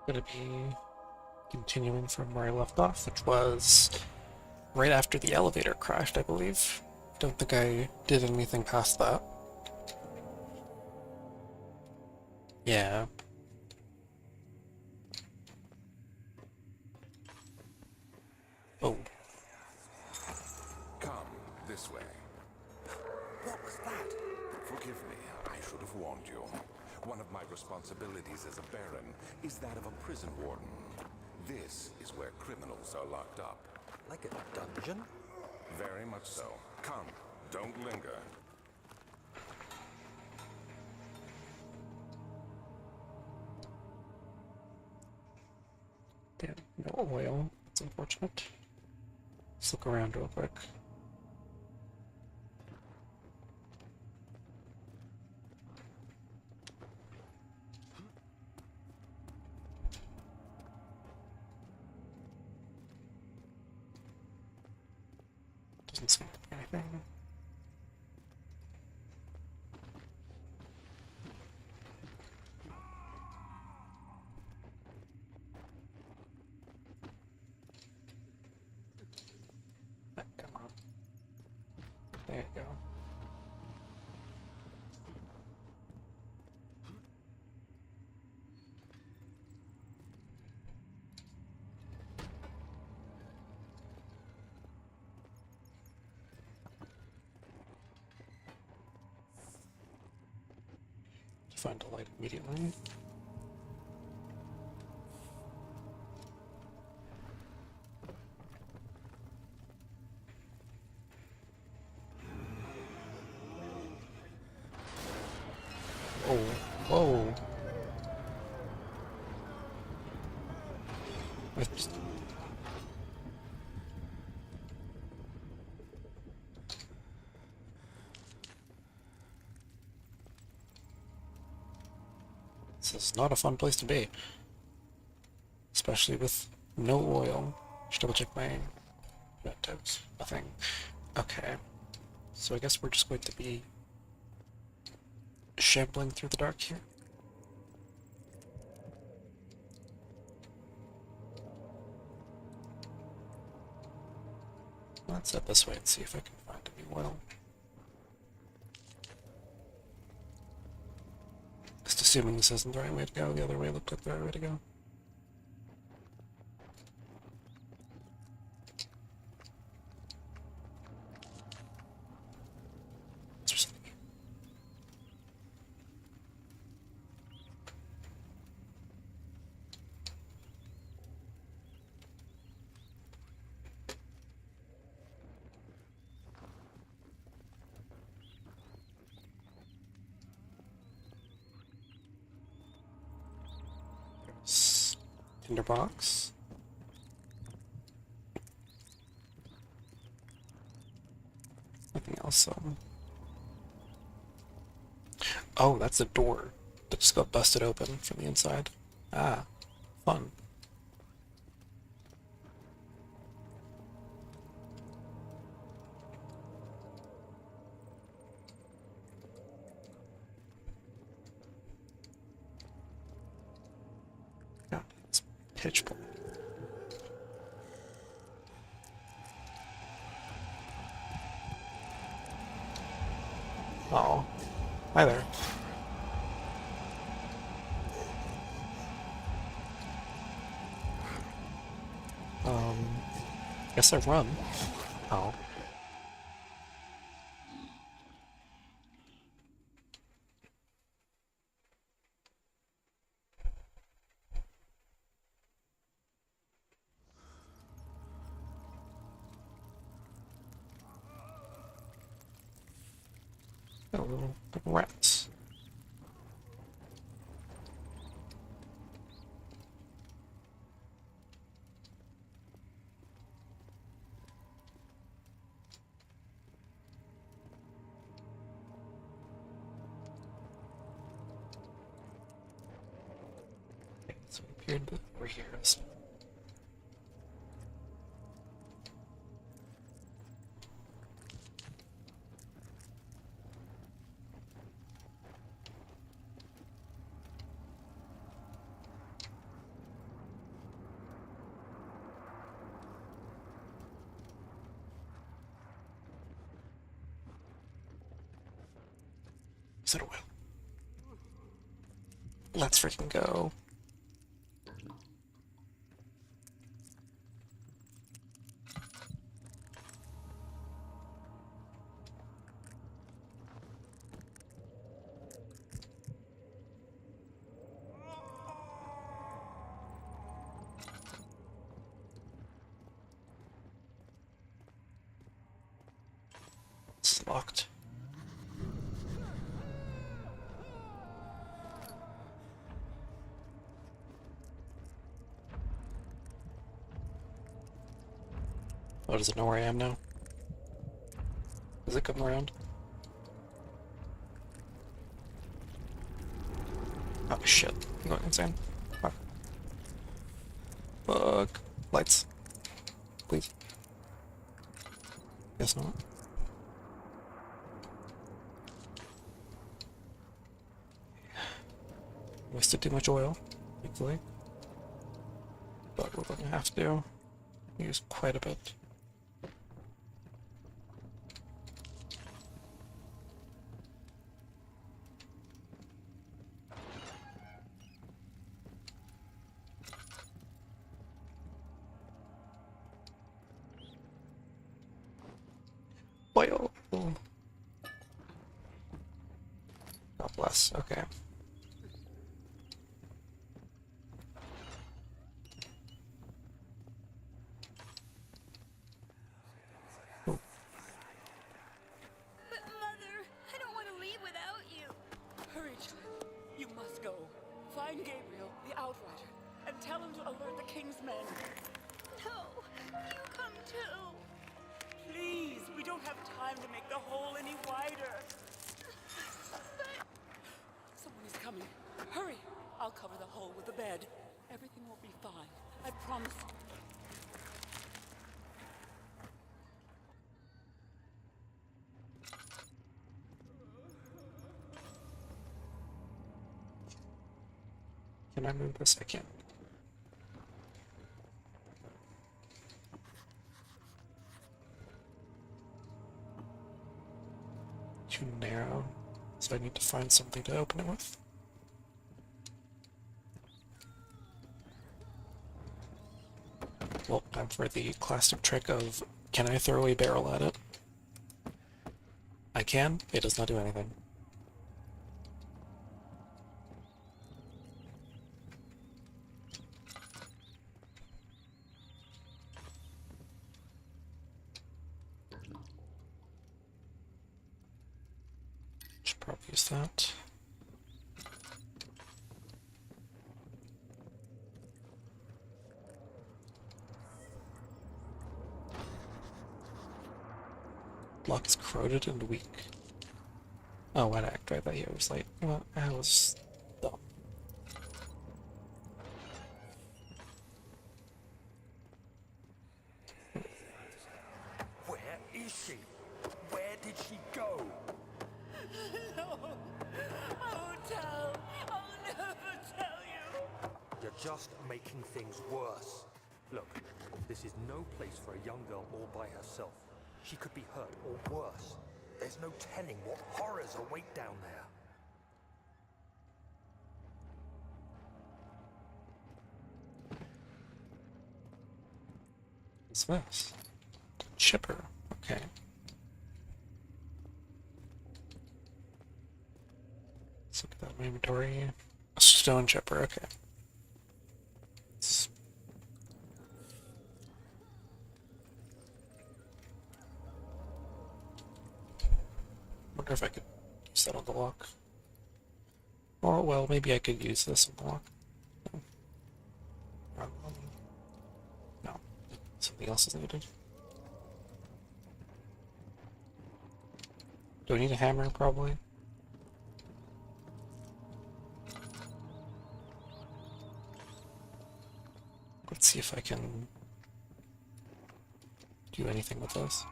Gonna be continuing from where I left off, which was right after the elevator crashed, I believe. Don't think I did anything past that. Yeah. Oh, Come, this way. What was that? Forgive me, I should have warned you. One of my responsibilities as a baron is that of a prison warden. This is where criminals are locked up. Like a dungeon? Very much so. Come, don't linger. damn, no oil. That's unfortunate. Let's look around real quick. Doesn't seem to be anything. Come on. There you go. Find a light immediately. Oh, whoa. I just... This is not a fun place to be. Especially with no oil. Should double check my notes. Nothing. Okay. So I guess we're just going to be shambling through the dark here. Let's head this way and see if I can find any oil. Just assuming this isn't the right way to go, the other way looked like the right way to go. Is there something here? Tinderbox. Nothing else. Oh, that's a door that just got busted open from the inside. Ah, fun. God, it's pitch black. Oh, hi there. Guess I run. Oh. Got a little rats. Okay, so it appeared that we're here. So said oil. Let's freaking go. It's locked. Oh, does it know where I am now? Is it coming around? Oh shit, I'm going insane. Fuck. Fuck. Lights. Please. Guess not. Wasted too much oil, thankfully. But we're going to have to use quite a bit. Oil! God bless, okay. But Mother, I don't want to leave without you. Hurry, child. You must go. Find Gabriel, the Outrider, and tell him to alert the King's men. No, you come too. Please, we don't have time to make the hole any wider. Someone is coming. Hurry! I'll cover the hole with the bed. Everything will be fine. I promise you. Can I move this? I can't. Too narrow, so I need to find something to open it with. Well, time for the classic trick of, can I throw a barrel at it? I can. It does not do anything. Should probably use that. Block is corroded and weak. Oh, why'd I activate that? Yeah, I was like, well, I was dumb. Where is she? Where did she go? No! I won't tell! I'll never tell you! You're just making things worse. Look, this is no place for a young girl all by herself. She could be hurt or worse. There's no telling what horrors await down there. What's this? Chipper. Okay. Let's look at that in my inventory. A stone chipper, okay. Wonder if I could use that on the lock. Or, well, maybe I could use this on the lock. No. No. Something else is needed. Do I need a hammer, probably? Let's see if I can do anything with this.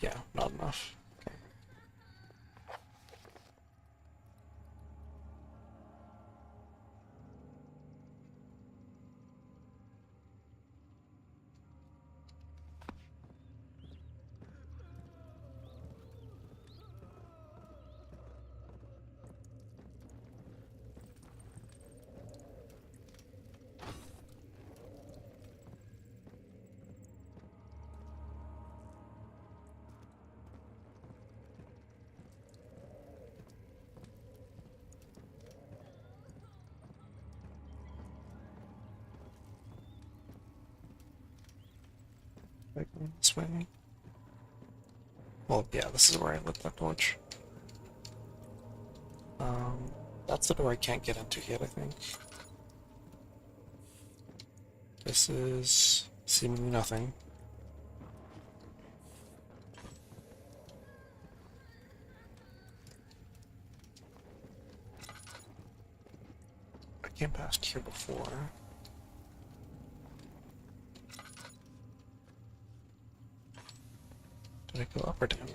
Yeah, not enough. Okay. I go this way? Well, yeah, this is where I lit that torch. That's the door I can't get into yet, I think. This is seemingly nothing. I came past here before. Did I go up or down?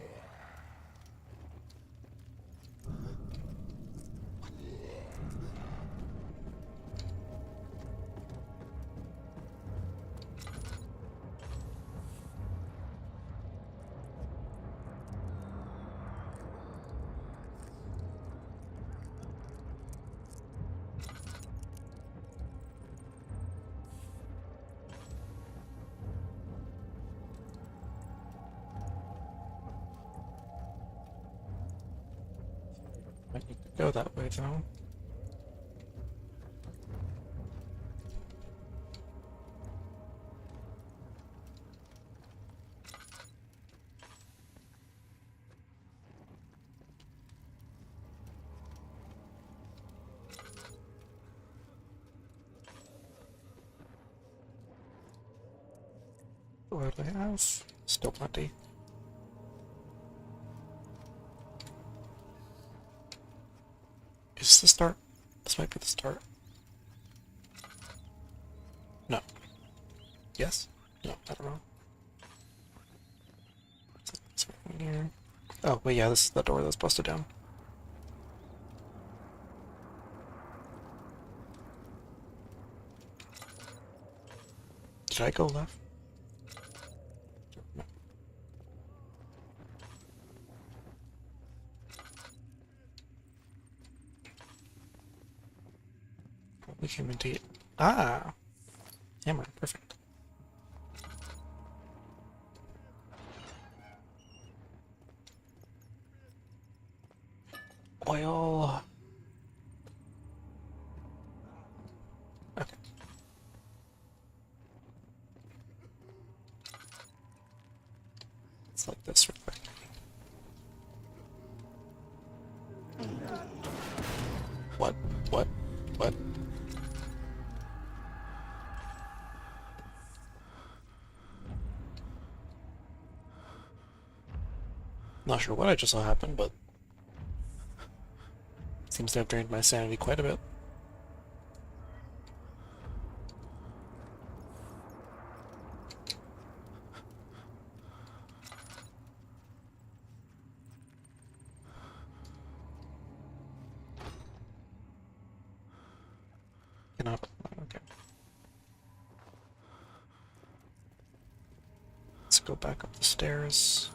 Might need to go that way though. What do I have? Still plenty. Is this the start? This might be the start. No. Yes? No, I don't know. It's right in here. Oh, wait, yeah, this is the door that was busted down. Did I go left? No. Probably came into it. Ah! Hammer, perfect. Oil. Okay. It's like this real quick. What? What? What? Not sure what I just saw happen, but seems to have drained my sanity quite a bit. Cannot. Okay. Let's go back up the stairs.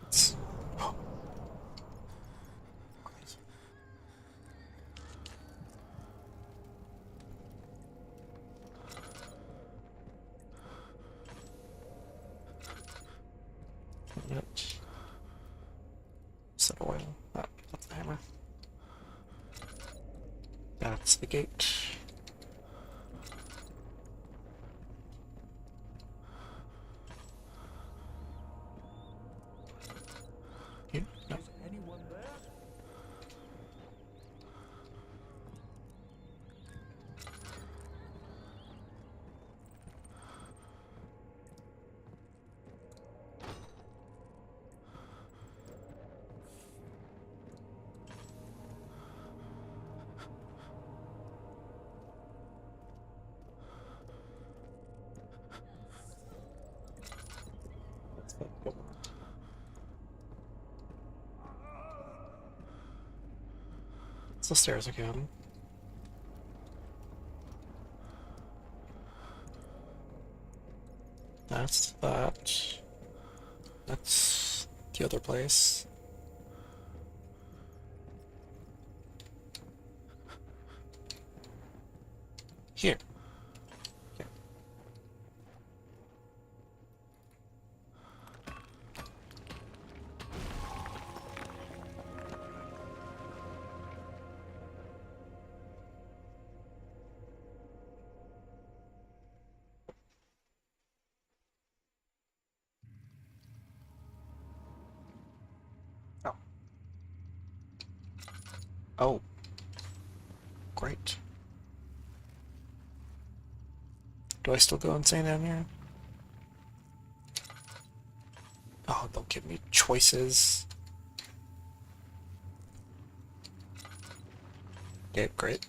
Let's... Oh. Yet. Set oil. Ah, that's the hammer. That's the gate. Here? No. Is anyone there? That's the door. It's the stairs again. That's that. That's the other place. Here. Okay. Oh. Great. Do I still go insane down here? Oh, they'll give me choices. Okay, great.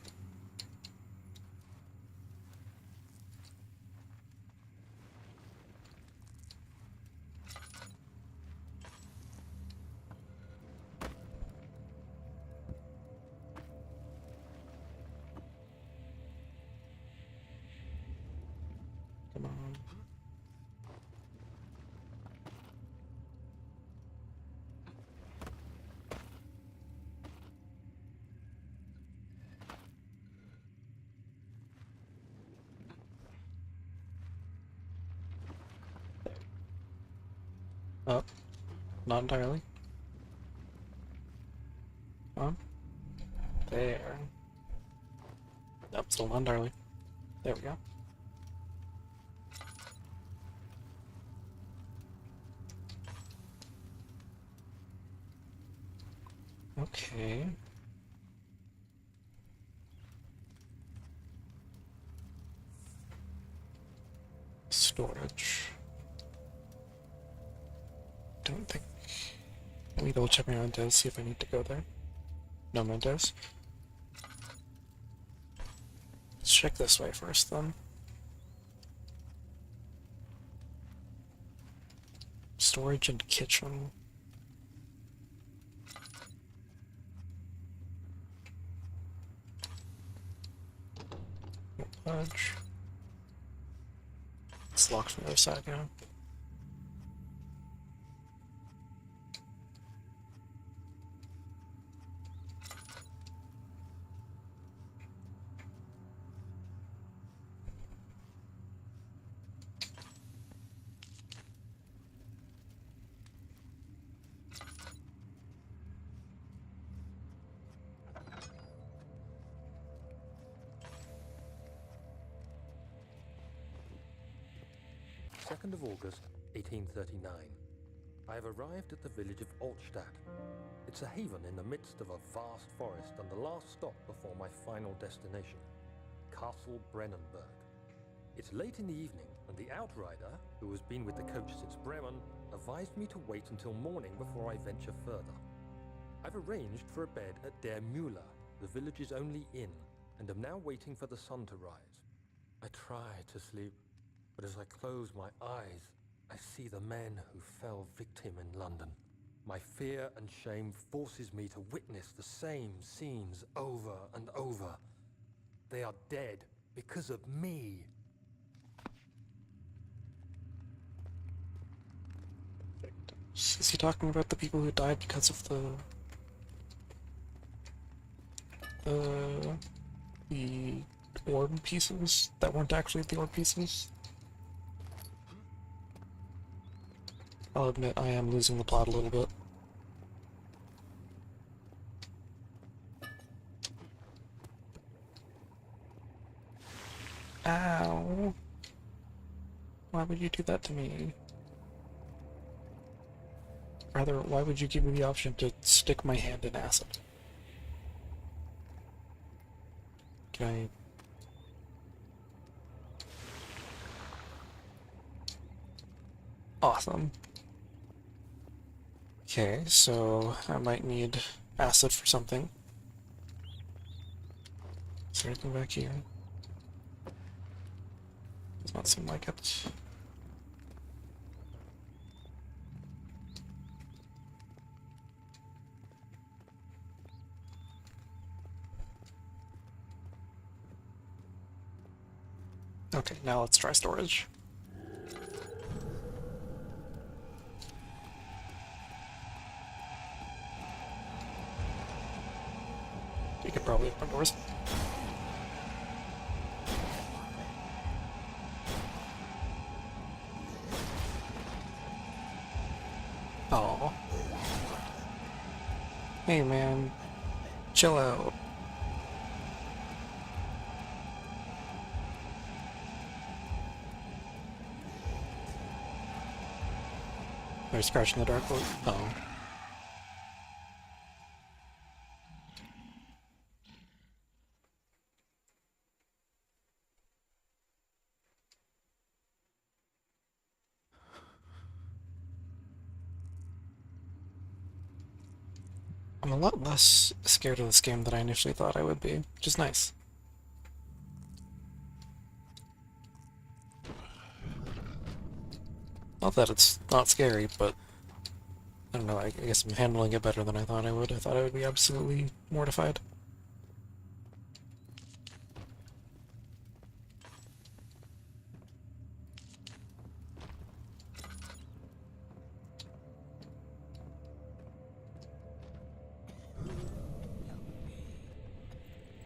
Come on. Oh, not entirely. Come on. There. Nope, still not entirely. There we go. Okay. Storage. Don't think. Let me double check my Mentos, see if I need to go there. No Mentos. Let's check this way first then. Storage and kitchen. No budge. It's locked from the other side now. Second of August, 1839. I have arrived at the village of Altstadt. It's a haven in the midst of a vast forest and the last stop before my final destination, Castle Brennenburg. It's late in the evening, and the outrider, who has been with the coach since Bremen, advised me to wait until morning before I venture further. I've arranged for a bed at Der Müller, the village's only inn, and am now waiting for the sun to rise. I try to sleep, but as I close my eyes, I see the men who fell victim in London. My fear and shame forces me to witness the same scenes over and over. They are dead because of me. Is he talking about the people who died because of the orb pieces that weren't actually the orb pieces? I'll admit I am losing the plot a little bit. Ow! Why would you do that to me? Rather, why would you give me the option to stick my hand in acid? Can I... Awesome. Okay, so I might need acid for something. Is there anything back here? Does not seem like it. Okay, now let's try storage. You could probably open doors. Oh. Hey man, chill out. They're scratching the dartboard. Oh. I'm a lot less scared of this game than I initially thought I would be, which is nice. Not that it's not scary, but I don't know, I guess I'm handling it better than I thought I would. I thought I would be absolutely mortified.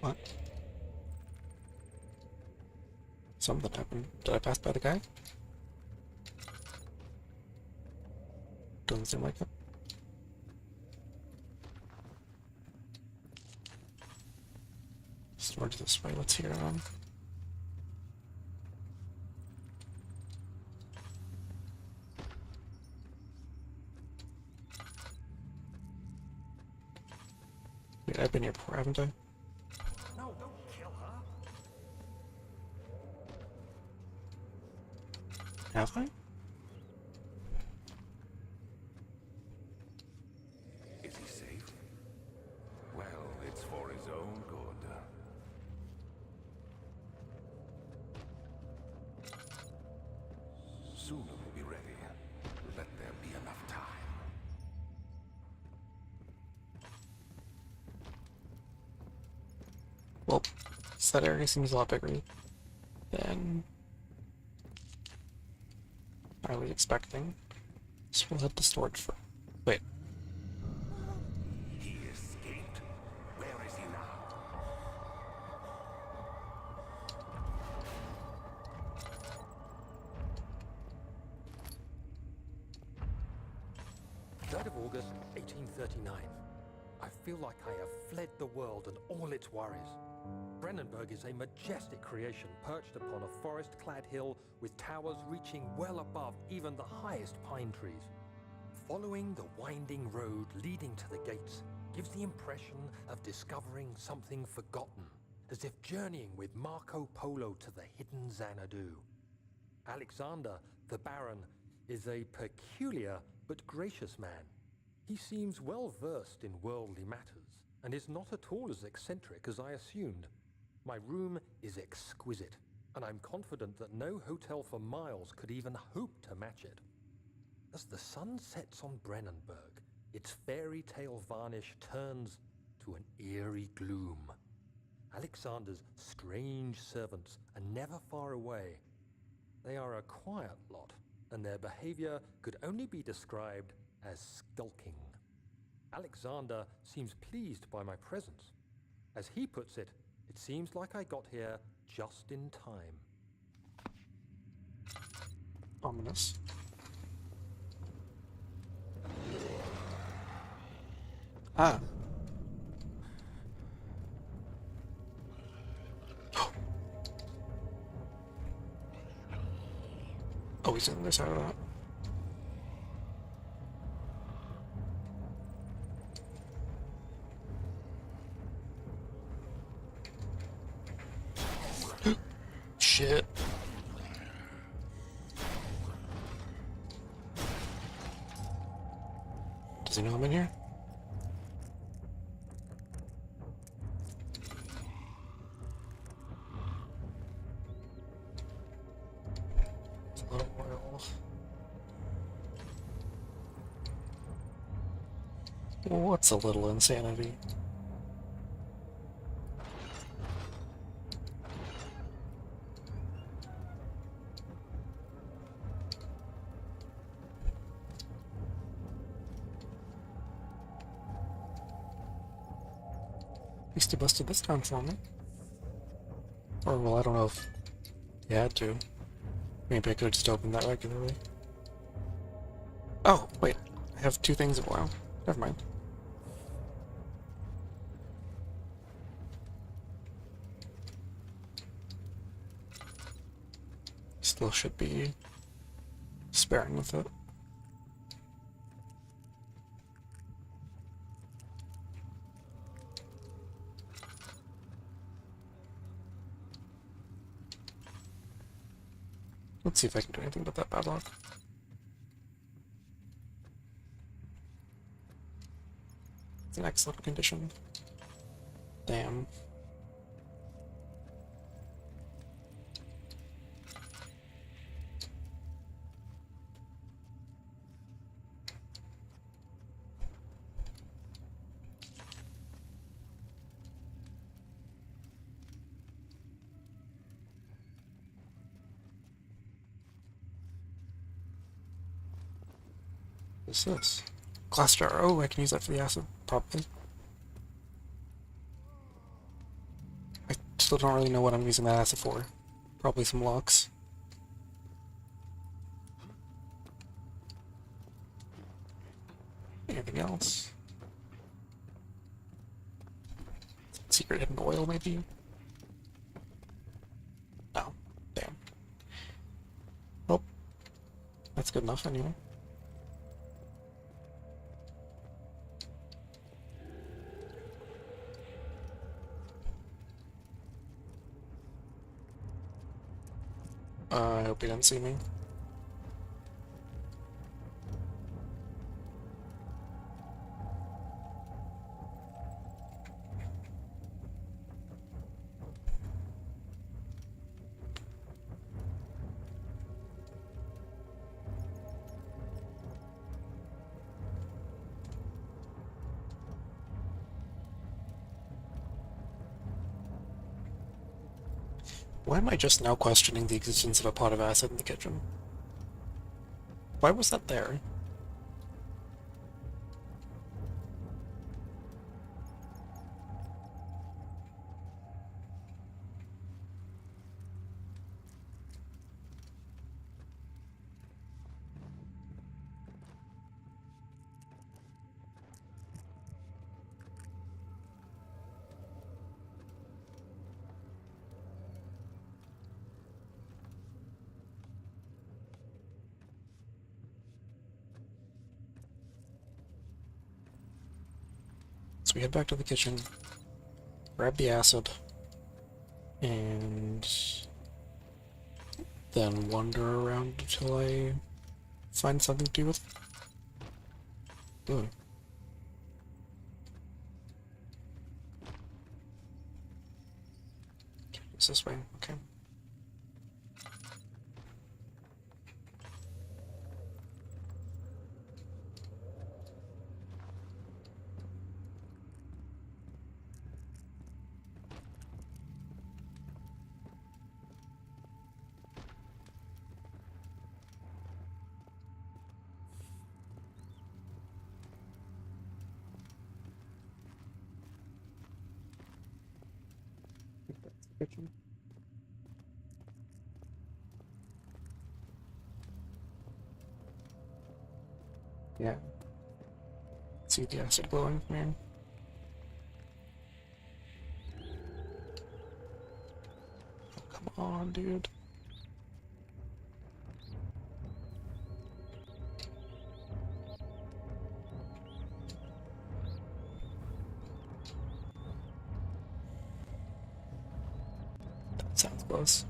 What? Something happened. Did I pass by the guy? Doesn't seem like it. Storage this way, let's hear on. Wait, I've been here before, haven't I? No, don't kill her. Have I? Is he safe? Well, it's for his own good. Soon it will be ready. Let there be enough time. Well, so that area seems a lot bigger than I was expecting. So we'll head to storage for. Wait, He escaped. Where is he now? August 1839. I feel like I have fled the world and all its worries. Brennenburg is a majestic creation perched upon a forest-clad hill with towers reaching well above even the highest pine trees. Following the winding road leading to the gates gives the impression of discovering something forgotten, as if journeying with Marco Polo to the hidden Xanadu. Alexander, the Baron, is a peculiar but gracious man. He seems well versed in worldly matters and is not at all as eccentric as I assumed. My room is exquisite, and I'm confident that no hotel for miles could even hope to match it. As the sun sets on Brennenburg, its fairy tale varnish turns to an eerie gloom. Alexander's strange servants are never far away. They are a quiet lot, and their behavior could only be described as skulking. Alexander seems pleased by my presence. As he puts it, it seems like I got here just in time. ominous. Ah. Oh, he's on the other side of that. Shit. Does he know I'm in here? It's a little oil. What's a little insanity? At least he busted this down for me. Or, well, I don't know if he had to. Maybe I could have just opened that regularly. Oh, wait. I have two things of oil. Never mind. Still should be sparing with it. Let's see if I can do anything about that padlock. It's in excellent condition. Damn. What's this? Glass jar. Oh, I can use that for the acid, probably. I still don't really know what I'm using that acid for. Probably some locks. Anything else? Secret hidden oil, maybe? No. Damn. Well, that's good enough anyway. I hope he didn't see me. Why am I just now questioning the existence of a pot of acid in the kitchen? Why was that there? So we head back to the kitchen, grab the acid, and then wander around until I find something to do with. Ooh. It's this way, okay. That's the kitchen. Yeah. See the acid glowing from here. Oh, come on, dude. That sounds close.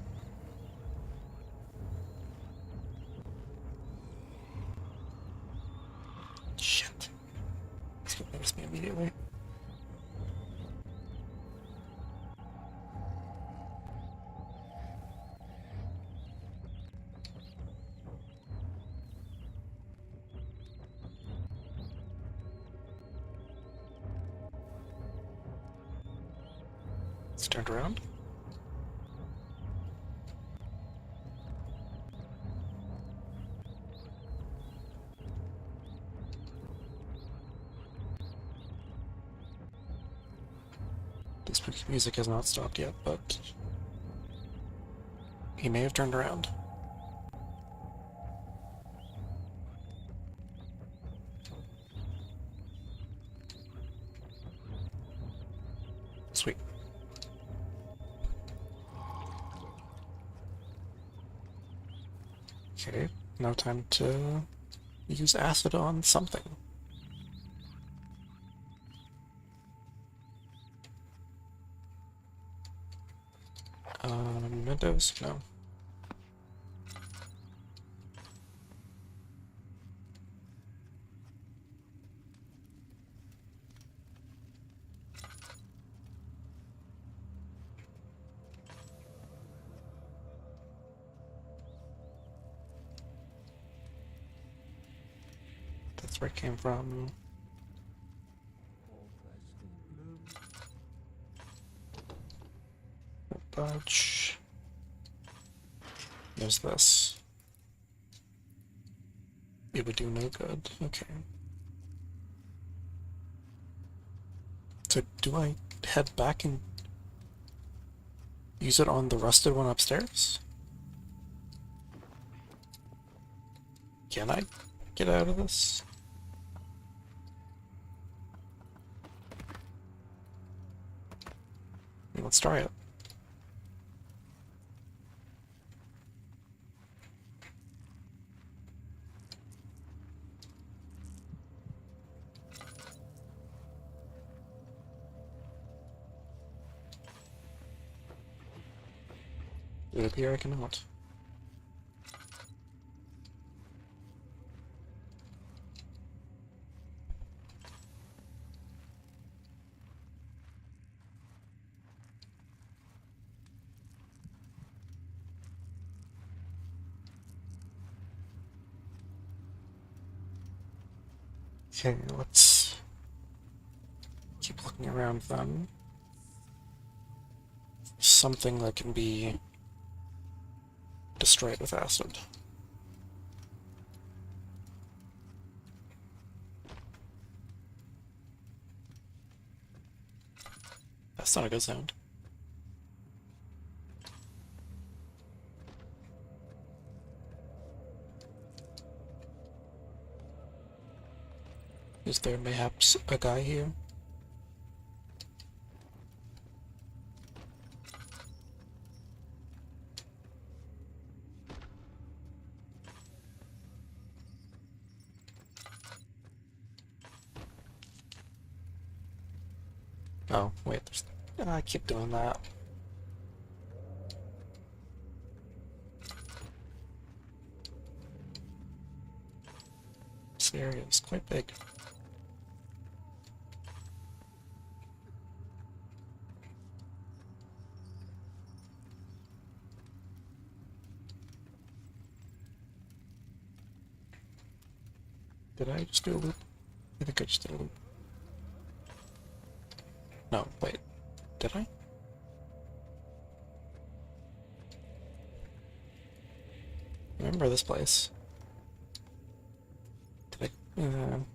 Shit. He's gonna notice me immediately. It's turned around. The spooky music has not stopped yet, but he may have turned around. Sweet. Okay, now time to use acid on something. Mementos? No. where it came from. Budge. There's this. It would do no good. Okay. So do I head back and use it on the rusted one upstairs? Can I get out of this? Let's try it. It would appear I cannot. Okay, let's keep looking around then. Something that can be destroyed with acid. That's not a good sound. Is there mayhaps a guy here? Oh, wait, there's... I keep doing that. This area is quite big. Did I just do a loop? I think I just did a loop. No, wait. Did I? Remember this place. Did I? I'm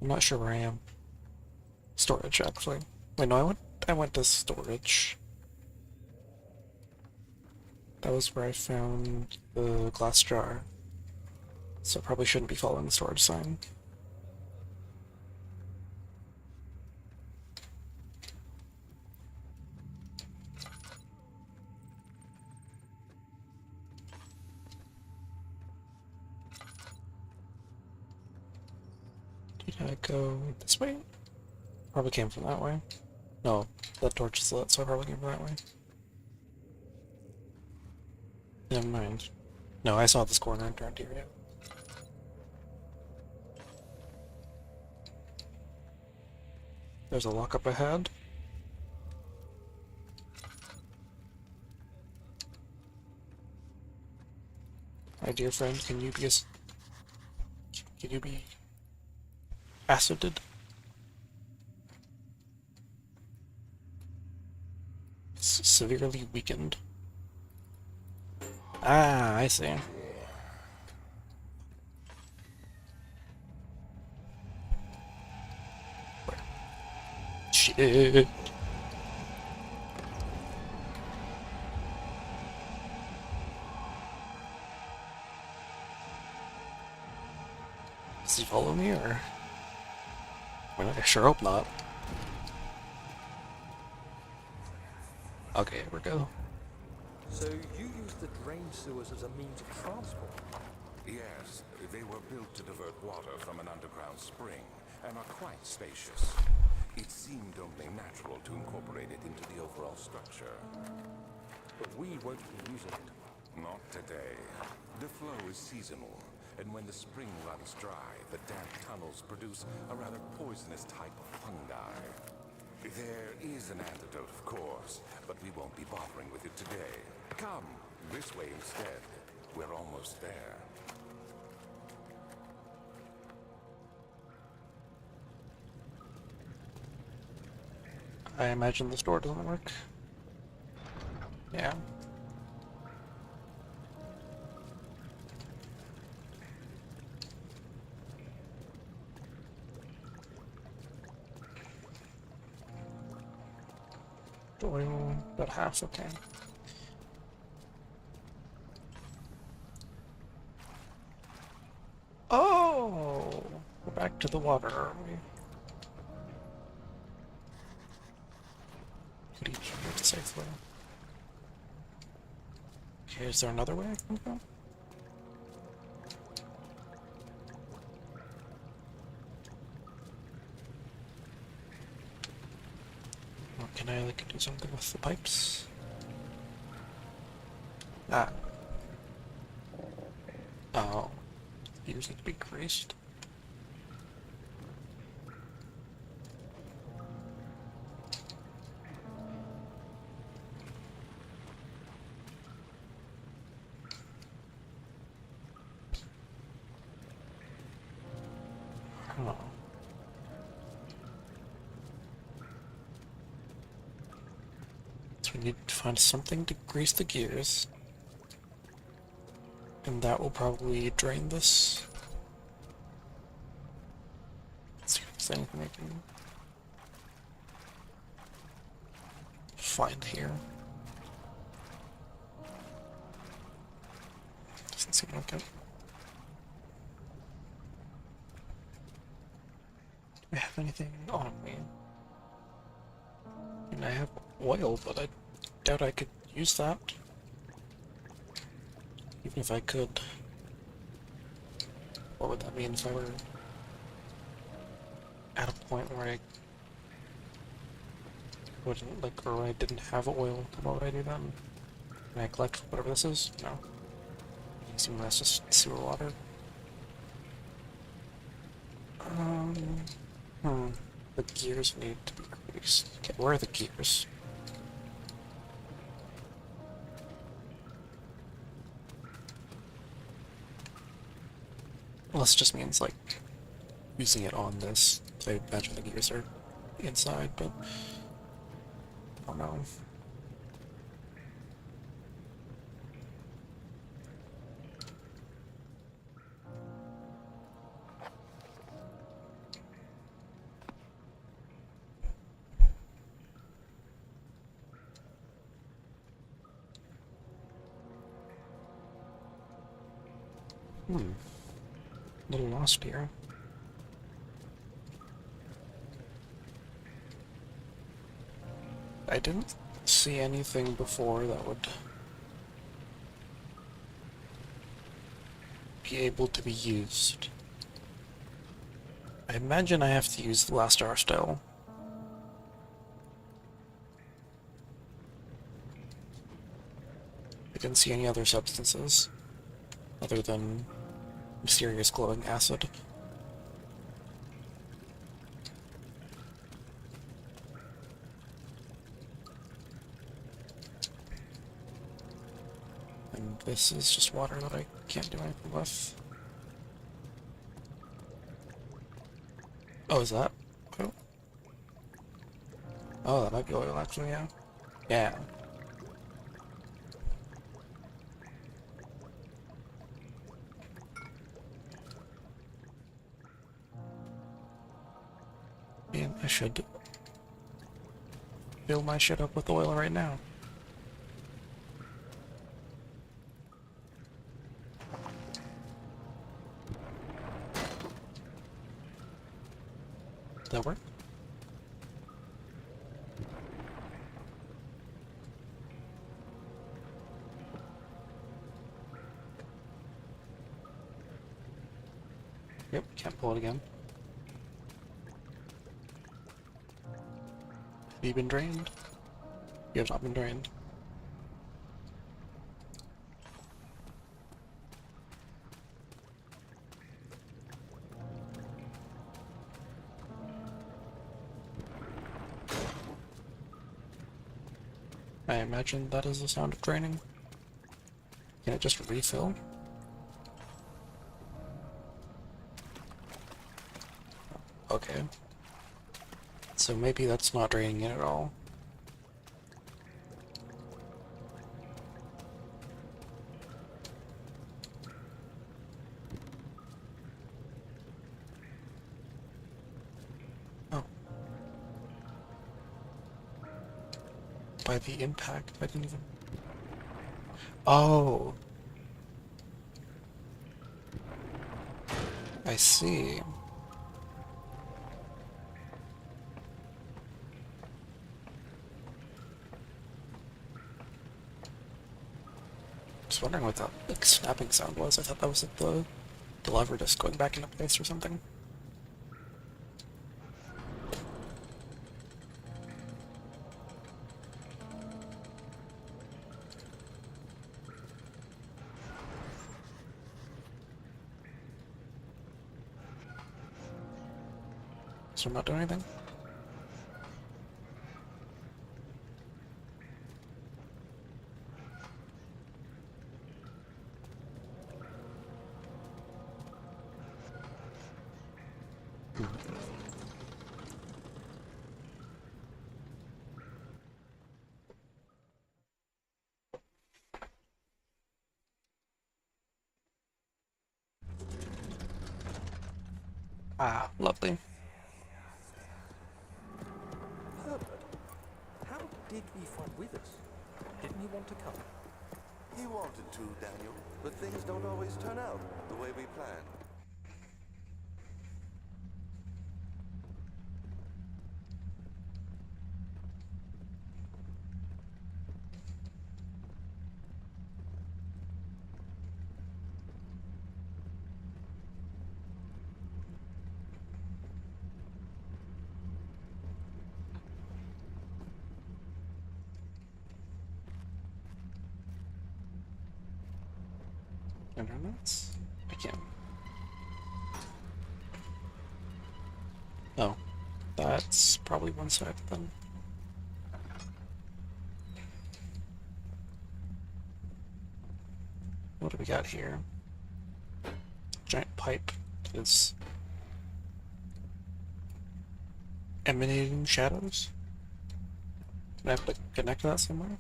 not sure where I am. Storage, actually. Wait, no, I went to storage. That was where I found the glass jar. So I probably shouldn't be following the storage sign. Did I go this way? Probably came from that way. No, that torch is lit, so I probably came from that way. Never mind. No, I saw this corner and turned here, yeah. There's a lock up ahead. My dear friend, can you be acided? Severely weakened. Ah, I see. Shit. Does he follow me, or? Well, I sure hope not. Okay, here we go. So you use the drain sewers as a means of transport? Yes, they were built to divert water from an underground spring and are quite spacious. It seemed only natural to incorporate it into the overall structure. But we won't be using it. Not today. The flow is seasonal, and when the spring runs dry, the damp tunnels produce a rather poisonous type of fungi. There is an antidote, of course, but we won't be bothering with it today. Come, this way instead. We're almost there. I imagine this door doesn't work. Yeah. Oil, about half, okay. Oh! We're back to the water, are we? Could each move safely. Okay, is there another way I can go? Or can I like do something with the pipes? Ah. Oh. These need to be greased. Oh. So we need to find something to grease the gears. And that will probably drain this. Let's see if there's anything I can find here. Doesn't seem like it. Do I have anything on me? I mean, I have oil, but I doubt I could use that. Even if I could. What would that mean if I were at a point where I wouldn't, like, or I didn't have oil? What would I do then? Can I collect whatever this is? No. I assume that's just sewer water. The gears need to be greased. Okay, where are the gears? Well, this just means, like, using it on this. I imagine the gears are inside, but I don't know. A little lost here. I didn't see anything before that would be able to be used. I imagine I have to use the last hour still. I didn't see any other substances other than mysterious glowing acid. And this is just water that I can't do anything with. Oh, is that oil? Oh, that might be oil actually, yeah. Yeah. Man, I should fill my shit up with oil right now. Did that work? Yep, can't pull it again. Have you been drained? You have not been drained. I imagine that is the sound of draining. Can it just refill? Okay. Let's So maybe that's not draining it at all. Oh. By the impact, I didn't even... Oh! I see. Just wondering what that like snapping sound was. I thought that was like the lever just going back into place or something. So I'm not doing anything? Ah, lovely. Herbert, how did we find Withers? Didn't he want to come? He wanted to, Daniel, but things don't always turn out the way we planned. Internets? I can't. Oh. That's probably one side then. What do we got here? Giant pipe is emanating shadows. Do I have to connect that somewhere?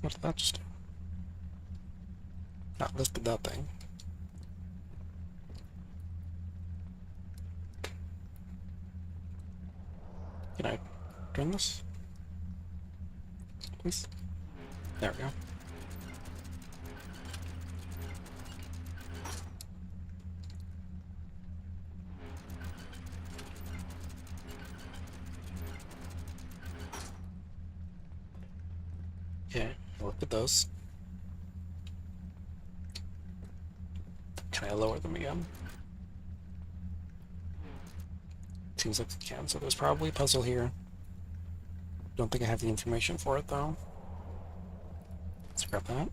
What did that just do? Not lifted that thing. Can I turn this? Please? There we go. Yeah, I looked at those. Can I lower them again? Seems like I can, so there's probably a puzzle here. Don't think I have the information for it though. Let's grab that.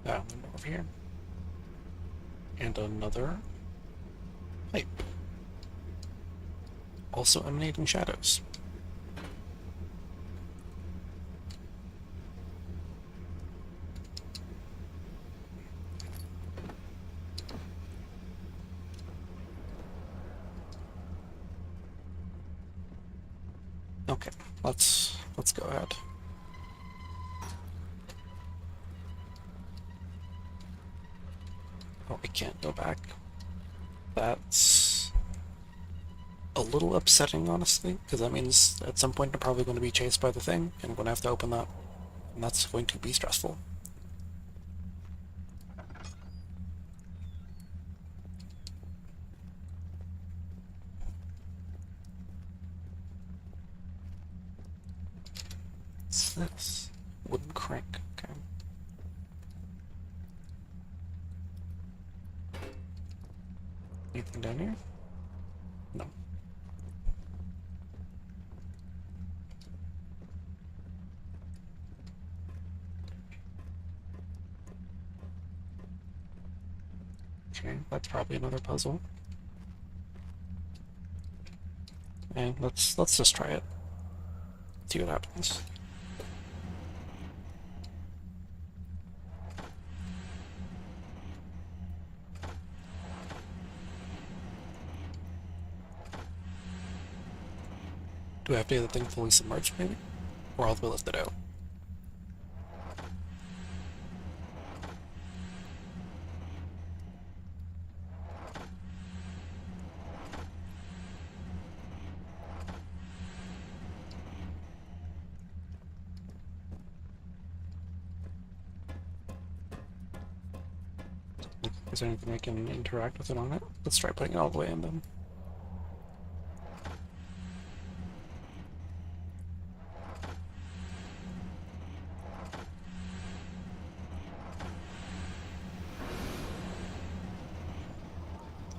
That one over here. And another pipe. Also emanating shadows. Okay, let's go ahead. Oh, I can't go back. That's a little upsetting, honestly, because that means at some point I'm probably going to be chased by the thing, and I'm going to have to open that, and that's going to be stressful. What's this? Wooden crank, okay. Anything down here? No. Okay, that's probably another puzzle. And let's just try it. See what happens. Do I have to get the thing fully submerged, maybe? Or I'll be lifted out? Is there anything I can interact with it on it? Let's try putting it all the way in then.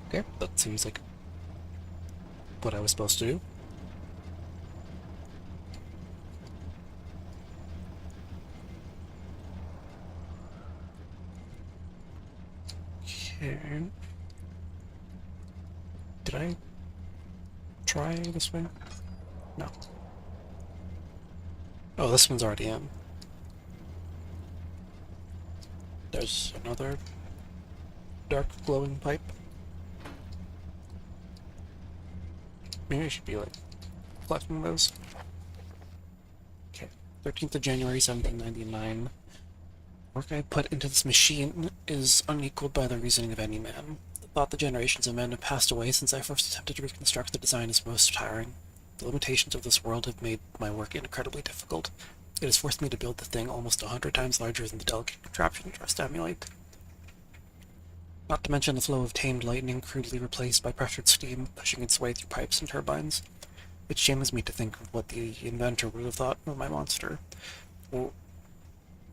Okay, that seems like what I was supposed to do. Okay. Did I try this way? No. Oh, this one's already in. There's another dark glowing pipe. Maybe I should be like collecting those. Okay, 13th of January, 1799. Work I put into this machine is unequaled by the reasoning of any man. The thought that generations of men have passed away since I first attempted to reconstruct the design is most tiring. The limitations of this world have made my work incredibly difficult. It has forced me to build the thing almost 100 times larger than the delicate contraption it tries to emulate. Not to mention the flow of tamed lightning crudely replaced by pressured steam, pushing its way through pipes and turbines. It shames me to think of what the inventor would have thought of my monster.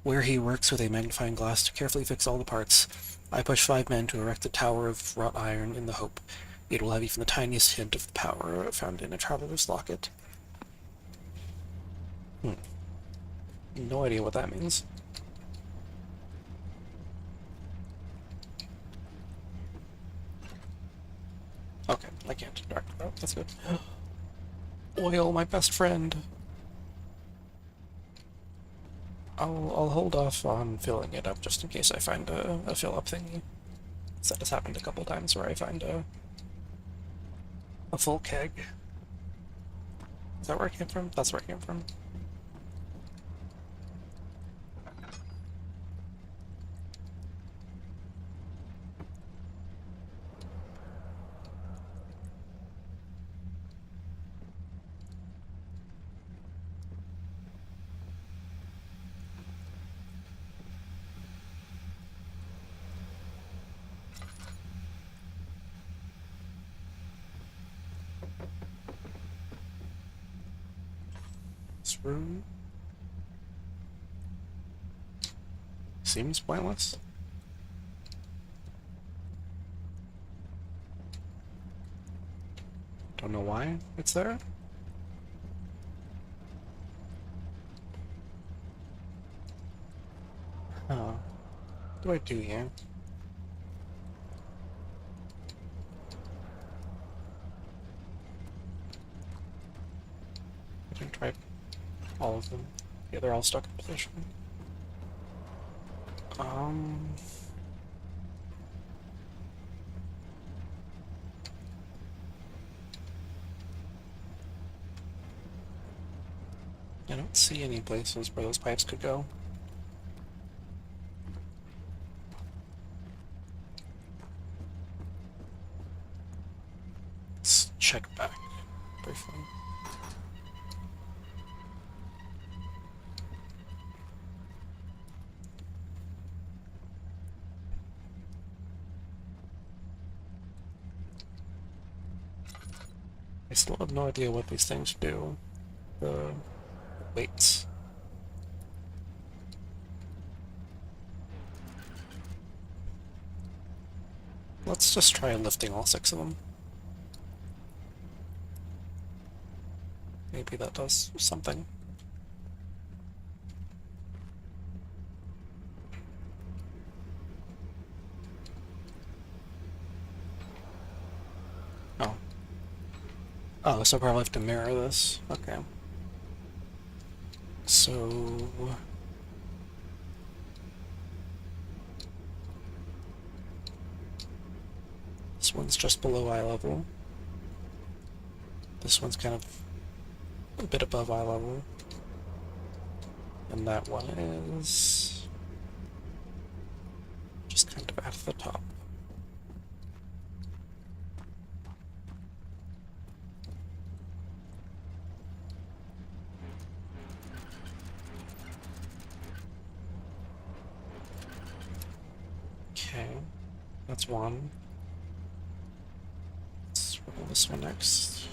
Where he works with a magnifying glass to carefully fix all the parts, I push 5 men to erect a tower of wrought iron in the hope it will have even the tiniest hint of the power found in a traveler's locket. No idea what that means. Okay, I can't interact with that. That's good. Oil, my best friend. I'll hold off on filling it up just in case I find a fill up thingy. That has happened a couple times where I find a full keg. Is that where it came from? That's where it came from. This room seems pointless. Don't know why it's there. Huh. What do I do here? I didn't try all of them. Yeah, they're all stuck in position. I don't see any places where those pipes could go. Let's check back briefly. I still have no idea what these things do. The weights. Let's just try lifting all 6 of them. Maybe that does something. Oh, so I probably have to mirror this. Okay. So... this one's just below eye level. This one's kind of a bit above eye level. And that one is just kind of at the top. Okay, that's one. Let's roll this one next.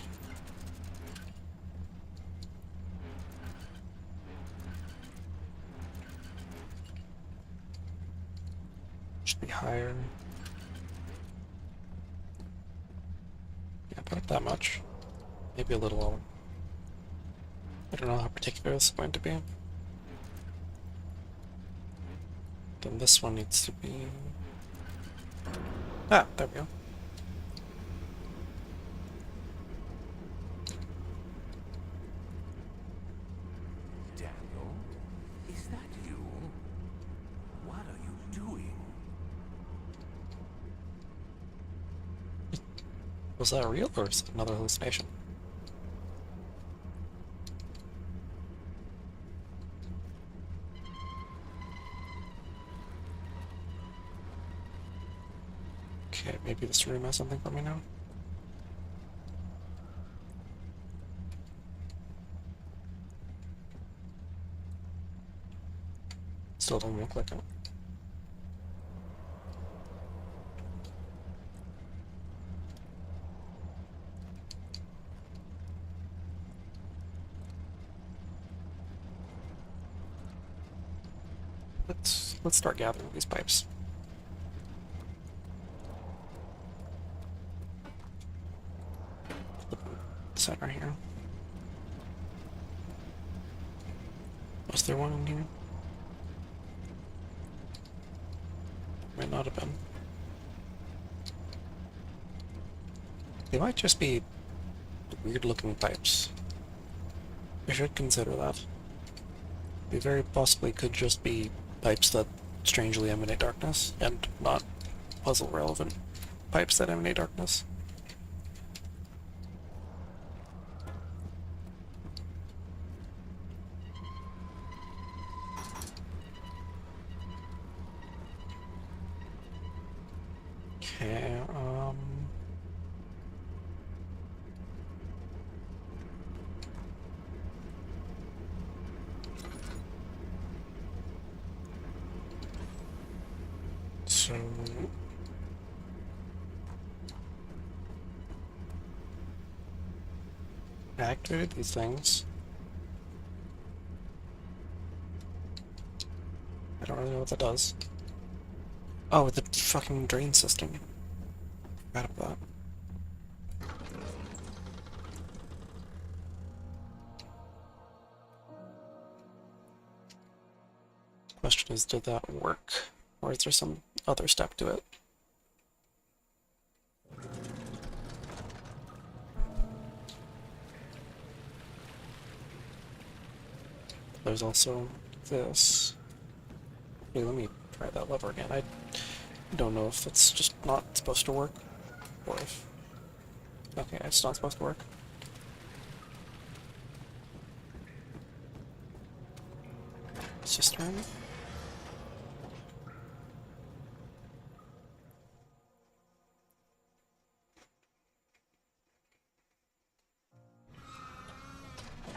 Should be higher. Yeah, about that much. Maybe a little lower. I don't know how particular this is going to be. Then this one needs to be... ah, there we go. Daniel? Is that you? What are you doing? Was that real or is it another hallucination? Okay, maybe this room has something for me now. Still don't look like it. Let's start gathering these pipes. Center here. Was there one in here? Might not have been. They might just be weird looking pipes. We should consider that. They very possibly could just be pipes that strangely emanate darkness, and not puzzle relevant pipes that emanate darkness. Okay, so... I activated these things. I don't really know what that does. Oh, the fucking drain system. Forgot about that. Question is, did that work? Or is there some other step to it? There's also this. Hey, let me try that lever again. I don't know if it's just not supposed to work, or if... okay, it's not supposed to work. Cistern?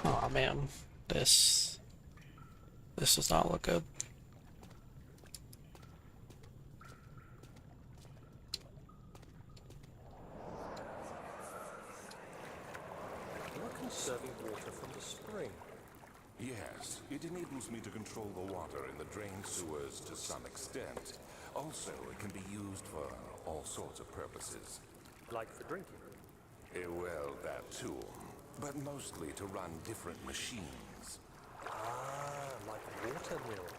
Aw, man. This does not look good. You're conserving water from the spring. Yes, it enables me to control the water in the drained sewers to some extent. Also, it can be used for all sorts of purposes. Like for drinking. Well, that too. But mostly to run different machines. Ah, like water mills.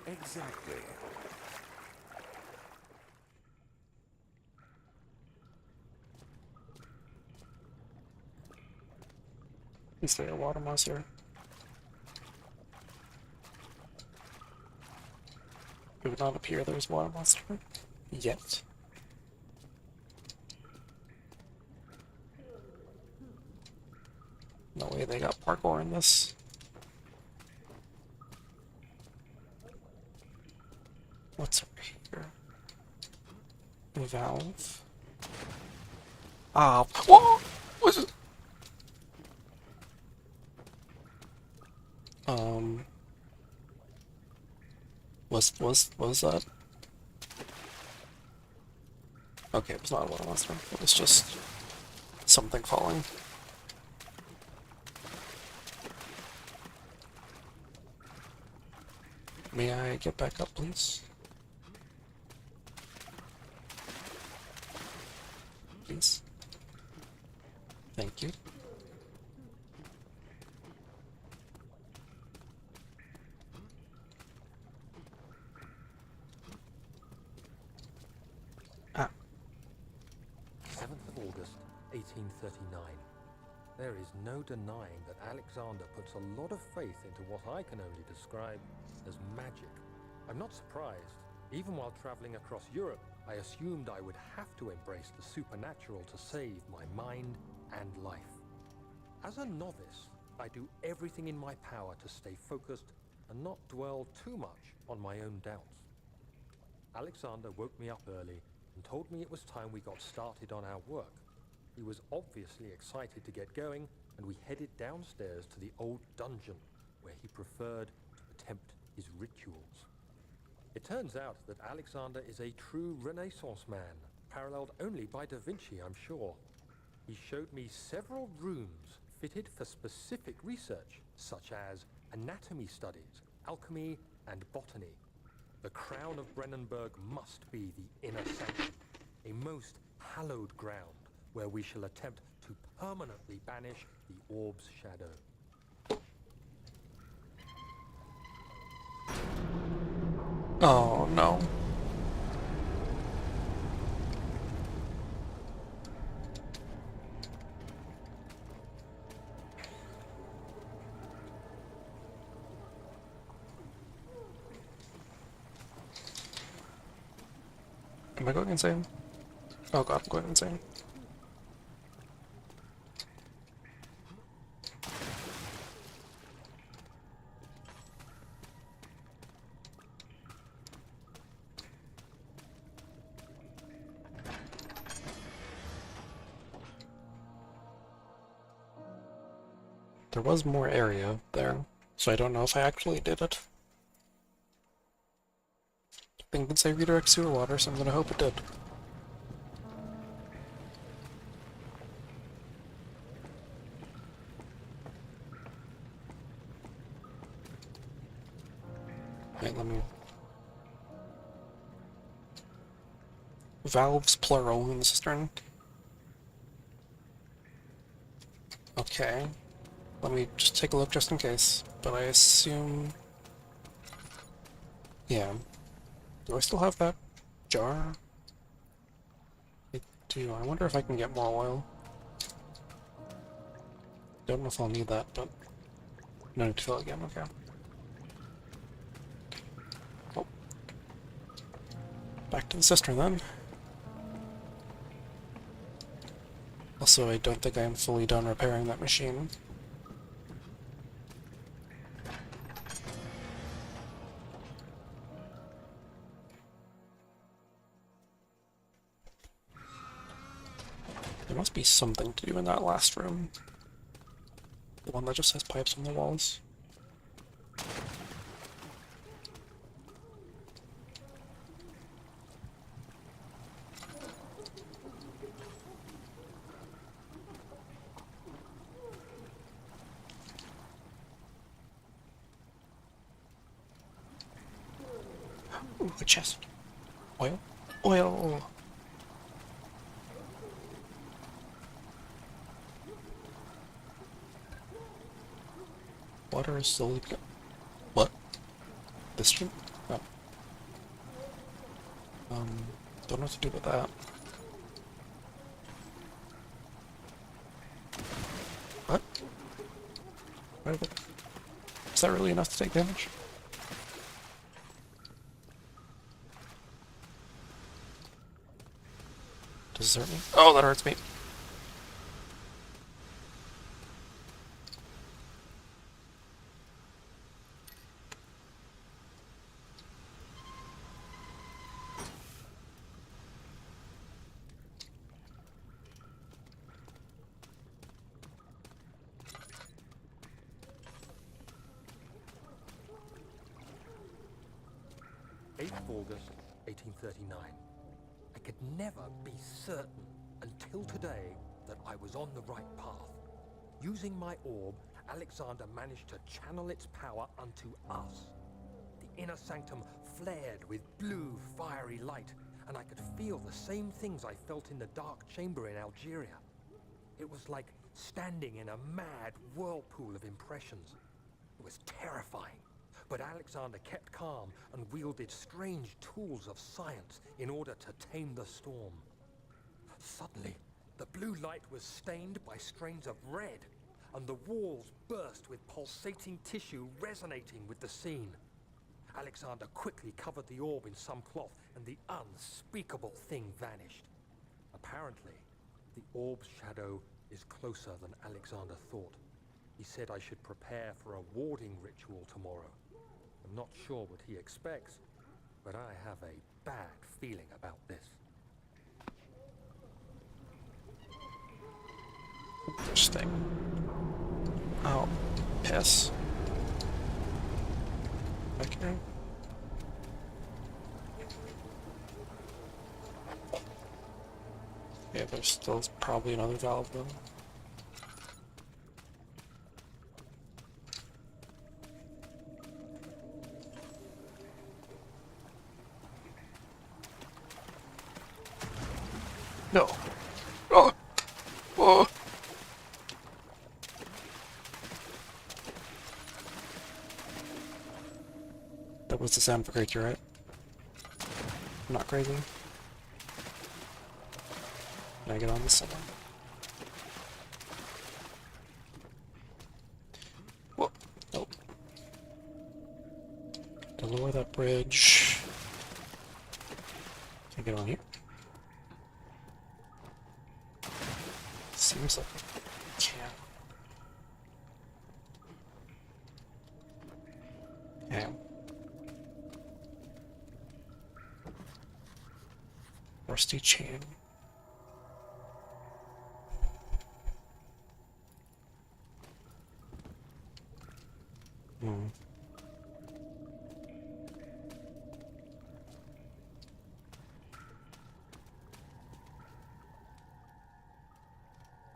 Exactly. Is there a water monster? It would not appear there's a water monster yet. No way they got parkour in this. What's over here? A valve. Ah, whoa! What's it? Was that? Okay, it was not a water monster. It was just something falling. May I get back up, please? Please. Thank you. Ah, 7th of August, 1839. There is no denying that Alexander puts a lot of faith into what I can only describe as magic. I'm not surprised. Even while traveling across Europe, I assumed I would have to embrace the supernatural to save my mind and life. As a novice, I do everything in my power to stay focused and not dwell too much on my own doubts. Alexander woke me up early and told me it was time we got started on our work. He was obviously excited to get going, and we headed downstairs to the old dungeon, where he preferred to attempt his rituals. It turns out that Alexander is a true Renaissance man, paralleled only by Da Vinci, I'm sure. He showed me several rooms fitted for specific research, such as anatomy studies, alchemy, and botany. The crown of Brennenburg must be the inner sanctum, a most hallowed ground where we shall attempt to permanently banish the orb's shadow. oh no. Am I going insane? Oh god, I'm going insane. There was more area there, so I don't know if I actually did it. I think it say redirect sewer water, so I'm gonna hope it did. Wait, let me... Valves plural in the cistern. Okay. Let me just take a look just in case. But I assume... Yeah. Do I still have that jar? I do. I wonder if I can get more oil. Don't know if I'll need that, but... No need to fill it again, okay. Oh. Back to the cistern then. Also, I don't think I am fully done repairing that machine. There must be something to do in that last room. The one that just has pipes on the walls. Ooh, a chest. Oil? Oil! Water is slowly becoming... What? This room? Oh. Don't know what to do with that. What? Is that really enough to take damage? Does it hurt me? Oh, that hurts me. August 1839. I could never be certain until today that I was on the right path. Using my orb, Alexander managed to channel its power unto us. The inner sanctum flared with blue, fiery light, and I could feel the same things I felt in the dark chamber in Algeria. It was like standing in a mad whirlpool of impressions. It was terrifying. But Alexander kept calm and wielded strange tools of science in order to tame the storm. Suddenly, the blue light was stained by strains of red, and the walls burst with pulsating tissue resonating with the scene. Alexander quickly covered the orb in some cloth, and the unspeakable thing vanished. Apparently, the orb's shadow is closer than Alexander thought. He said I should prepare for a warding ritual tomorrow. I'm not sure what he expects, but I have a bad feeling about this. Interesting. Oh, piss. Okay. Yeah, there's still probably another valve though. No. Oh. Oh. That was the sound of a creature, right? I'm not crazy. Can I get on this side? Whoa. Nope. To lower that bridge. Can I get on here? Seems like I can. Yeah. Rusty chain. Hmm.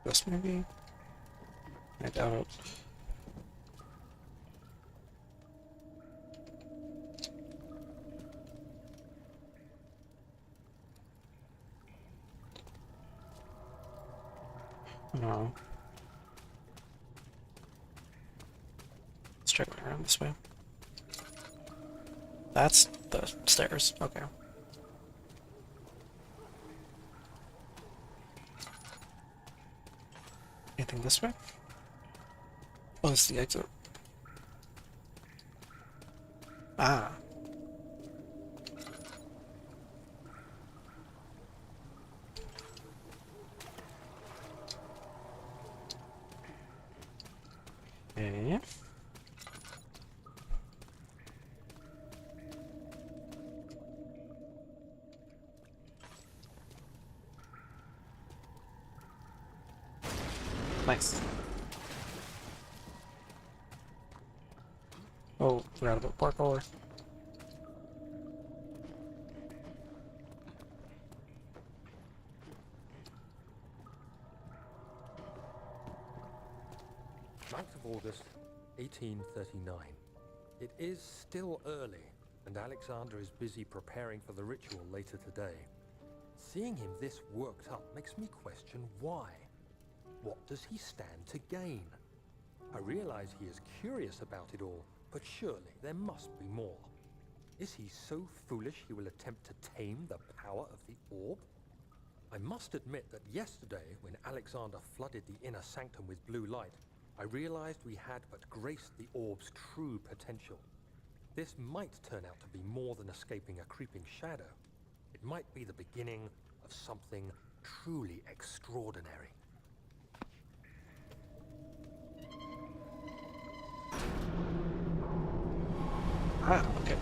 This maybe? I doubt it. No. Let's try going around this way. That's the stairs. Okay. Anything this way? Oh, this is the exit. Ah. Yeah. Nice. Oh, forgot about parkour. August 1839. It is still early, and Alexander is busy preparing for the ritual later today. Seeing him this worked up makes me question why. What does he stand to gain? I realize he is curious about it all, but surely there must be more. Is he so foolish he will attempt to tame the power of the orb? I must admit that yesterday, when Alexander flooded the inner sanctum with blue light, I realized we had but graced the orb's true potential. This might turn out to be more than escaping a creeping shadow. It might be the beginning of something truly extraordinary. Ah, okay.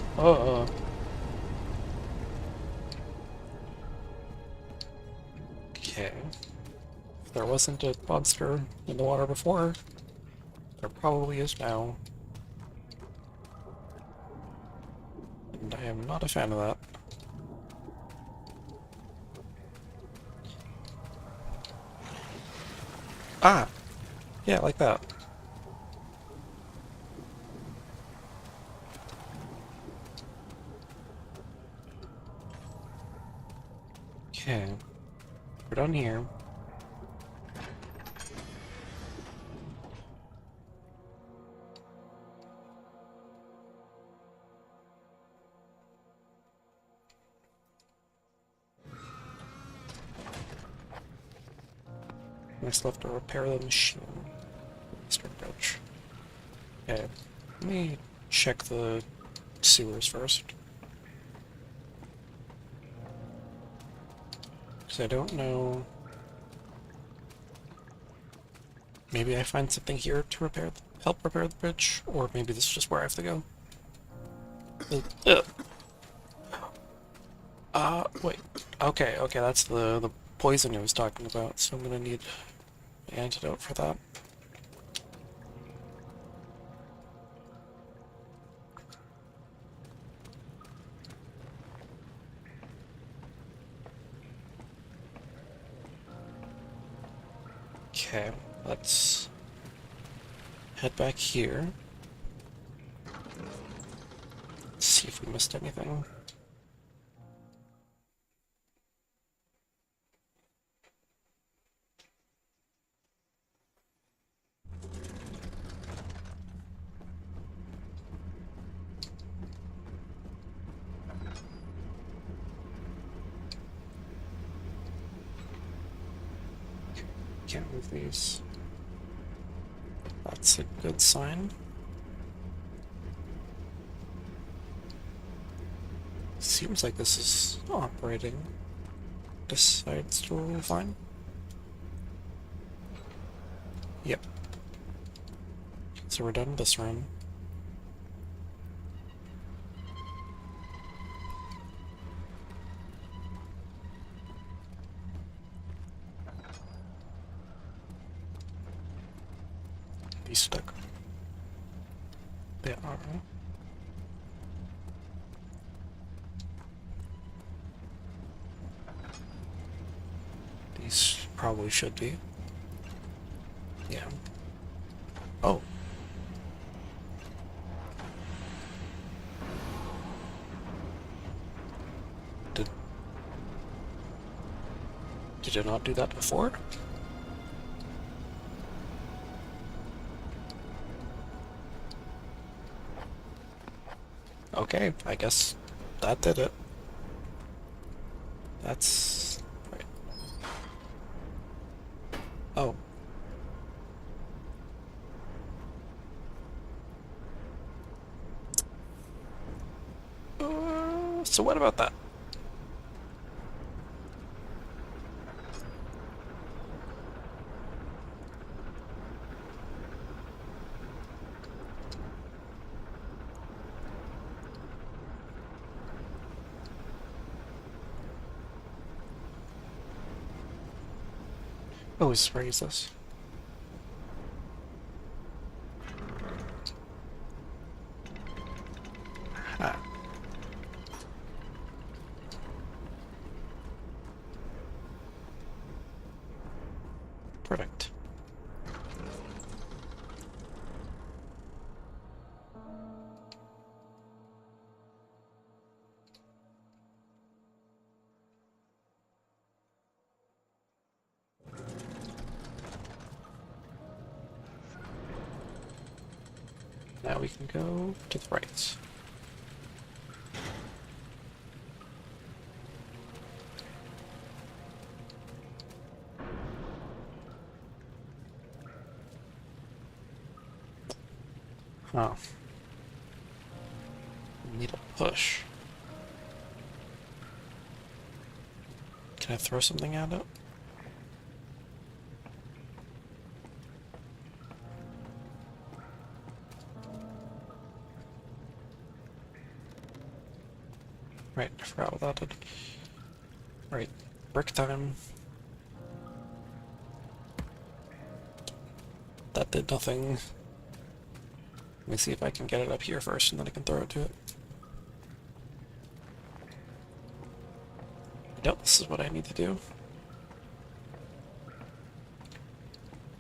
Okay. If there wasn't a monster in the water before, there probably is now. And I am not a fan of that. Ah! Yeah, like that. Okay. We're done here. Next left to repair the machine. Mr. Bridge. Okay. Let me check the sewers first. Because I don't know. Maybe I find something here to repair, help repair the bridge, or maybe this is just where I have to go. Wait. Okay, that's the poison I was talking about, so I'm gonna need an antidote for that. Okay, let's head back here. See if we missed anything. Can't move these. That's a good sign. Seems like this is operating. This side's still fine. Yep. So we're done with this room. He's stuck. They are. These probably should be. Yeah. Oh. Did it not do that before? Okay, I guess that did it. That's... right. Oh. So what about that? Oh, where is this? Ah. Perfect. Now we can go to the right. Oh. Need a push. Can I throw something at it? Right, I forgot what that did. Right, brick time. That did nothing. Let me see if I can get it up here first, and then I can throw it to it. Yep, this is what I need to do.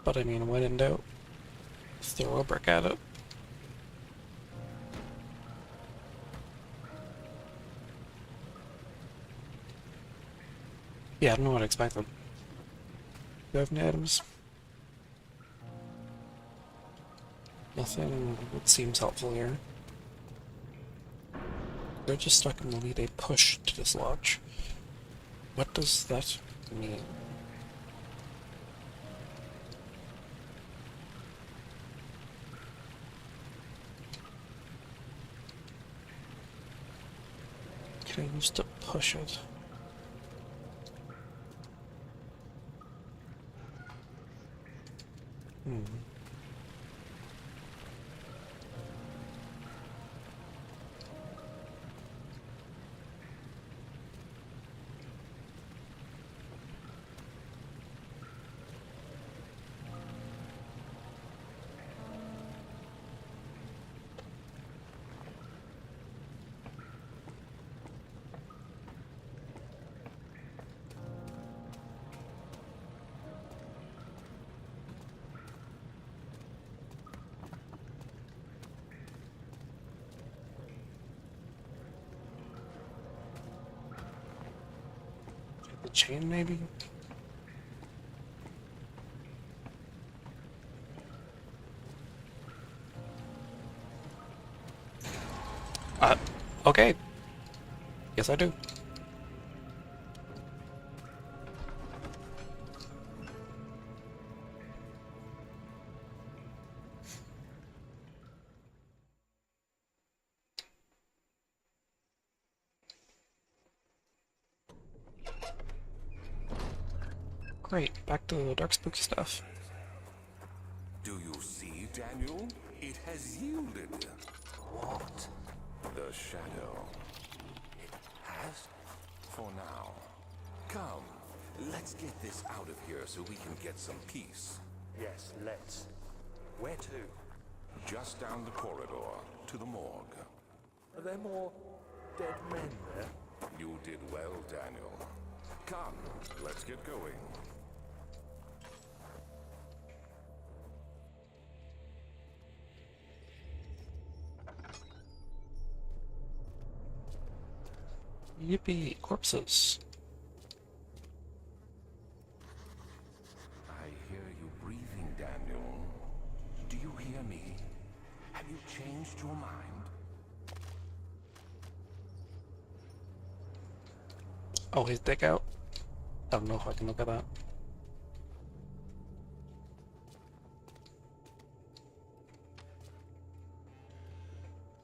But I mean, when in doubt, throw a brick at it. Yeah, I don't know what I expected. Do you have any items? Nothing that seems helpful here. They're just stuck in the lead a push to dislodge. What does that mean? Can I use to push it? The chain, maybe? Okay. Yes, I do. Great, back to the dark spooky stuff. Do you see, Daniel? It has yielded. What? The shadow. It has? For now. Come, let's get this out of here so we can get some peace. Yes, let's. Where to? Just down the corridor, to the morgue. Are there more dead men there? You did well, Daniel. Come, let's get going. Yippee, corpses. I hear you breathing, Daniel. Do you hear me? Have you changed your mind? Oh, his dick out? I don't know if I can look at that.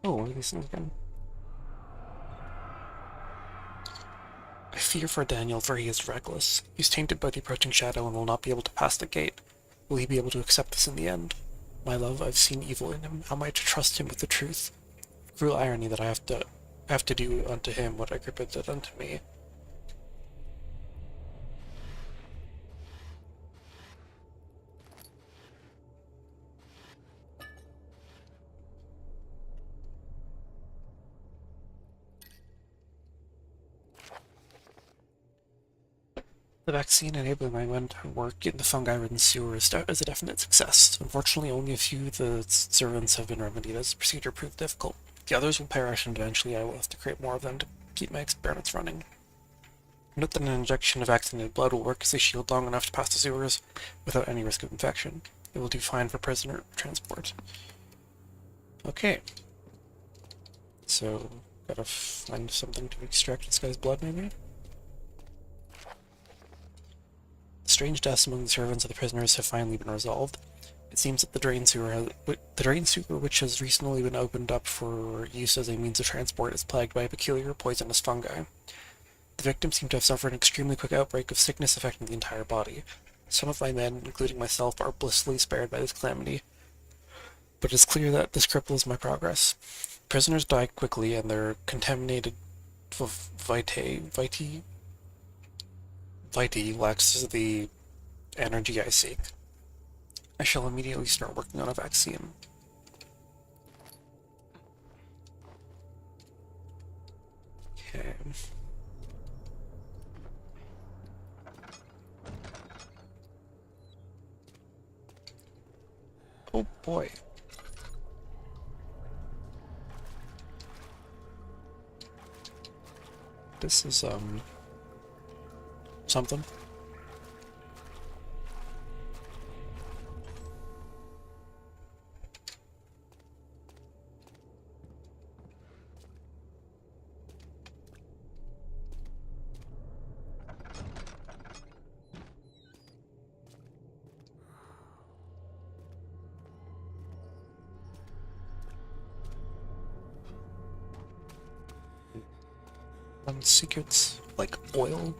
Oh, what are these things again? I fear for Daniel, for he is reckless. He's tainted by the approaching shadow and will not be able to pass the gate. Will he be able to accept this in the end? My love, I've seen evil in him. How am I to trust him with the truth? Cruel irony that I have to do unto him what Agrippa did unto me. The vaccine enabling my men to work in the fungi-ridden sewer is a definite success. Unfortunately, only a few of the servants have been remedied as the procedure proved difficult. The others will perish, and eventually I will have to create more of them to keep my experiments running. Note that an injection of vaccinated blood will work as a shield long enough to pass the sewers without any risk of infection. It will do fine for prisoner transport. Okay. So, gotta find something to extract this guy's blood, maybe? Strange deaths among the servants of the prisoners have finally been resolved. It seems that the drain sewer, which has recently been opened up for use as a means of transport, is plagued by a peculiar poisonous fungi. The victims seem to have suffered an extremely quick outbreak of sickness affecting the entire body. Some of my men, including myself, are blissfully spared by this calamity, but it's clear that this cripples my progress. Prisoners die quickly, and their contaminated vitae lacks the energy I seek. I shall immediately start working on a vaccine. Okay. Oh boy. This is, something. Secrets, like oil.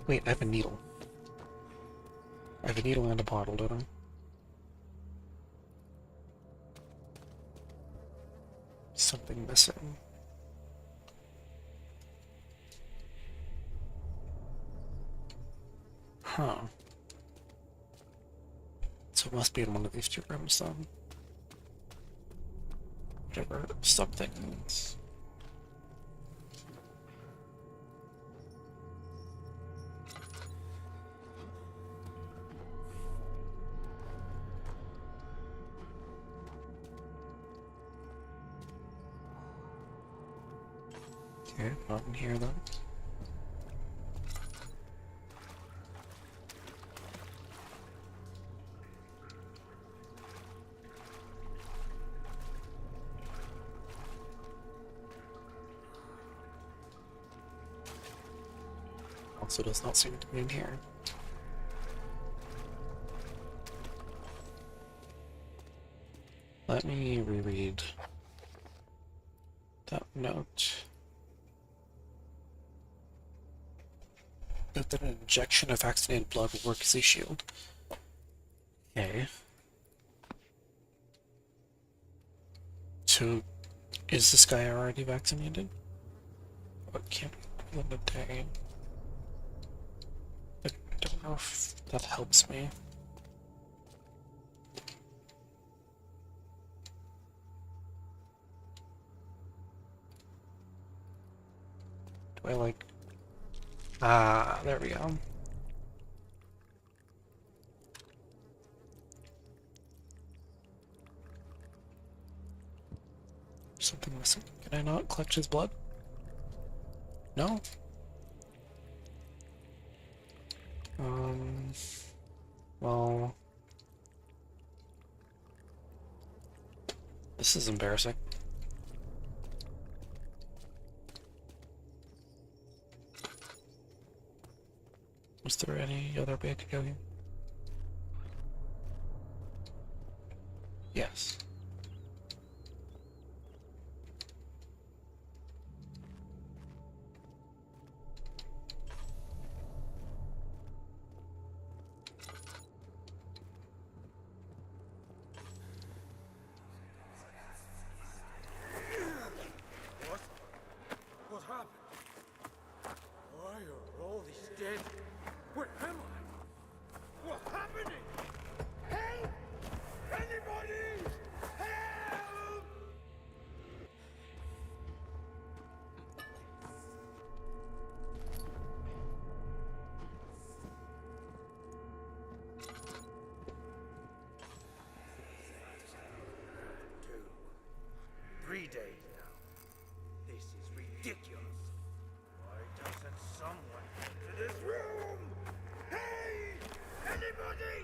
Wait, I have a needle. I have a needle and a bottle, don't I? Something missing. Huh. So it must be in one of these two rooms then. Whatever something means. Okay, not in here then. Also does not seem to be in here. Let me reread that note. That an injection of vaccinated blood will work as a shield. Okay. So, is this guy already vaccinated? Oh, it can't be within a day. I don't know if that helps me. Do I like... Ah, there we go. Something missing. Can I not collect his blood? No? Well... This is embarrassing. Was there any other way to go here? Yes. What happened? Why are all these dead? Where am I? What's happening? Help! Anybody! Help! Three days now. This is ridiculous. Why doesn't someone enter this room? Hey! Anybody?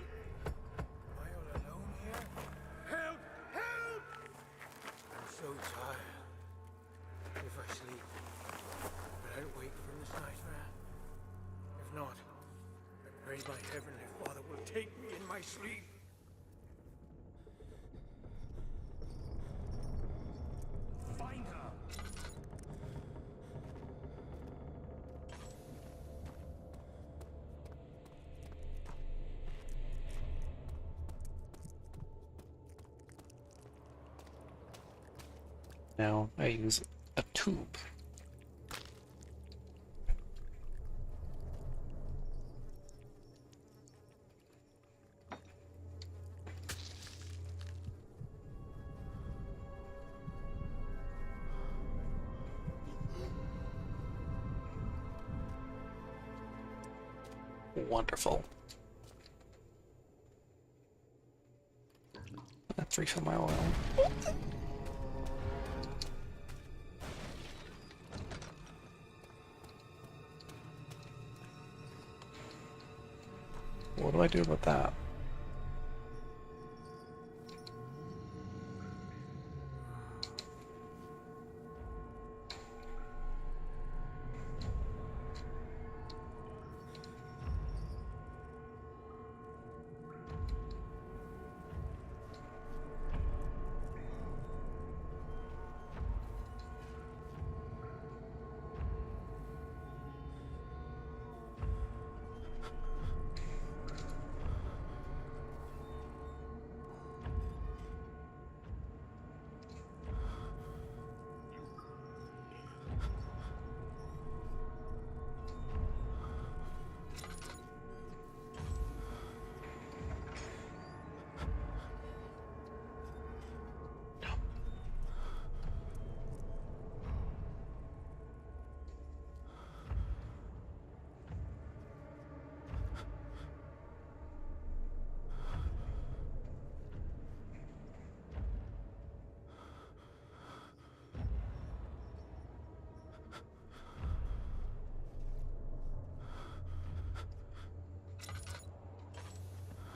Am I all alone here? Help! Heavenly Father will take me in my sleep. Find her! Now I use a tube. Wonderful. Let's refill my oil. What do I do about that?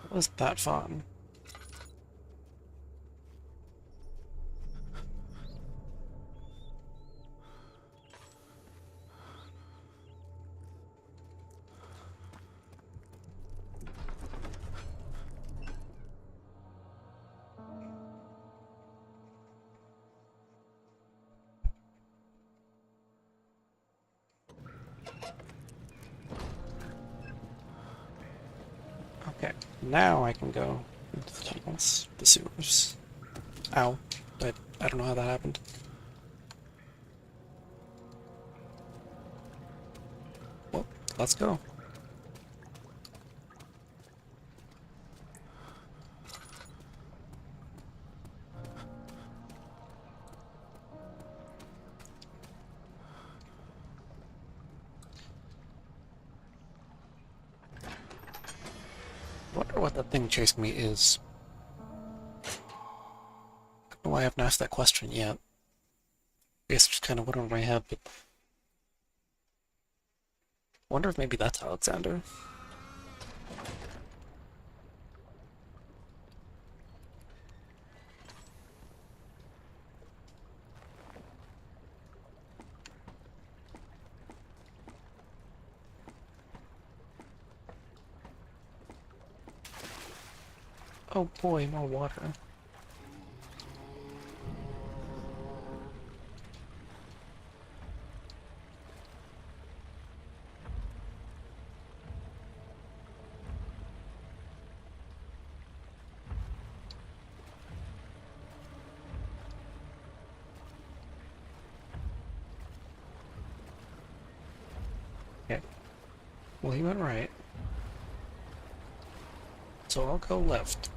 Was that fun? Okay, now I can go into the tunnels, the sewers. Ow. I don't know how that happened. Well, let's go. Wonder what that thing chasing me is. I don't know why I haven't asked that question yet. I guess just kind of went over my head, but wonder if maybe that's Alexander. Oh boy, more water. Okay. Well, he went right. So I'll go left.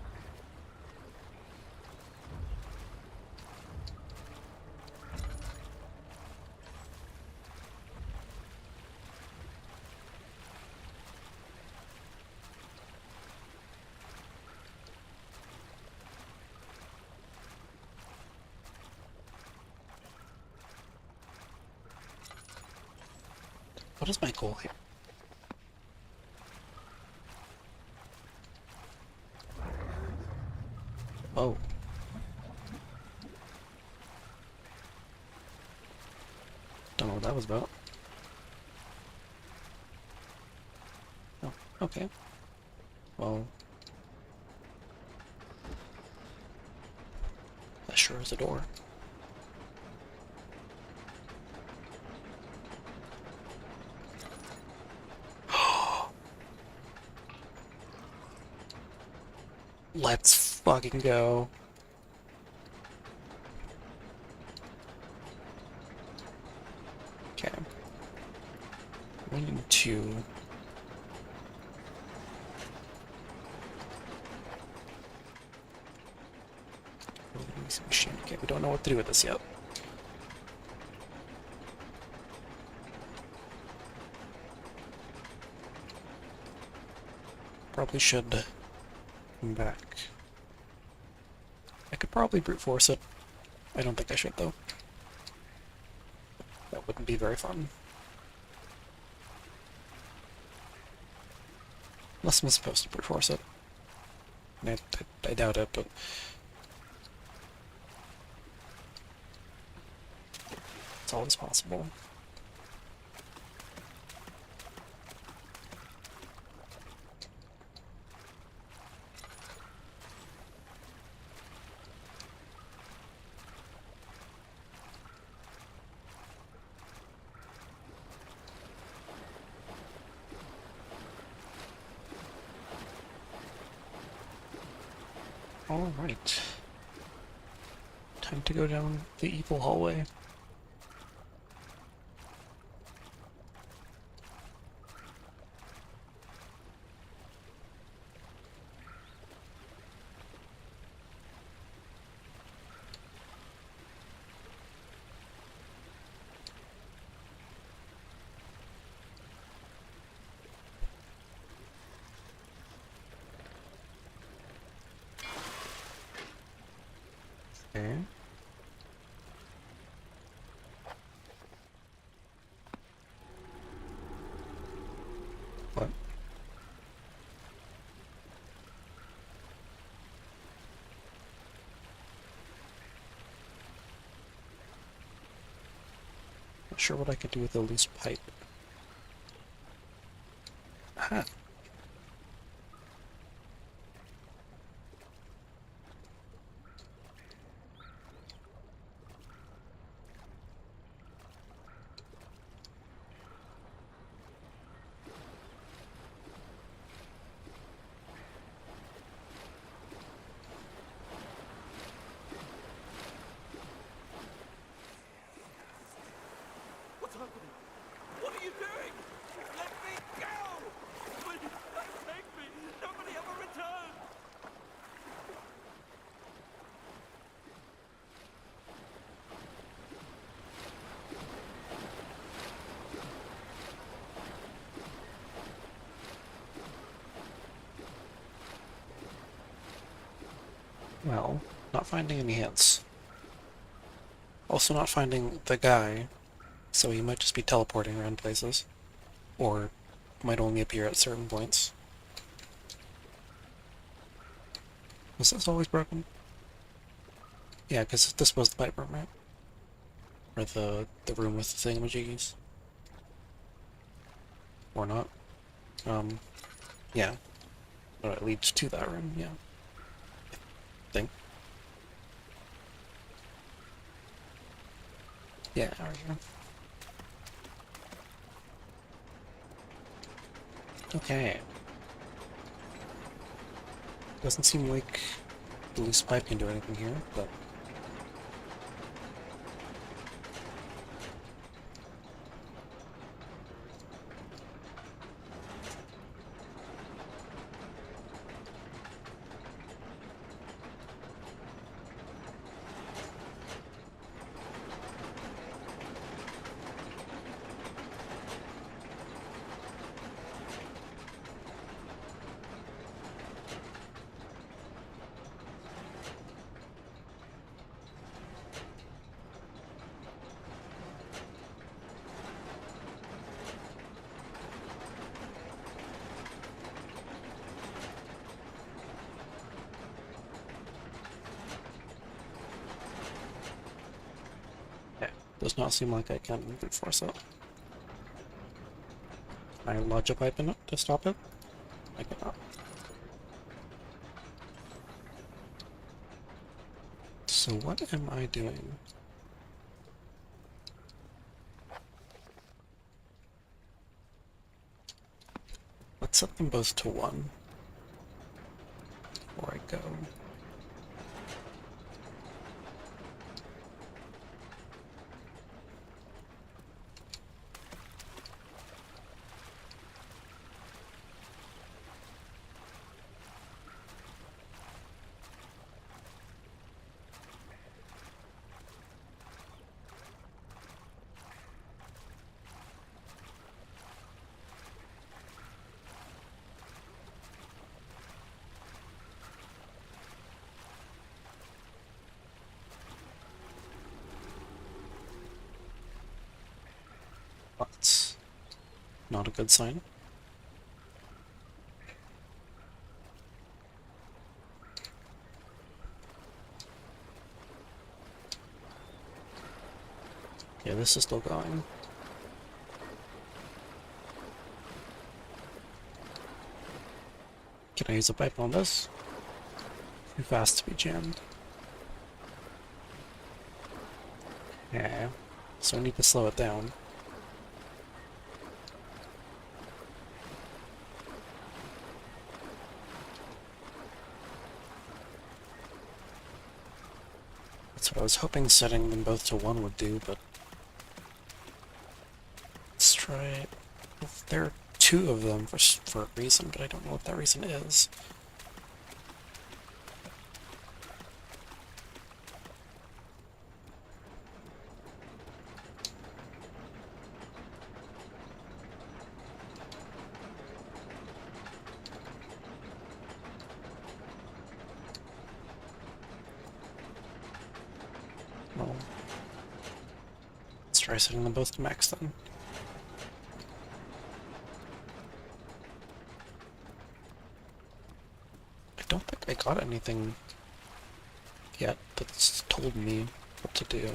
What is my goal here? Oh. Don't know what that was about. Oh, okay. Well, that sure is a door. Let's fucking go. Okay. 1 and 2. Machine. Okay, we don't know what to do with this yet. Probably should come back. I could probably brute force it. I don't think I should, though. That wouldn't be very fun. Unless I'm supposed to brute force it. I doubt it, but... it's always possible. Alright. Time to go down the evil hallway. Okay. What? Not sure what I could do with a loose pipe. Ah. What's happening? What are you doing? Let me go! Please, take me! Nobody ever returns! Well, not finding any hints. Also not finding the guy, so he might just be teleporting around places. Or might only appear at certain points. Was this always broken? Yeah, because this was the pipe room, right? Or the room with the thingamajiggies. Or not. Yeah. But it leads to that room, yeah. I think. Yeah, there we go. Okay. Doesn't seem like the loose pipe can do anything here, but... Does not seem like I can brute force it. Can I lodge a pipe in it to stop it? I cannot. So what am I doing? Let's set them both to 1 before I go. That's not a good sign. Yeah, this is still going. Can I use a pipe on this? Too fast to be jammed. Yeah, so I need to slow it down. That's what I was hoping setting them both to 1 would do, but let's try it. There are 2 of them for a reason, but I don't know what that reason is. Well, let's try setting them both to max then. I don't think I got anything yet that's told me what to do.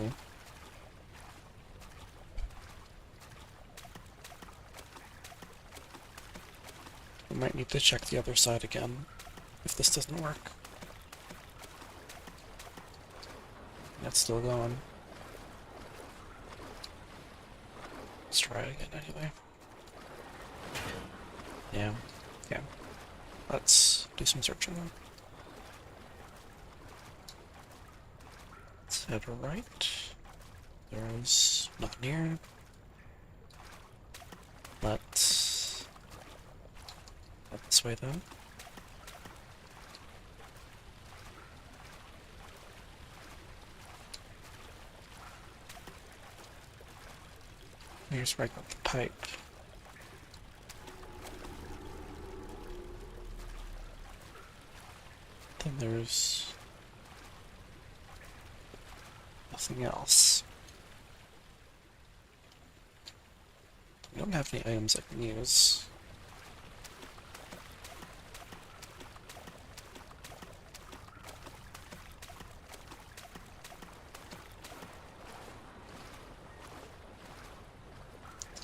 I might need to check the other side again if this doesn't work. It's still going. Let's try it again anyway. Yeah. Let's do some searching then. Let's head right. There's nothing here. Let's head this way then. Here's where I got the pipe. Then there's nothing else. I don't have any items I can use.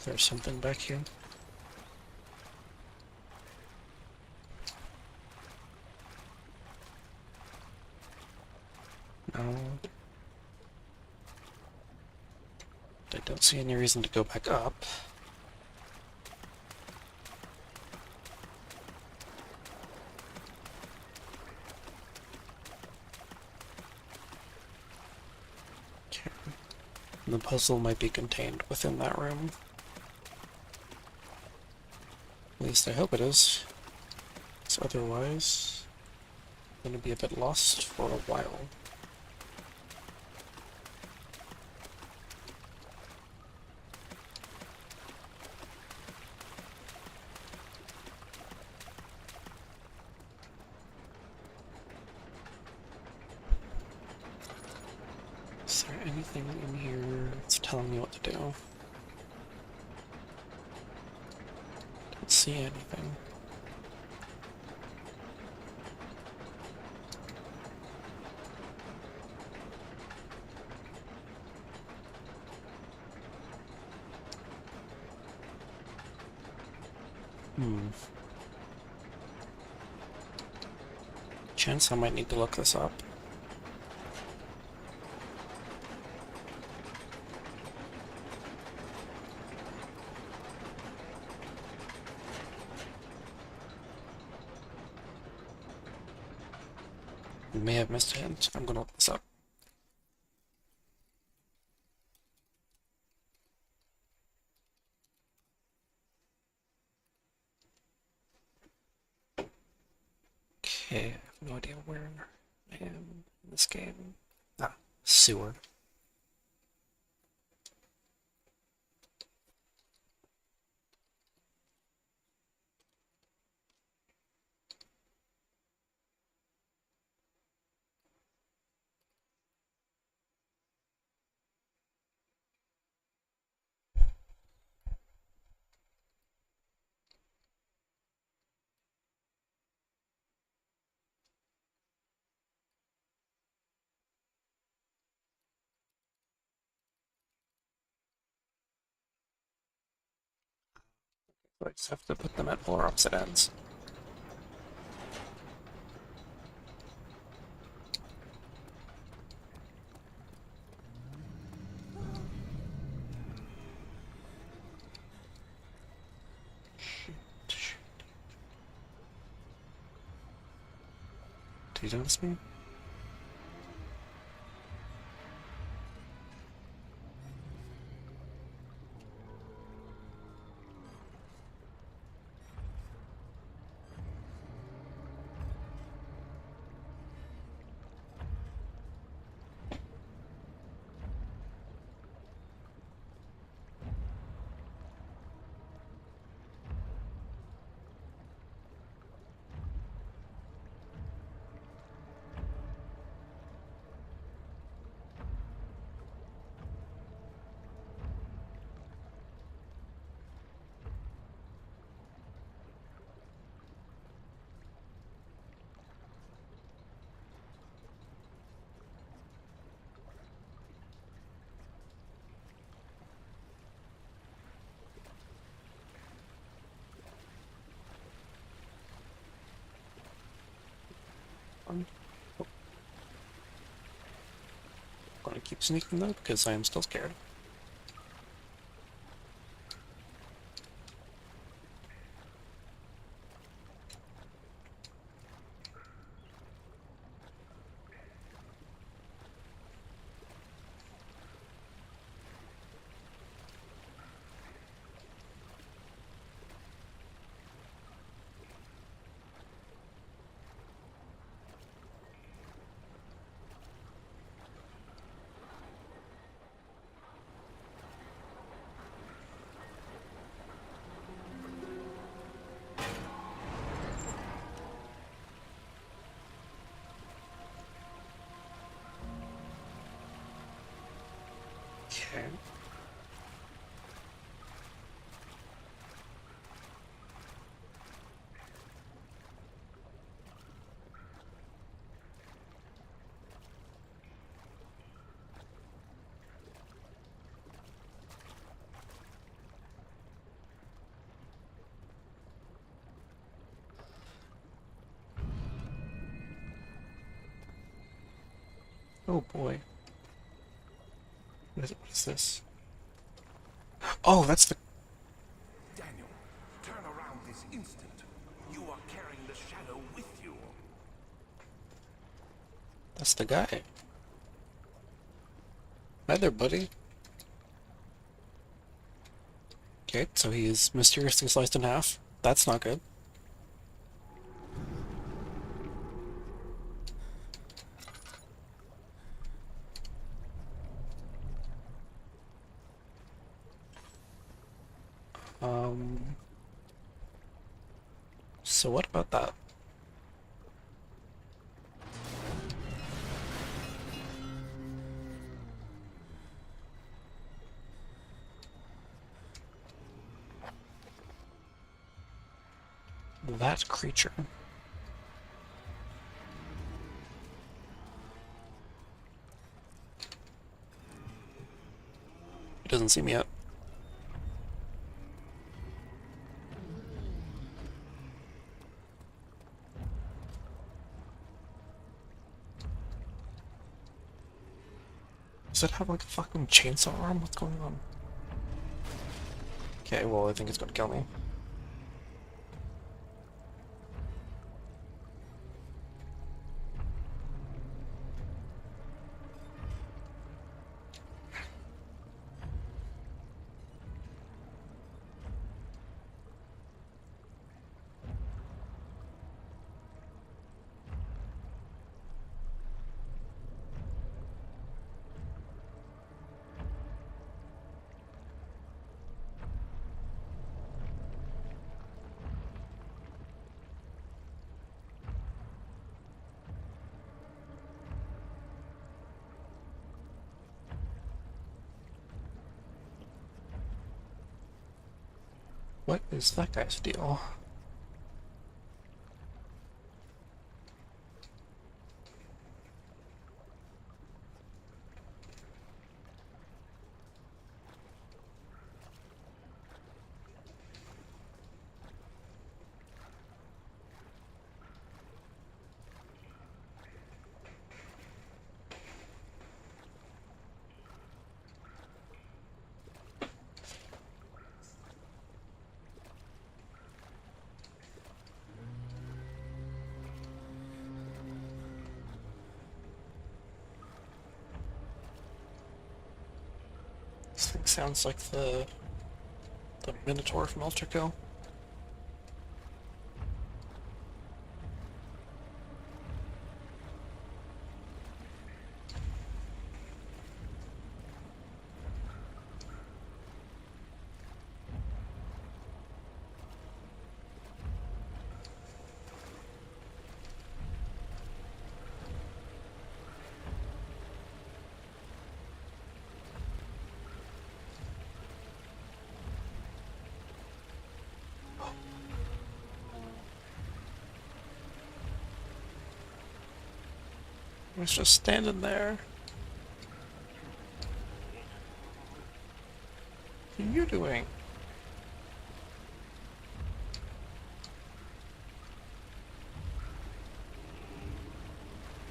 There's something back here. No. I don't see any reason to go back up. Okay. The puzzle might be contained within that room. At least I hope it is. So otherwise, I'm gonna be a bit lost for a while. Is there anything in here that's telling me what to do? Don't see anything. Chance I might need to look this up. May have missed a hint. I'm gonna look this up. Okay, I have no idea where I am in this game. Ah, sewer. So I just have to put them at polar opposite ends. Did you notice me? I'm gonna keep sneaking though because I am still scared. Okay. Oh boy. What is this? Oh, that's the... Daniel, turn around this instant. You are carrying the shadow with you. That's the guy. Hi there, buddy. Okay, so he is mysteriously sliced in half. That's not good. So what about that? That creature. He doesn't see me yet. Does it have like a fucking chainsaw arm? What's going on? Okay, well I think it's gonna kill me. What is that guy's deal? This thing sounds like the Minotaur from Ultrakill. He was just standing there. What are you doing?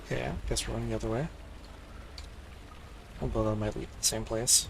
Okay, I guess we're going the other way. Although that might lead to the same place.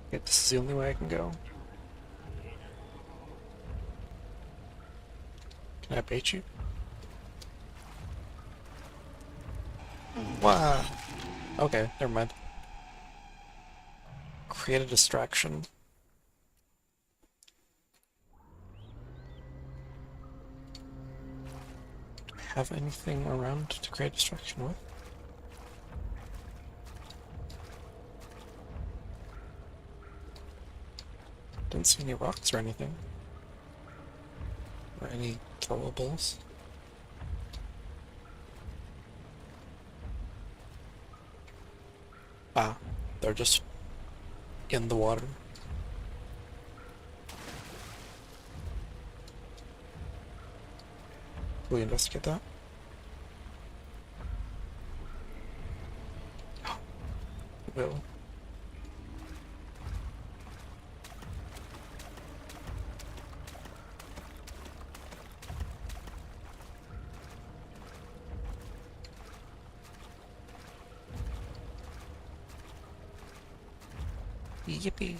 Okay, this is the only way I can go. Can I bait you? Wow. Okay, never mind. Create a distraction. Do I have anything around to create a distraction with? Didn't see any rocks or anything. Or any throwables. Ah, they're just in the water. Will we investigate that? We will. Yippee!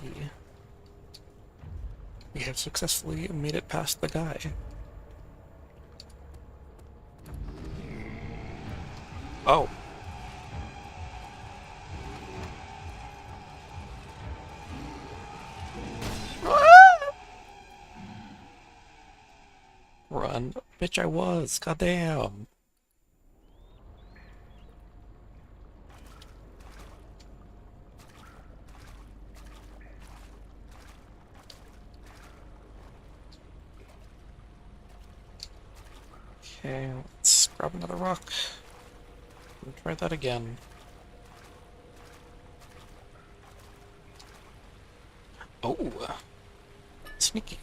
We have successfully made it past the guy. Oh. Run. Bitch, I was. Goddamn. Okay, let's grab another rock. And try that again. Oh! Sneaky.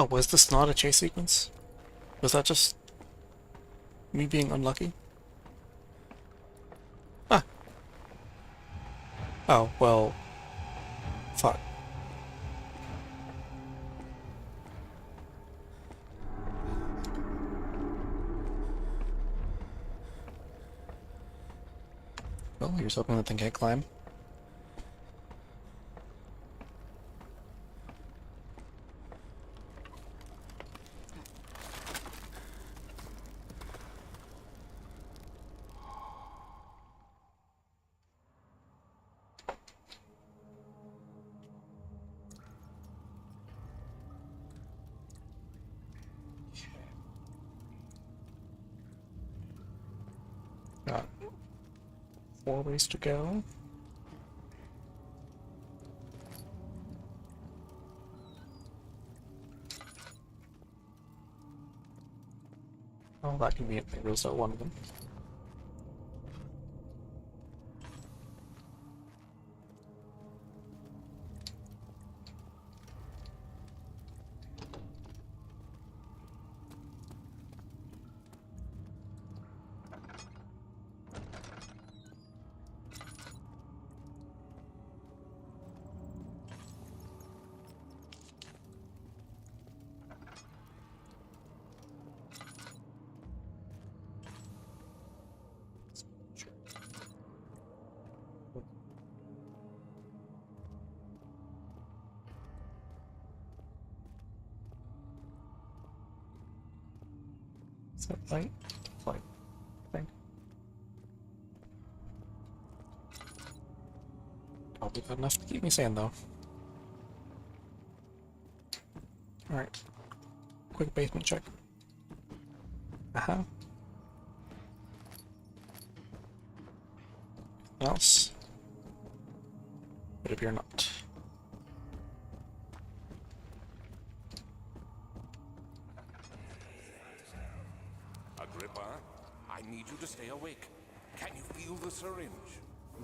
Oh, was this not a chase sequence? Was that just me being unlucky? Ah. Oh, well... Fuck. Well, here's hoping that thing can't climb. Got 4 ways to go. Oh, that conveniently rules out one of them. Is that light? Light. Thing. Probably good enough to keep me sane, though. Alright. Quick basement check. Uh-huh. Else? Would appear not. Agrippa, I need you to stay awake. Can you feel the syringe?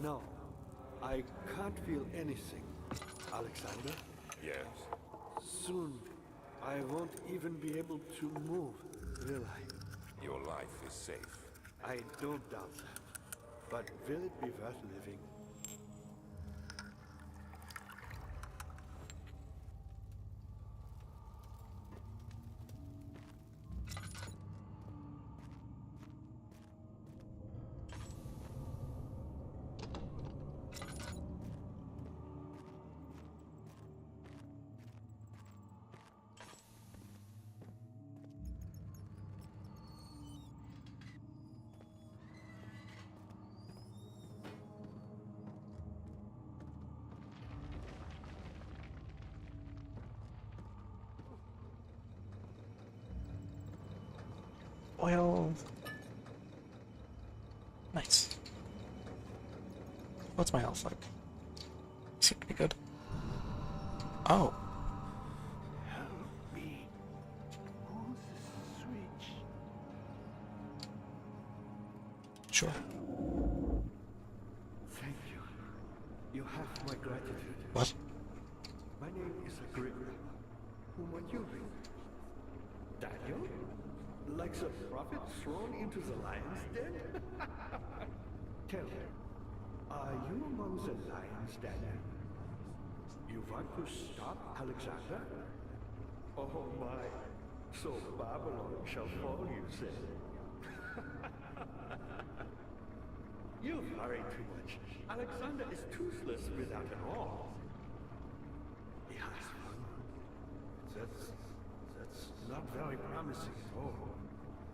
No, I can't feel anything. Alexander, Yes. soon I won't even be able to move, will I? Your life is safe. I don't doubt that. But will it be worth living? Oil. Nice. What's my health like? Seem to be good. Oh. Help me. Who's the switch? Sure. Thank you. You have my gratitude. What? My name is Agrippa. Whom are you? Daniel? Like a prophet thrown into the lion's den? Tell me, are you among the lions, Daniel? You want to stop Alexander? Oh my, so Babylon shall fall, you say? You worry too much. Alexander is toothless without an arm. He has one. That's not very promising at all.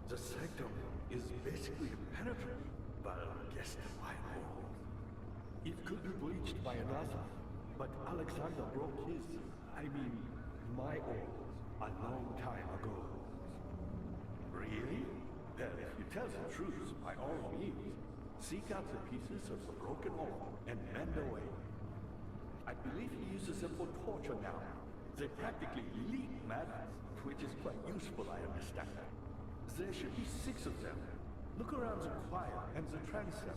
The sanctum is basically impenetrable, but I guess the white hole. It could be breached by another, but Alexander broke his, my oar, a long time ago. Really? Well, if you tell the truth, by all means, seek out the pieces of the broken oar and mend away. I believe he uses them for torture now. They practically leak madness, which is quite useful, I understand. There should be 6 of them. Look around the choir and the transept.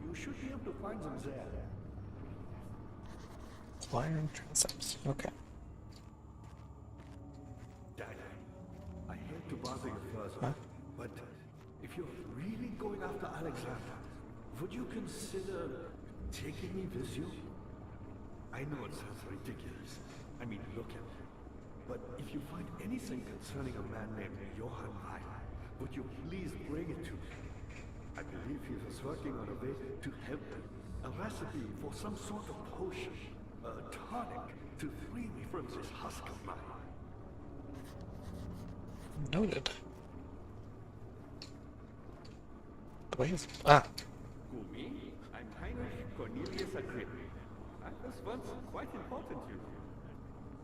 You should be able to find them there. Choir and transepts. Okay. Daddy, I hate to bother you further, Huh? but if you're really going after Alexander, would you consider taking me with you? I know it sounds ridiculous. Look at me. But if you find anything concerning a man named Johann Reich, would you please bring it to me? I believe he was working on a way to help me. A recipe for some sort of potion. A tonic to free me from this husk of mine. Noted. The way is... Ah! Who, me? I'm Heinrich Cornelius Agrippa. I was once quite important, you know.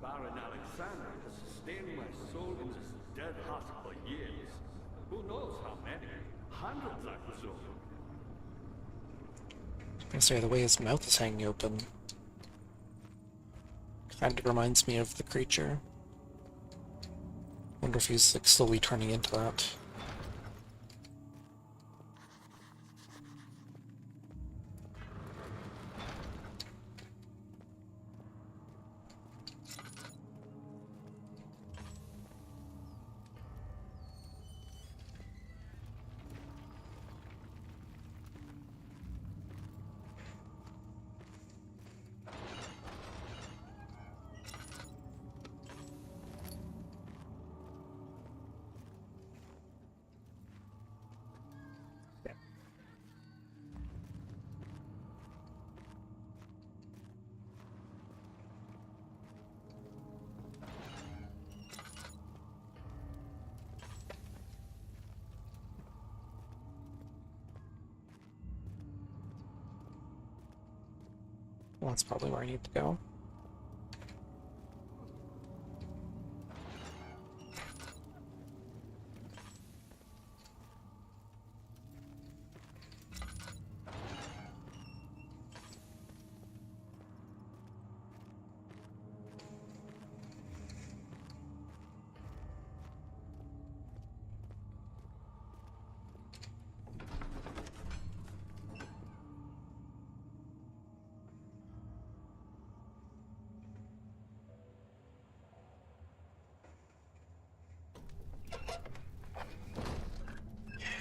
Baron Alexander has sustained my soul in this dead husk for years. Who knows how many? Hundreds, I presume. I was gonna say, the way his mouth is hanging open kind of reminds me of the creature. Wonder if he's like slowly turning into that. Well, that's probably where I need to go.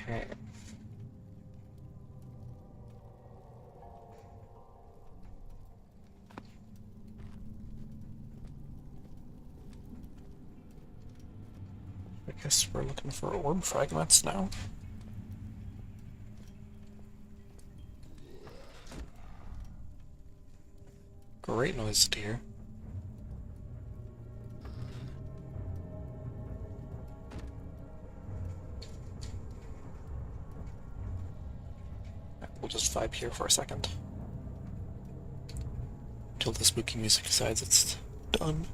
Okay. I guess we're looking for orb fragments now. Great noise to hear. We'll just vibe here for a second. Until the spooky music decides it's done.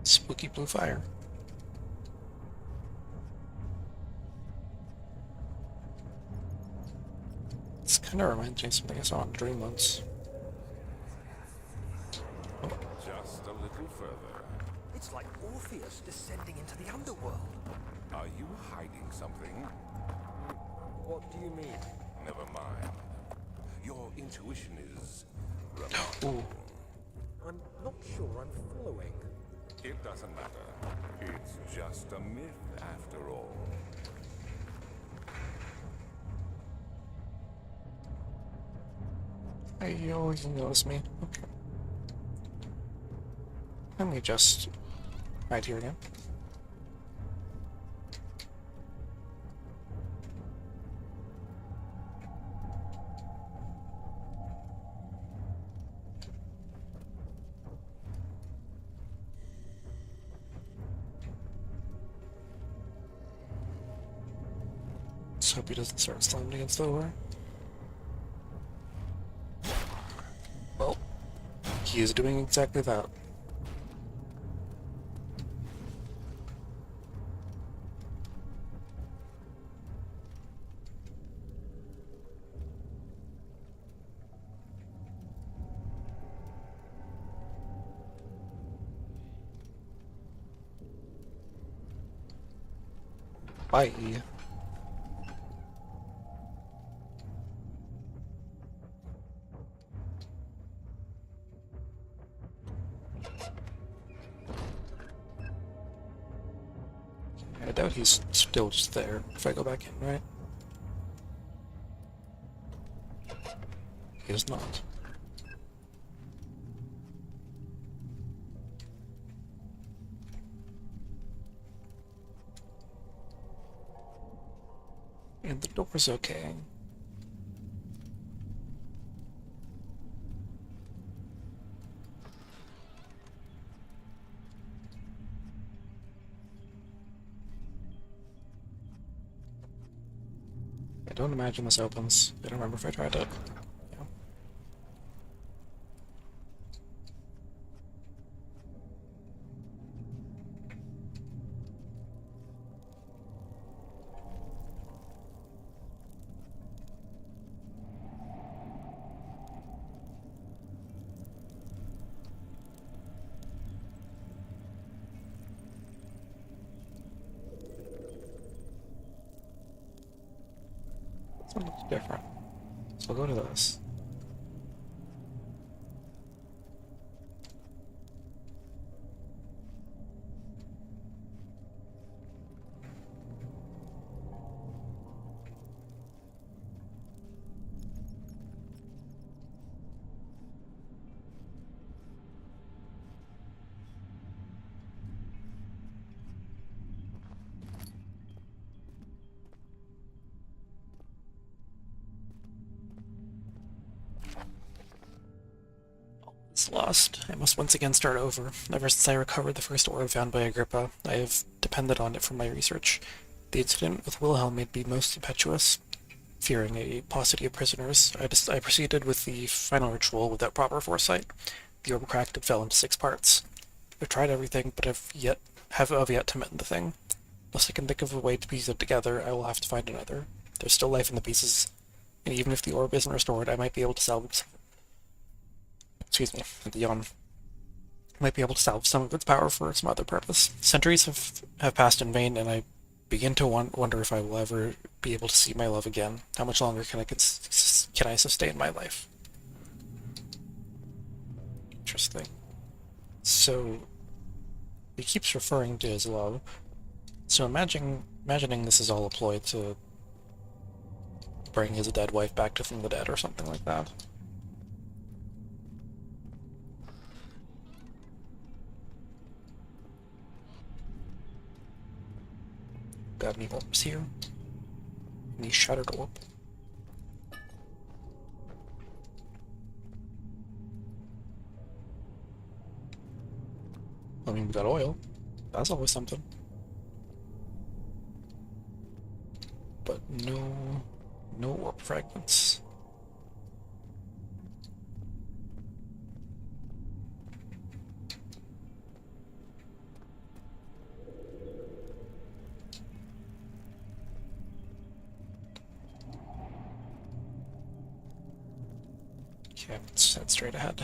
Spooky blue fire. This kind of reminds me of something I saw in Dream once. Just a little further. It's like Orpheus descending into the underworld. Are you hiding something? What do you mean? Never mind. Your intuition is Ooh. I'm not sure I'm following. It doesn't matter. It's just a myth after all. He always knows me. Okay. Let me just hide here again. Let's hope he doesn't start slamming against the door. Well, he is doing exactly that. Bye. doubt he's still just there if I go back in, right? He is not. And the door's okay. I don't imagine this opens. I don't remember if I tried it. Yeah. This one looks different. So I'll go to this. It's lost. I must once again start over. Ever since I recovered the first orb found by Agrippa, I have depended on it for my research. The incident with Wilhelm made me most impetuous. Fearing a paucity of prisoners, I proceeded with the final ritual without proper foresight. The orb cracked and fell into 6 parts. I've tried everything, but have yet to mend the thing. Unless I can think of a way to piece it together, I will have to find another. There's still life in the pieces, and even if the orb isn't restored, I might be able to salvage. Excuse me, the yawn. I might be able to salvage some of its power for some other purpose. Centuries have passed in vain, and I begin to wonder if I will ever be able to see my love again. How much longer can I sustain my life? Interesting. So he keeps referring to his love. So imagining this is all a ploy to bring his dead wife back to from the dead or something like that. Got any orbs here? Any shattered orb? I mean, we got oil. That's always something. But no orb fragments. Okay, let's head straight ahead.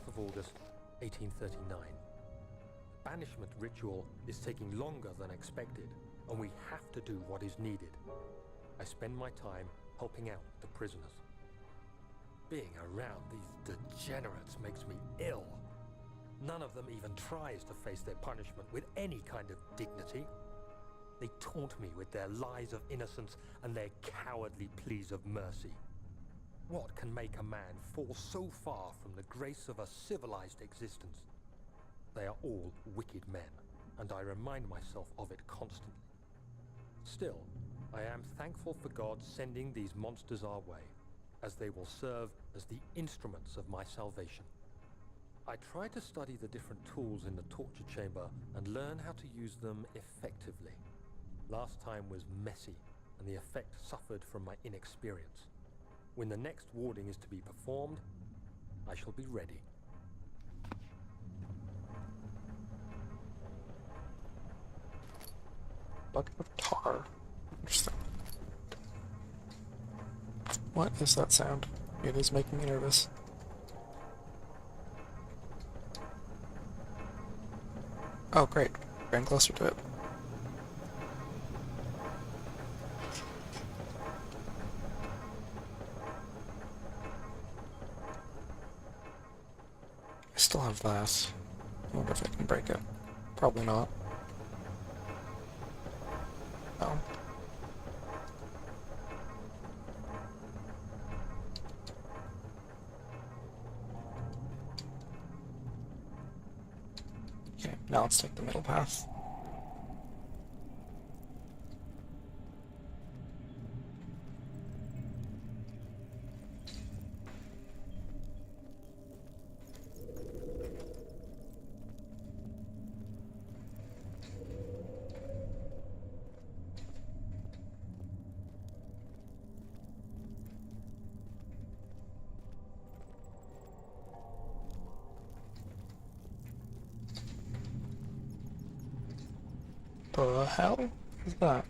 Of August, 1839. Banishment ritual is taking longer than expected, and we have to do what is needed. I spend my time helping out the prisoners. Being around these degenerates makes me ill. None of them even tries to face their punishment with any kind of dignity. They taunt me with their lies of innocence and their cowardly pleas of mercy. What can make a man fall so far from the grace of a civilized existence? They are all wicked men, and I remind myself of it constantly. Still, I am thankful for God sending these monsters our way, as they will serve as the instruments of my salvation. I try to study the different tools in the torture chamber and learn how to use them effectively. Last time was messy, and the effect suffered from my inexperience. When the next warding is to be performed, I shall be ready. Bucket of tar. Interesting. What is that sound? It is making me nervous. Oh, great. Getting closer to it. I still have that. I wonder if I can break it. Probably not. Oh. Okay, now let's take the middle path. The hell is that?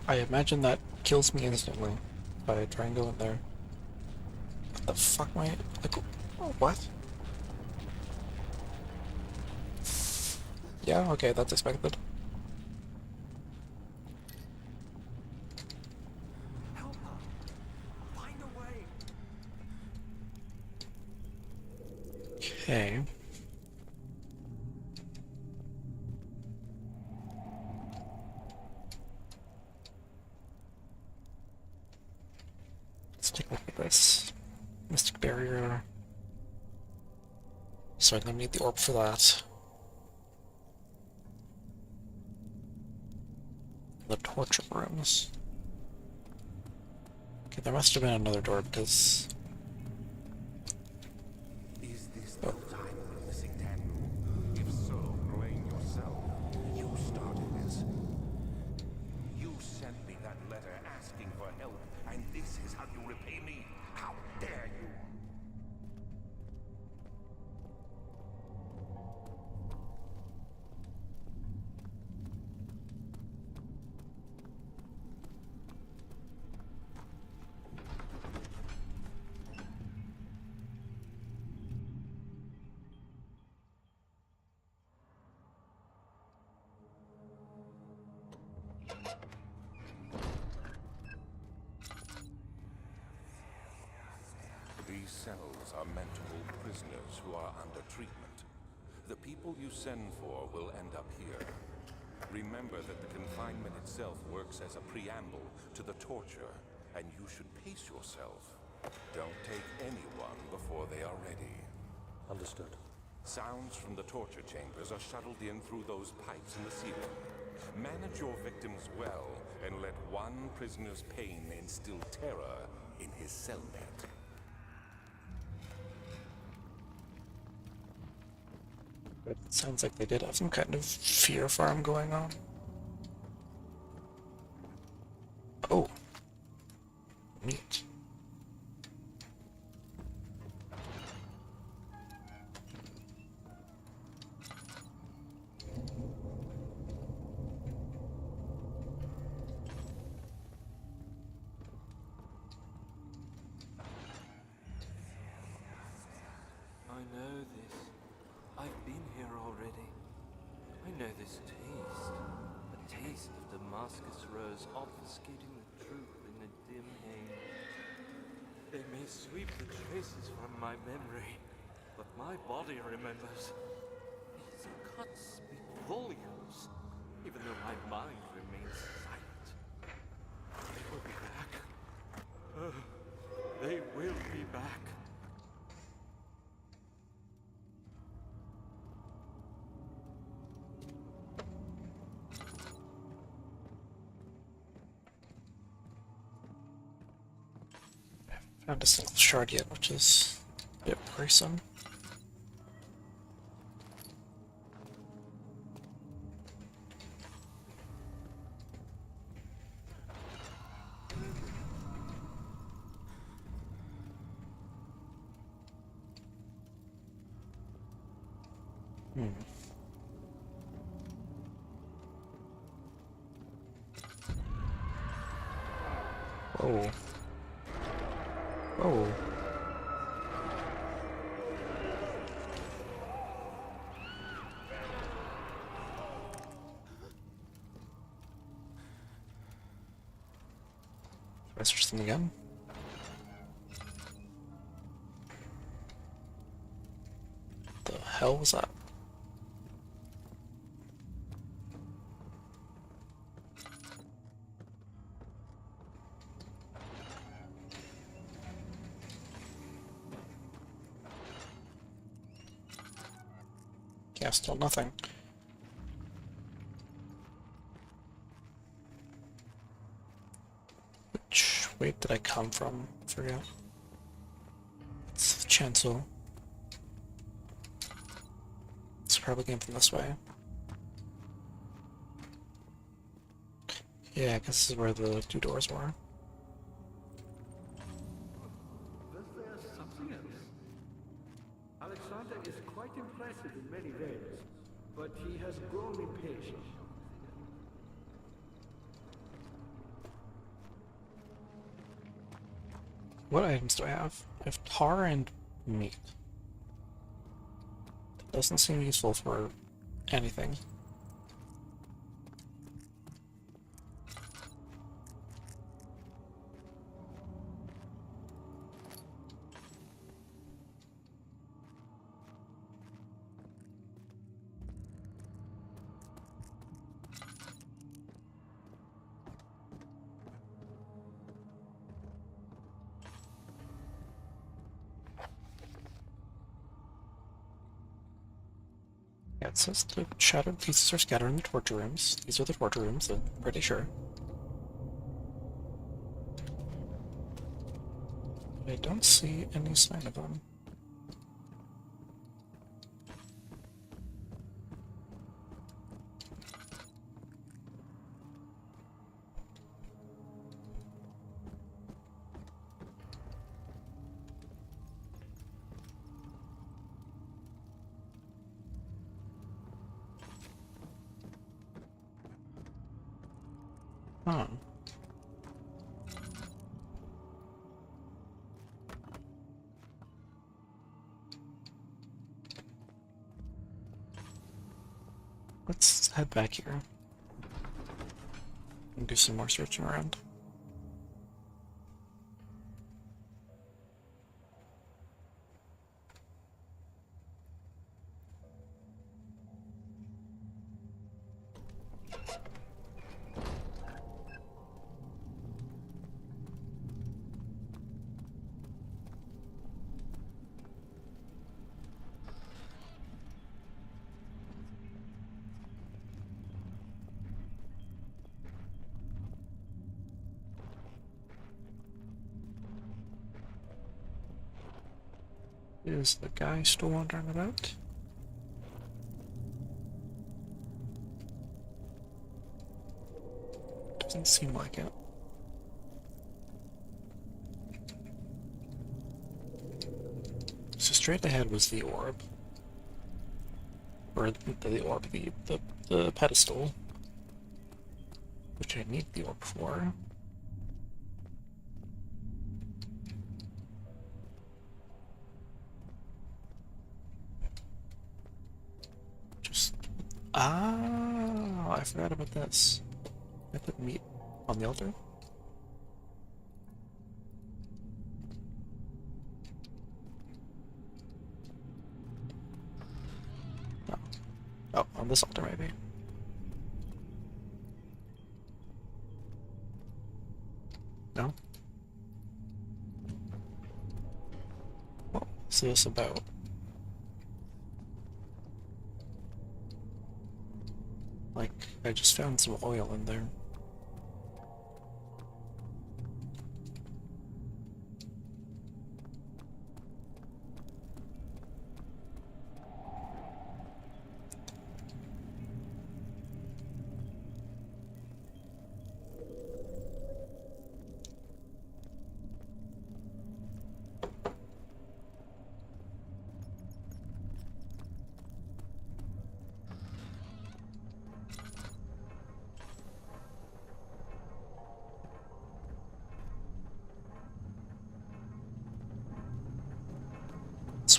I imagine that kills me instantly if I try and go in there. What the fuck am I... like, what? Yeah, okay, that's expected. Help her. Find a way. Okay. Let's take a look at this. Mystic Barrier. So I'm gonna need the orb for that. The torture rooms. Okay, there must have been another door because... Is this the time we're missing, Daniel? If so, blame yourself. You started this. You sent me that letter asking for help, and this is how you repay me? How dare you? These cells are meant to hold prisoners who are under treatment. The people you send for will end up here. Remember that the confinement itself works as a preamble to the torture, and you should pace yourself. Don't take anyone before they are ready. Understood. Sounds from the torture chambers are shuttled in through those pipes in the ceiling. Manage your victims well, and let one prisoner's pain instill terror in his cellmate. It sounds like they did have some kind of fear farm going on. Oh. Neat. I know this. I've been here already. I know this taste. A taste of Damascus rose obfuscating the truth in a dim haze. They may sweep the traces from my memory, but my body remembers. These cuts speak volumes, even though my mind remains silent. They will be back. They will be back. Found a single shard yet, which is a bit worrisome. Hmm. Whoa. Whoa. Should I search them again? The hell was that? Yeah, still nothing. Which way did I come from? I forget. It's the chancel. It's probably came from this way. Yeah, I guess this is where the two doors were. Was there something else? Alexander is quite impressive in many ways, but he has grown impatient. What items do I have? I have tar and meat. That doesn't seem useful for anything. Yeah, it says the shattered pieces are scattered in the torture rooms. These are the torture rooms, I'm pretty sure. But I don't see any sign of them. Huh. Let's head back here and do some more searching around. Is the guy still wandering about? Doesn't seem like it. So straight ahead was the orb. Or the orb, the pedestal. Which I need the orb for. Ah, I forgot about this. I put meat on the altar. Oh, oh, on this altar maybe. No? What's this about? Like, I just found some oil in there.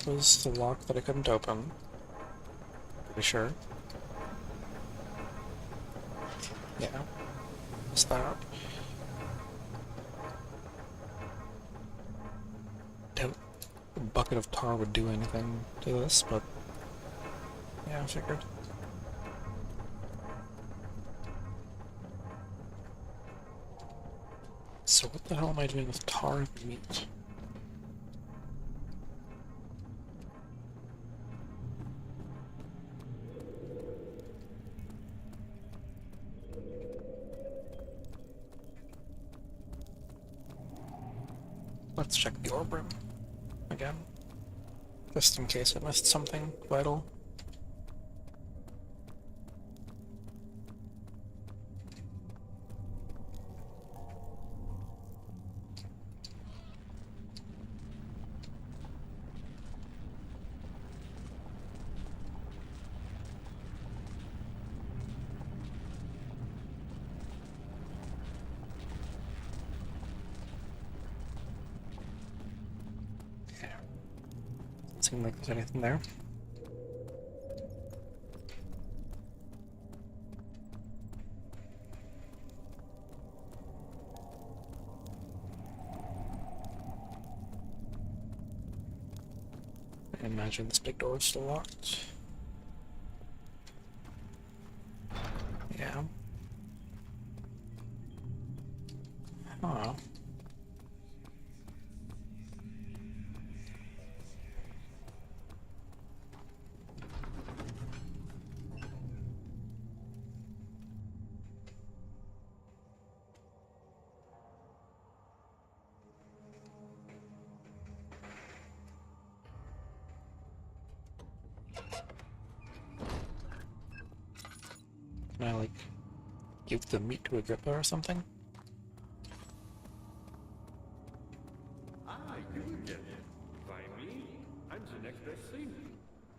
was the lock that I couldn't open. Pretty sure. Yeah. Is that? Doubt a bucket of tar would do anything to this, but yeah, I figured. So what the hell am I doing with tar and meat? Let's check the orb room again, just in case I missed something vital. Doesn't seem like there's anything there. I imagine this big door is still locked. Yeah. Huh. Can I, like, give the meat to Agrippa or something? Ah, you again. By me? I'm the next best thing.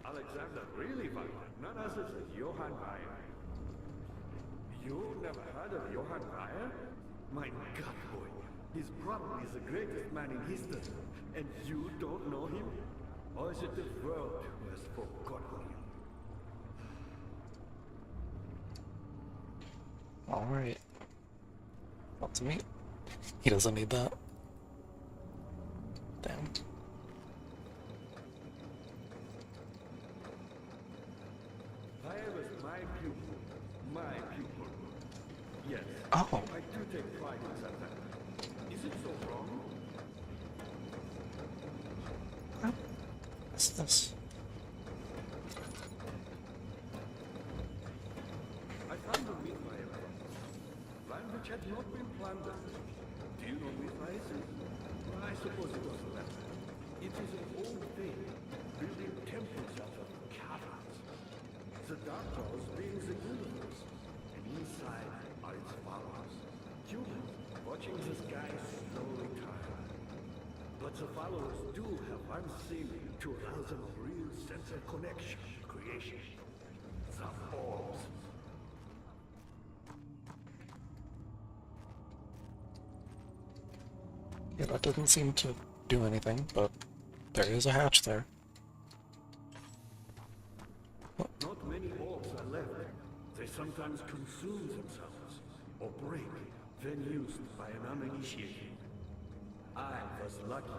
Alexander really fine. None other than Johann Weyer. You never heard of Johann Weyer? My God, boy. He's probably the greatest man in history. And you don't know him? Or is it the world who has forgotten him? Alright. Lots of meat. He doesn't need that. Damn. Weyer was my pupil. My pupil. Yes. Oh. I do take pride in that fact. Is it so wrong? What's this? I found a Midway land which had not been plundered. Do you know Midway? I suppose it was that. It is an old thing, building temples out of caverns. The dark halls being the universe, and inside are its followers. Humans watching the sky slowly turn. But the followers do have one thing to allow them a real sense of connection to creation. The orbs. Yeah, that doesn't seem to do anything, but there is a hatch there. Not many orbs are left. They sometimes consume themselves, or break, then used by an uninitiated. I was lucky.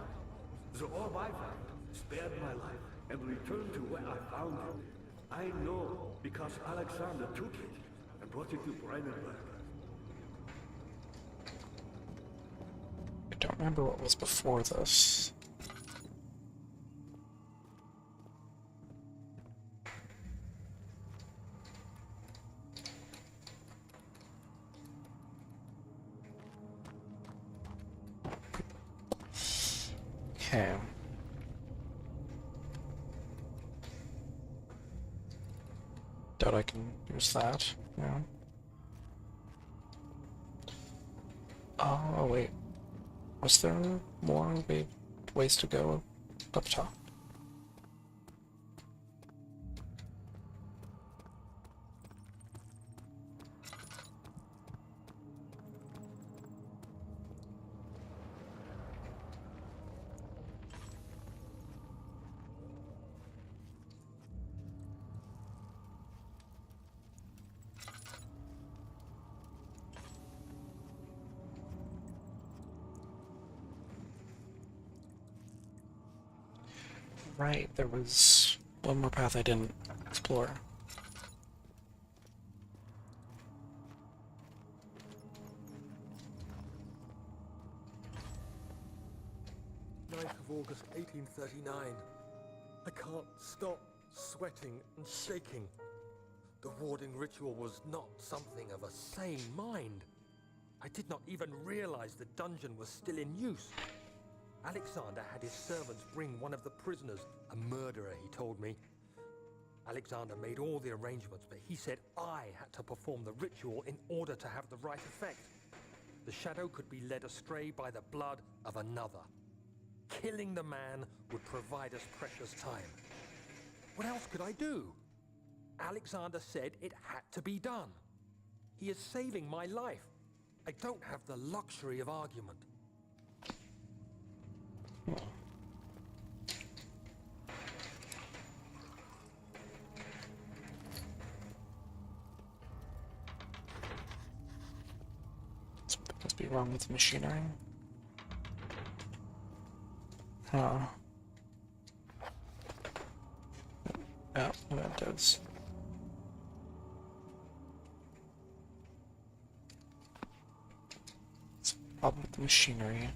The orb I found spared my life and returned to where I found it. I know because Alexander took it and brought it to Brandenburg. I don't remember what was before this. Okay. Doubt I can use that. Yeah. Oh, wait. Was there more ways to go up top? right, there was one more path I didn't explore. August 1839. I can't stop sweating and shaking. The warding ritual was not something of a sane mind. I did not even realize the dungeon was still in use. Alexander had his servants bring one of the prisoners, a murderer, he told me. Alexander made all the arrangements, but he said I had to perform the ritual in order to have the right effect. The shadow could be led astray by the blood of another. Killing the man would provide us precious time. What else could I do? Alexander said it had to be done. He is saving my life. I don't have the luxury of argument. Something must be wrong with the machinery. Huh. Yeah, that does. It's a problem with the machinery.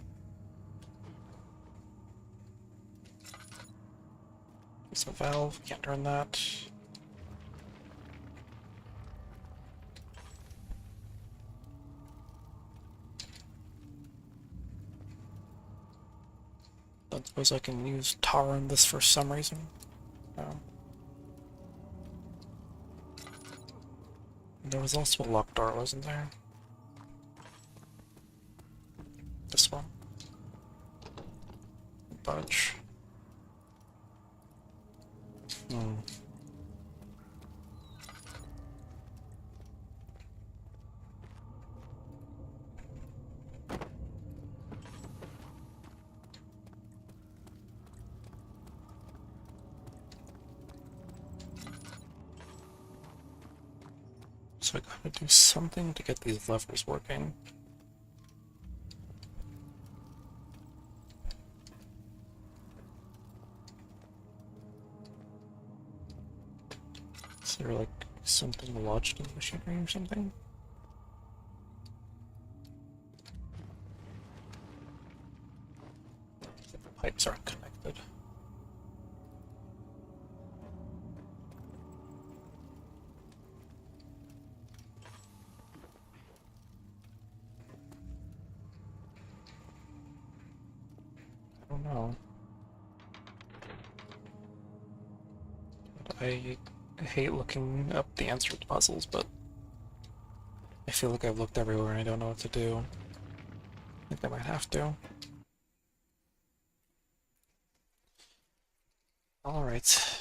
There's a valve, can't turn that. Don't suppose I can use tar on this for some reason. No. There was also a locked door, wasn't there? This one. Budge. So I gotta do something to get these levers working. Is there like something lodged in the machinery or something? The pipes aren't connected. I don't know. I hate looking up the answer to puzzles, but I feel like I've looked everywhere and I don't know what to do. I think I might have to. Alright.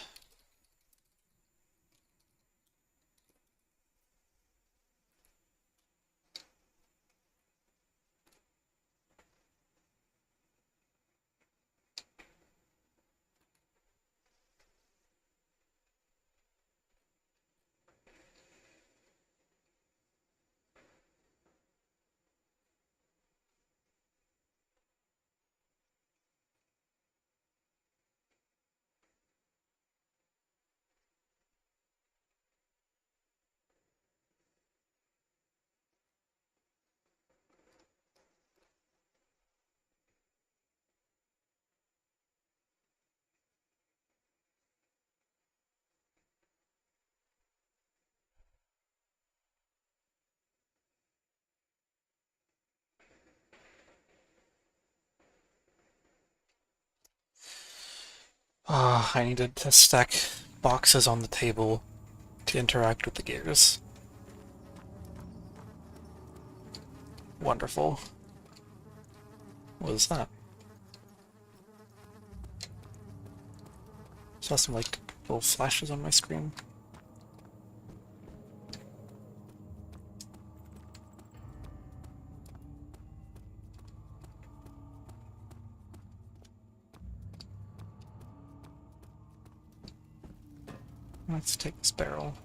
I needed to stack boxes on the table to interact with the gears. Wonderful. What is that? Saw some like little flashes on my screen. Let's take this barrel.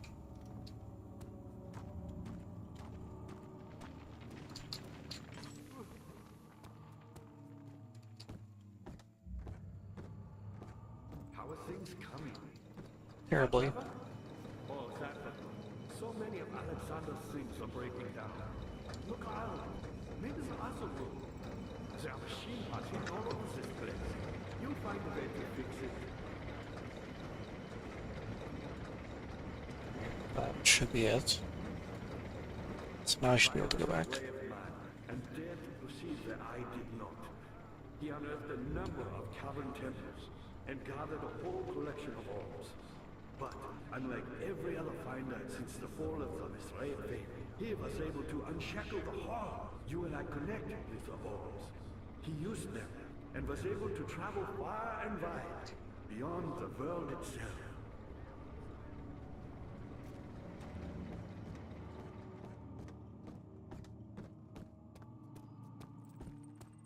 How our things coming? Terribly. Oh, exactly. So many of Alexander's things are breaking down. Look around. Maybe the other room. There are machine parts hidden all over this place. You'll find a way to fix it. That should be it. So now I should be able to go back. Brave man, and dared to proceed where I did not. He unearthed a number of cavern temples and gathered a whole collection of orbs. But unlike every other finder since the fall of the Mithraean faith, he was able to unshackle the horror. You and I connected with the orbs. He used them and was able to travel far and wide, beyond the world itself.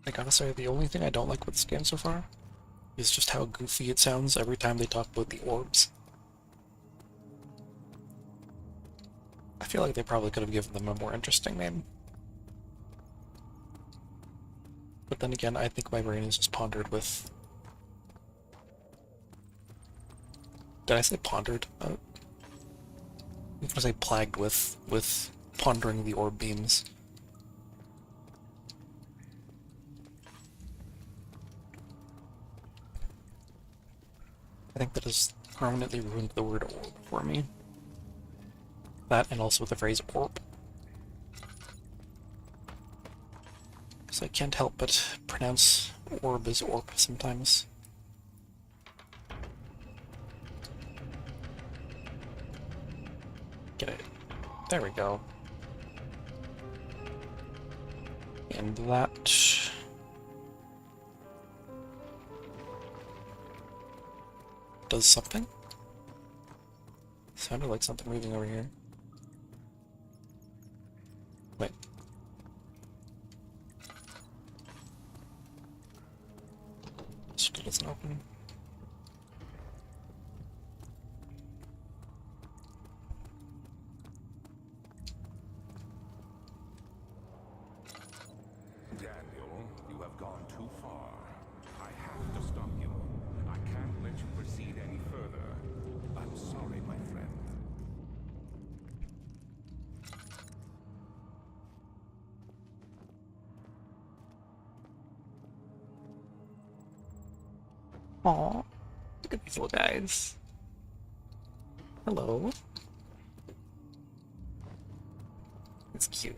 I gotta say, the only thing I don't like with this game so far is just how goofy it sounds every time they talk about the orbs. I feel like they probably could have given them a more interesting name. But then again, I think my brain is just pondered with... Did I say pondered? I'm gonna say plagued with pondering the orb beams. I think that has permanently ruined the word orb for me. That and also the phrase orb. Because I can't help but pronounce orb as orb sometimes. Get it. There we go. And that... does something? Sounded like something moving over here. Wait. Still doesn't open. Daniel, you have gone too far. I have to stop you. I can't let you proceed any further. I'm sorry, my friend. Aww. Look at these little guys. Hello. It's cute.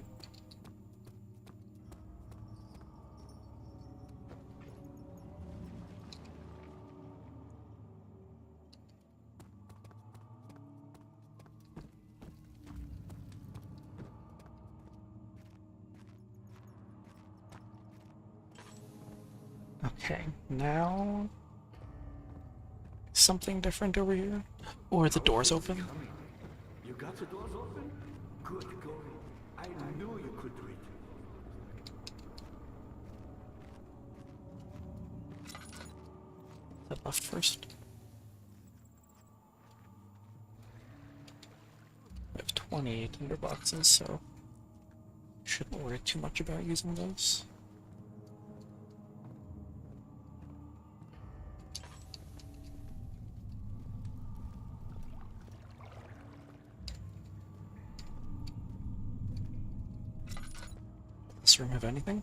Okay, now... something different over here? Or the doors open? You got the doors open? Good going. I knew you could do it. That left first. I have 20 tinderboxes, so shouldn't worry too much about using those. Does this room have anything?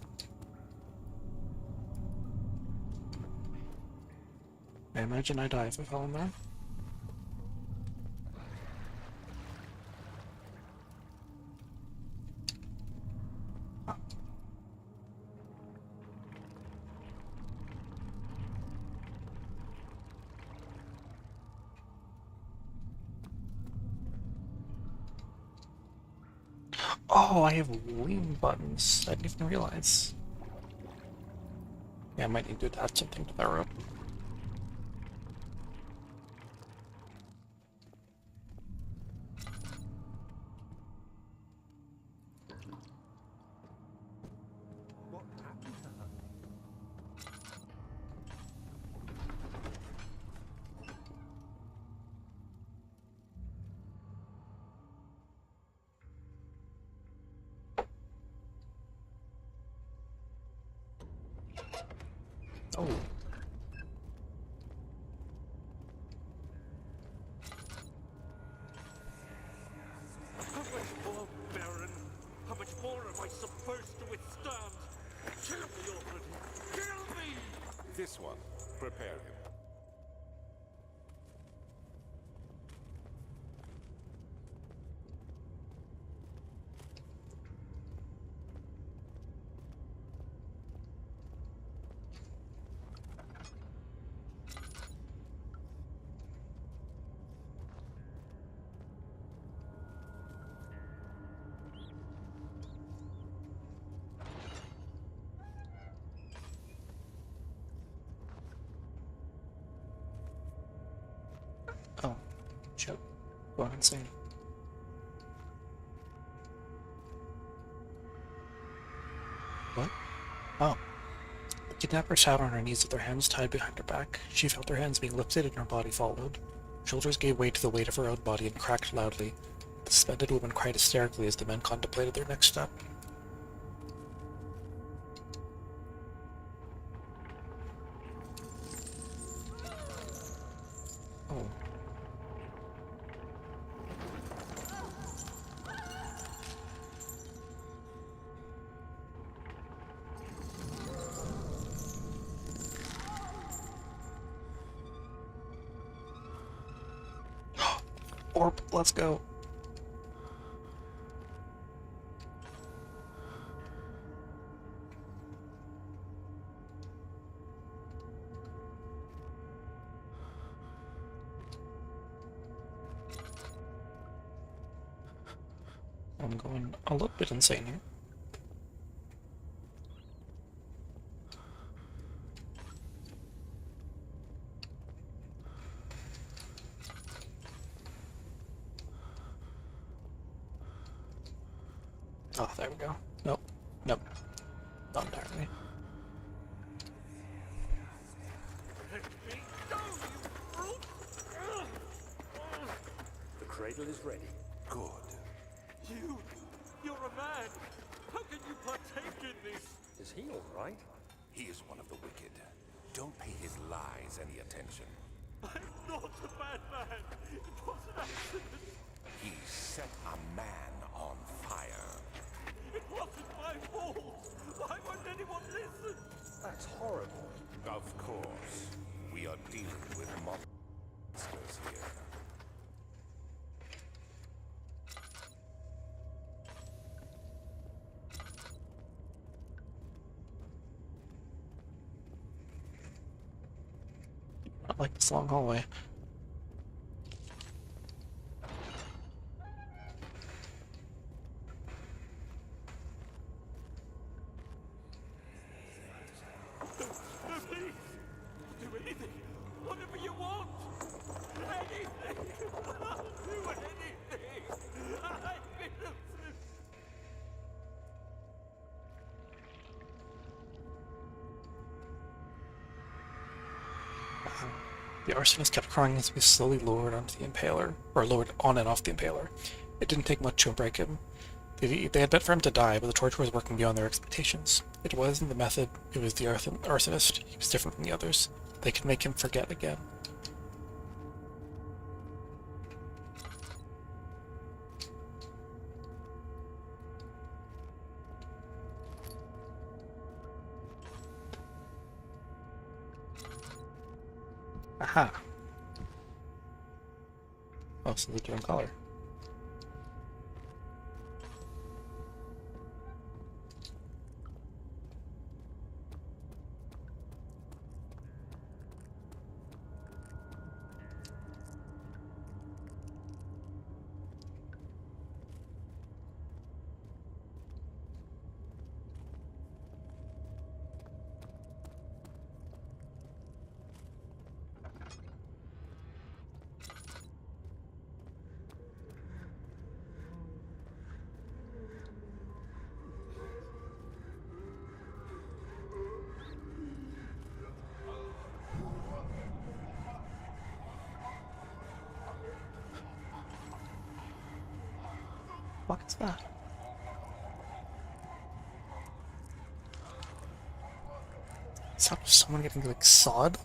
I imagine I die if I fell in there. Ah. Oh, I have lean buttons. I didn't even realize. Yeah, I might need to attach something to that rope. What happened to her? Oh. This one. Prepare him. Oh, shit. Going insane. What? Oh. The kidnapper sat on her knees with her hands tied behind her back. She felt her hands being lifted and her body followed. Shoulders gave way to the weight of her own body and cracked loudly. The suspended woman cried hysterically as the men contemplated their next step. Oh. Orb, let's go. I'm going a little bit insane here. Oh, there we go. Nope. Nope. Not entirely. The cradle is ready. Good. You're a man! How can you partake in this? Is he all right? He is one of the wicked. Don't pay his lies any attention. I'm not a bad man! It was an accident! He set a man on fire. It wasn't my fault! Why won't anyone listen? That's horrible. Of course. We are dealing with monsters here. Not like this long hallway. No, please! Do anything! Whatever you want! Anything! I'll do anything! I'm innocent! The arsonist kept crying as we slowly lowered onto the impaler, or lowered on and off the impaler. It didn't take much to break him. They had bet for him to die, but the torture was working beyond their expectations. It wasn't the method, it was the arsonist. He was different from the others. They could make him forget again. Aha! Oh, so they're doing color. What's that? Sound of someone getting like sawed?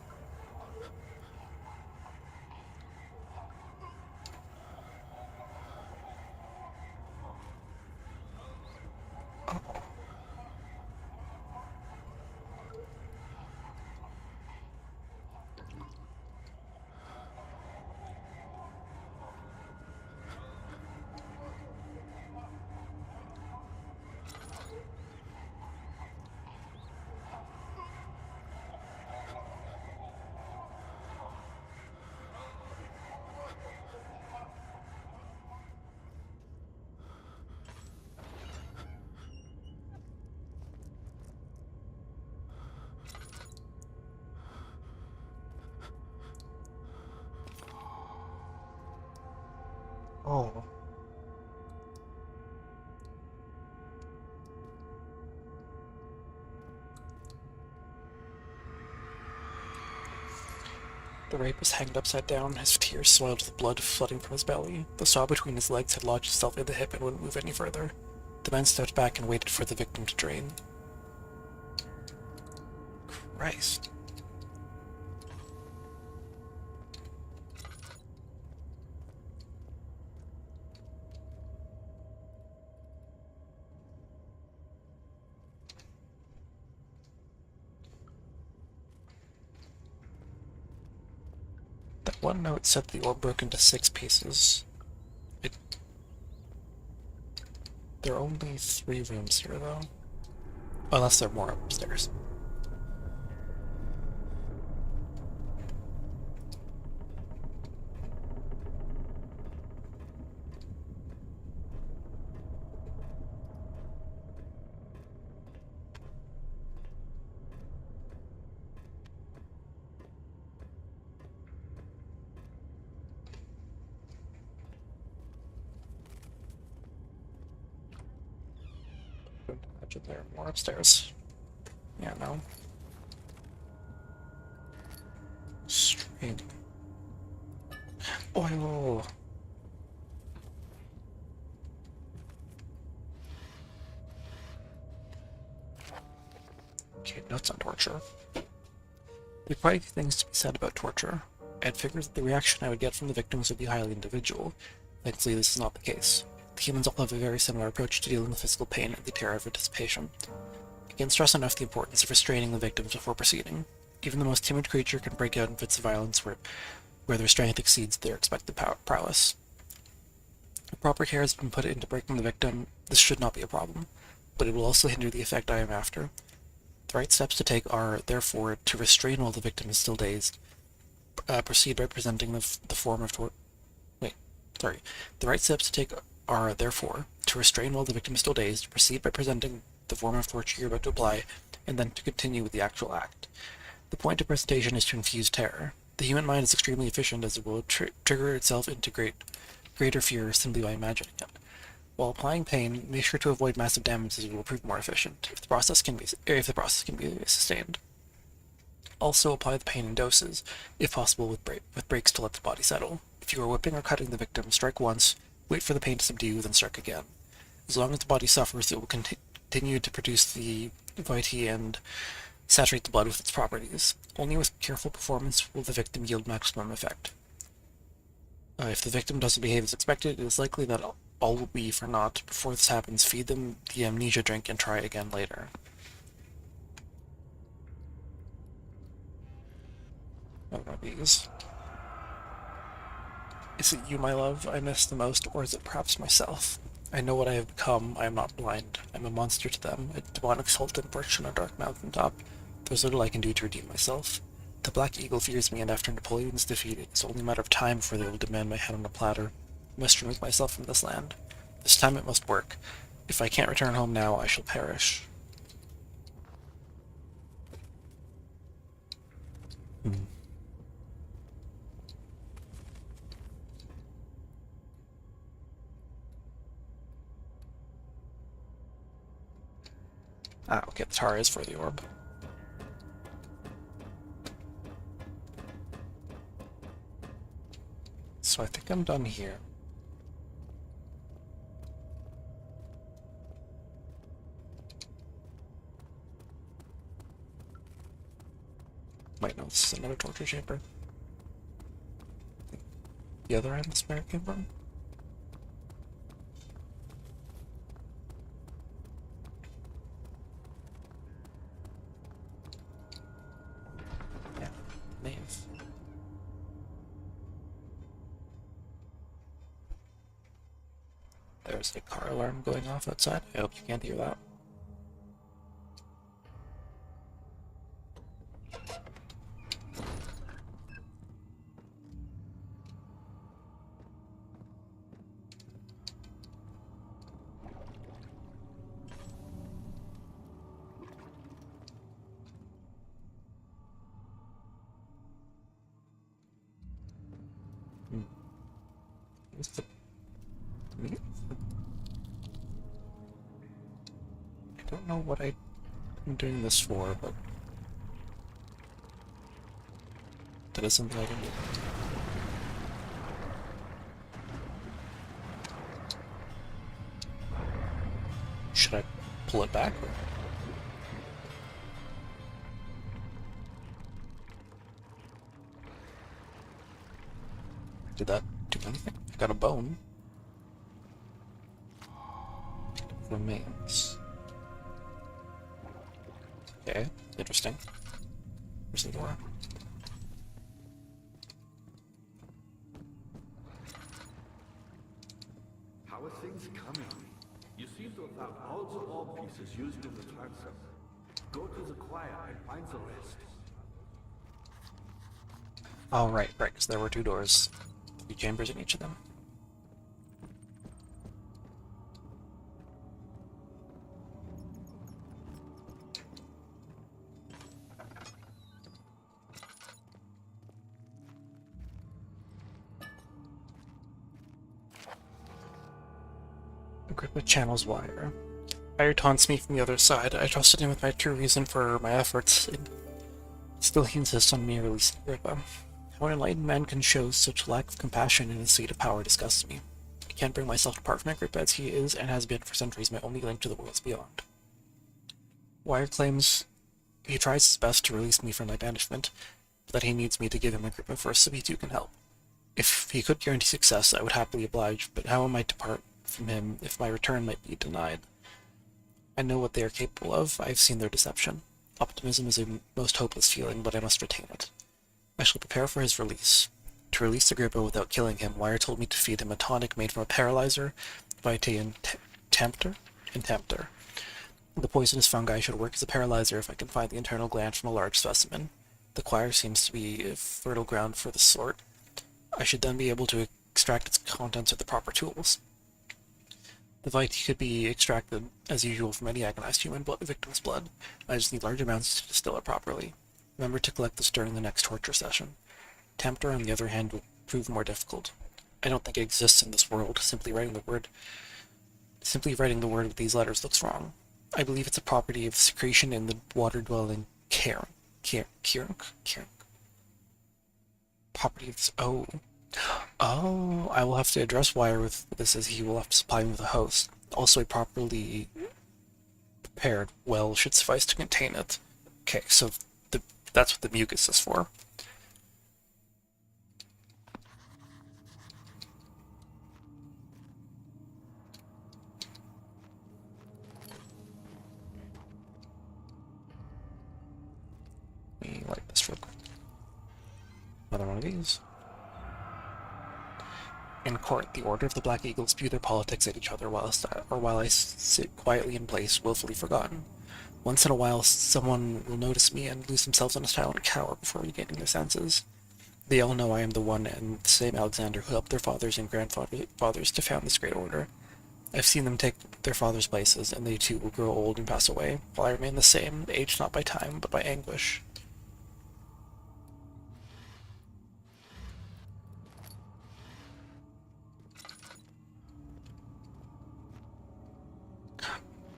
Oh. The rapist hanged upside down, his tears soiled with blood flooding from his belly. The saw between his legs had lodged itself in the hip and wouldn't move any further. The man stepped back and waited for the victim to drain. Christ. That one note said the orb broke into 6 pieces. There are only 3 rooms here, though. Unless there are more upstairs. Imagine there are more upstairs. Yeah, no. Strain. Oil! Okay, notes on torture. There are quite a few things to be said about torture. I'd figured that the reaction I would get from the victims would be highly individual. Thankfully, this is not the case. The humans all have a very similar approach to dealing with physical pain and the terror of anticipation. I can't stress enough the importance of restraining the victims before proceeding. Even the most timid creature can break out in fits of violence where their strength exceeds their expected prowess. If proper care has been put into breaking the victim, this should not be a problem, but it will also hinder the effect I am after. The right steps to take are, therefore, to restrain while the victim is still dazed. Proceed by presenting the form of The right steps to take are, therefore, to restrain while the victim is still dazed, proceed by presenting the form of torture you're about to apply, and then to continue with the actual act. The point of presentation is to infuse terror. The human mind is extremely efficient, as it will trigger itself into greater fear simply by imagining it. While applying pain, make sure to avoid massive damage, as it will prove more efficient if the process can be sustained. Also apply the pain in doses, if possible with breaks to let the body settle. If you are whipping or cutting the victim, strike once, wait for the pain to subdue, then strike again. As long as the body suffers, it will continue to produce the vitae and saturate the blood with its properties. Only with careful performance will the victim yield maximum effect. If the victim doesn't behave as expected, it is likely that all will be for naught. Before this happens, feed them the amnesia drink and try again later. What are these? Is it you, my love, I miss the most, or is it perhaps myself? I know what I have become. I am not blind. I am a monster to them, a demonic sultan perched on a dark mountaintop. There's little I can do to redeem myself. The Black Eagle fears me, and after Napoleon's defeat, it's only a matter of time before they will demand my head on a platter. I must remove myself from this land. This time it must work. If I can't return home now, I shall perish. Ah, okay, the tar is for the orb. So I think I'm done here. Wait, no, this is another torture chamber. The other end the spirit came from? Yeah, nave. There's a car alarm going off outside. I hope you can't hear that. What's the don't know what I'm doing this for, but that is something I can do. Should I pull it back? Or... Did that do anything? I got a bone. Remains. Okay, interesting. Where's the door? How are things coming? You seem to have found all the orb pieces used in the transfer. Go to the choir and find the rest. Oh, right, because there were 2 doors. 3 chambers in each of them. Agrippa channels wire. Fire taunts me from the other side. I trusted him with my true reason for my efforts. Still he insists on me releasing Agrippa. How an enlightened man can show such lack of compassion in his seat of power disgusts me. I can't bring myself to part from Agrippa as he is and has been for centuries my only link to the worlds beyond. Wire claims he tries his best to release me from my banishment, but that he needs me to give him Agrippa first so he too can help. If he could guarantee success, I would happily oblige, but how am I to part from him if my return might be denied? I know what they are capable of. I have seen their deception. Optimism is a most hopeless feeling, but I must retain it. I shall prepare for his release. To release Agrippa without killing him, Wire told me to feed him a tonic made from a paralyzer, vitae and tempter. The poisonous fungi should work as a paralyzer if I can find the internal gland from a large specimen. The choir seems to be a fertile ground for the sort. I should then be able to extract its contents with the proper tools. The vitae could be extracted, as usual, from any agonized human victim's blood. I just need large amounts to distill it properly. Remember to collect this during the next torture session. Tempter, on the other hand, will prove more difficult. I don't think it exists in this world. Simply writing the word with these letters looks wrong. I believe it's a property of secretion in the water-dwelling Kierk. Property of this. Oh, I will have to address Wire with this as he will have to supply me with a host. Also, a properly prepared well should suffice to contain it. Okay, so that's what the mucus is for. Let me light this real quick. Another one of these. In court, the Order of the Black Eagle spew their politics at each other while I sit quietly in place, willfully forgotten. Once in a while, someone will notice me and lose themselves in a silent cower before regaining their senses. They all know I am the one and the same Alexander who helped their fathers and grandfathers to found this great order. I've seen them take their fathers' places, and they too will grow old and pass away, while I remain the same, aged not by time, but by anguish.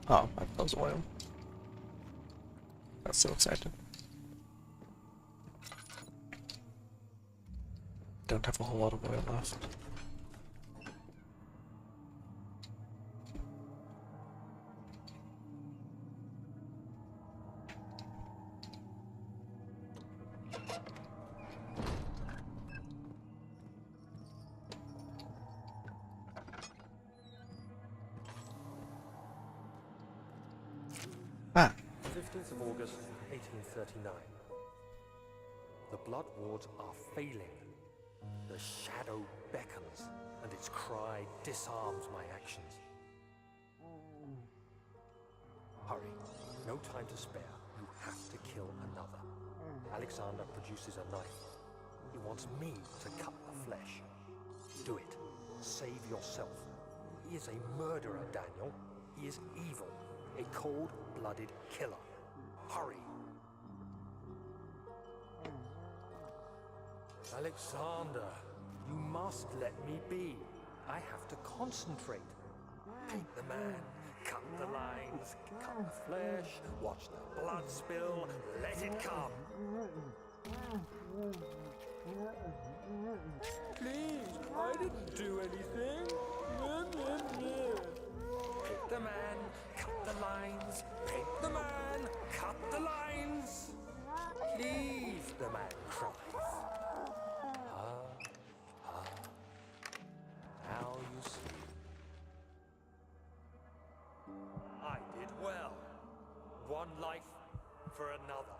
Oh, I close oil. That's so excited. Don't have a whole lot of oil left. Ah. 15th of August, 1839. The blood wards are failing. The shadow beckons, and its cry disarms my actions. Hurry. No time to spare. You have to kill another. Alexander produces a knife. He wants me to cut the flesh. Do it. Save yourself. He is a murderer, Daniel. He is evil. A cold-blooded killer. Hurry. Alexander, you must let me be. I have to concentrate. Take the man. cut the lines, cut the flesh, watch the blood spill, let it come. Please, I didn't do anything. Paint the man, cut the lines. Paint the man, cut the lines. Please, the man cries. Now you see. I did well. One life for another.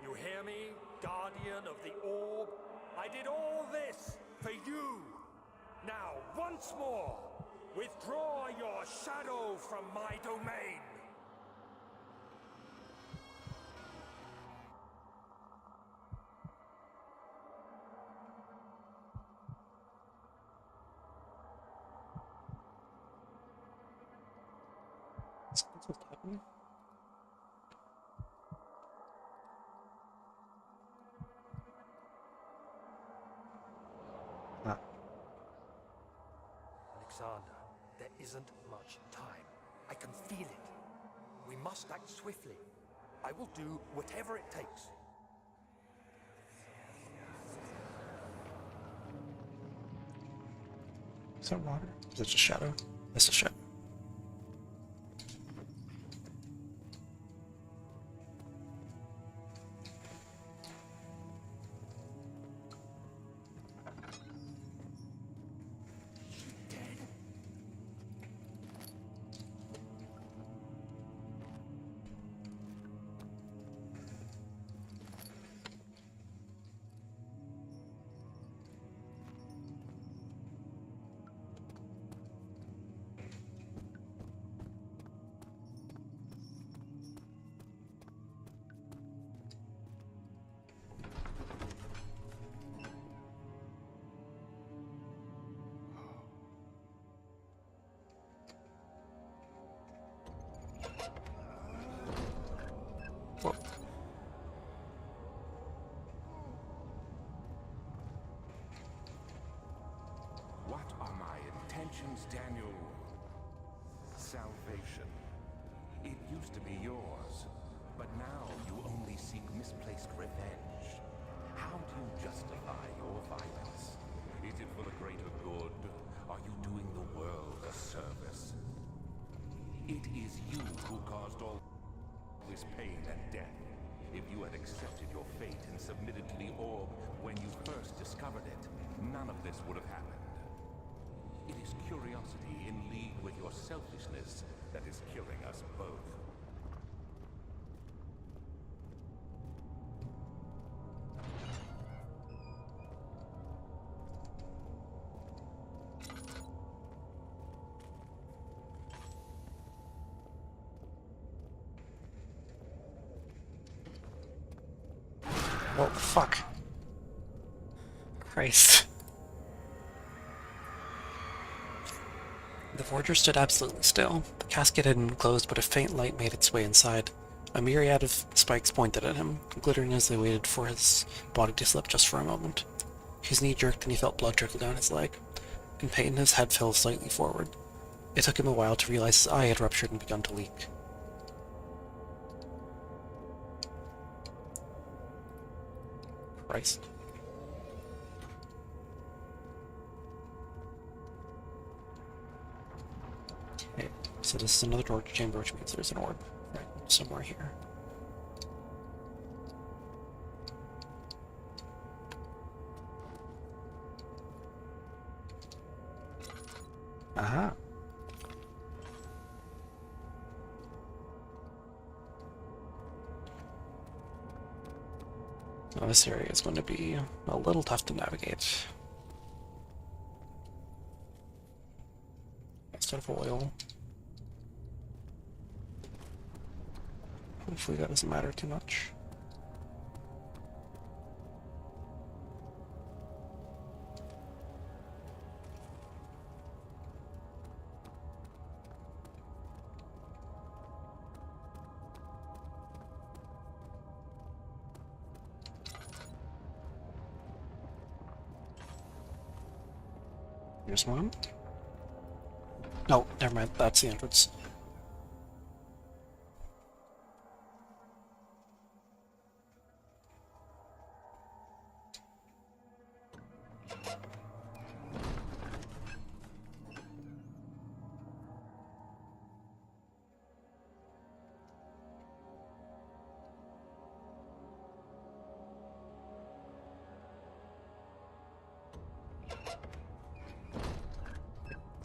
You hear me, guardian of the orb? I did all this for you. Now, once more, withdraw your shadow from my domain. What's happening? Ah. Alexander, there isn't much time. I can feel it. We must act swiftly. I will do whatever it takes. Is that water? Is it just shadow? It's a shadow. Whoa. What are my intentions, Daniel? Salvation. It used to be yours, but now you only seek misplaced revenge. How do you justify your violence? Is it for the greater good? Are you doing the world a service? It is you who caused all this pain and death. If you had accepted your fate and submitted to the orb when you first discovered it, none of this would have happened. It is curiosity in league with your selfishness that is killing us both. Whoa, fuck. Christ. The forger stood absolutely still. The casket had been closed, but a faint light made its way inside. A myriad of spikes pointed at him, glittering as they waited for his body to slip just for a moment. His knee jerked and he felt blood trickle down his leg. In pain, his head fell slightly forward. It took him a while to realize his eye had ruptured and begun to leak. Christ. Okay, so this is another torture chamber, which means there's an orb right somewhere here. Aha! Now this area is going to be a little tough to navigate. Instead of oil. Hopefully that doesn't matter too much. Here's one. No, never mind. That's the entrance.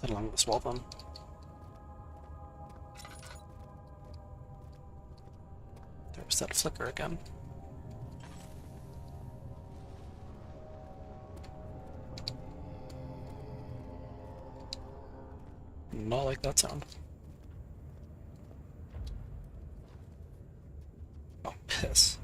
Head along this wall then. There's that flicker again. Not like that sound. Oh, piss.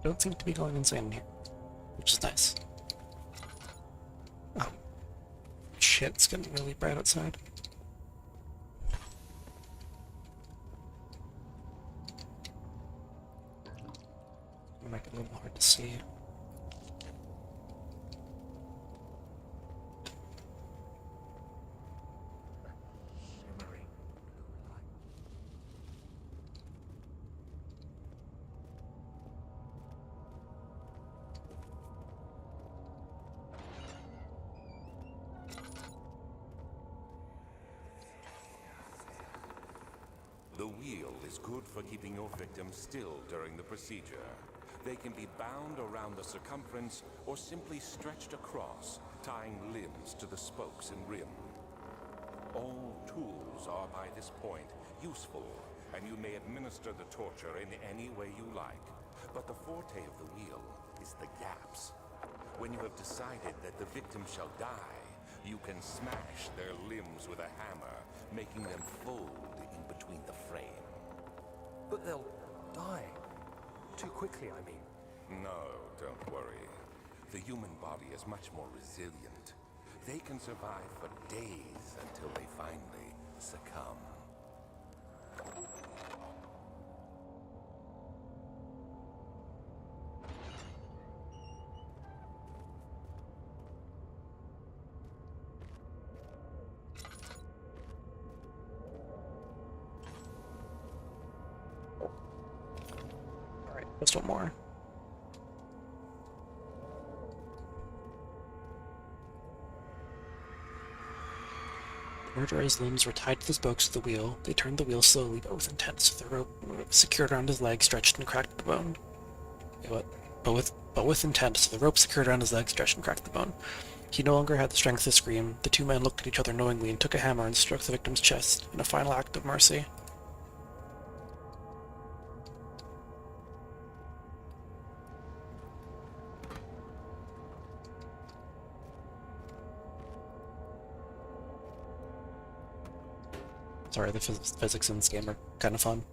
Don't seem to be going insane in here, which is nice. Oh, shit, it's getting really bright outside. It'll make it a little hard to see. The wheel is good for keeping your victims still during the procedure. They can be bound around the circumference or simply stretched across, tying limbs to the spokes and rim. All tools are by this point useful, and you may administer the torture in any way you like. But the forte of the wheel is the gaps. When you have decided that the victim shall die, you can smash their limbs with a hammer, making them fold in between the frame. But they'll die. Too quickly, I mean. No, don't worry. The human body is much more resilient. They can survive for days until they finally succumb. Alright, just one more. The murderer's limbs were tied to the spokes of the wheel. They turned the wheel slowly but with intent, so the rope secured around his leg stretched and cracked the bone. Wait, what? But with intent, so the rope secured around his leg stretched and cracked the bone. He no longer had the strength to scream. The two men looked at each other knowingly and took a hammer and struck the victim's chest in a final act of mercy. Sorry, the physics in this game are kind of fun.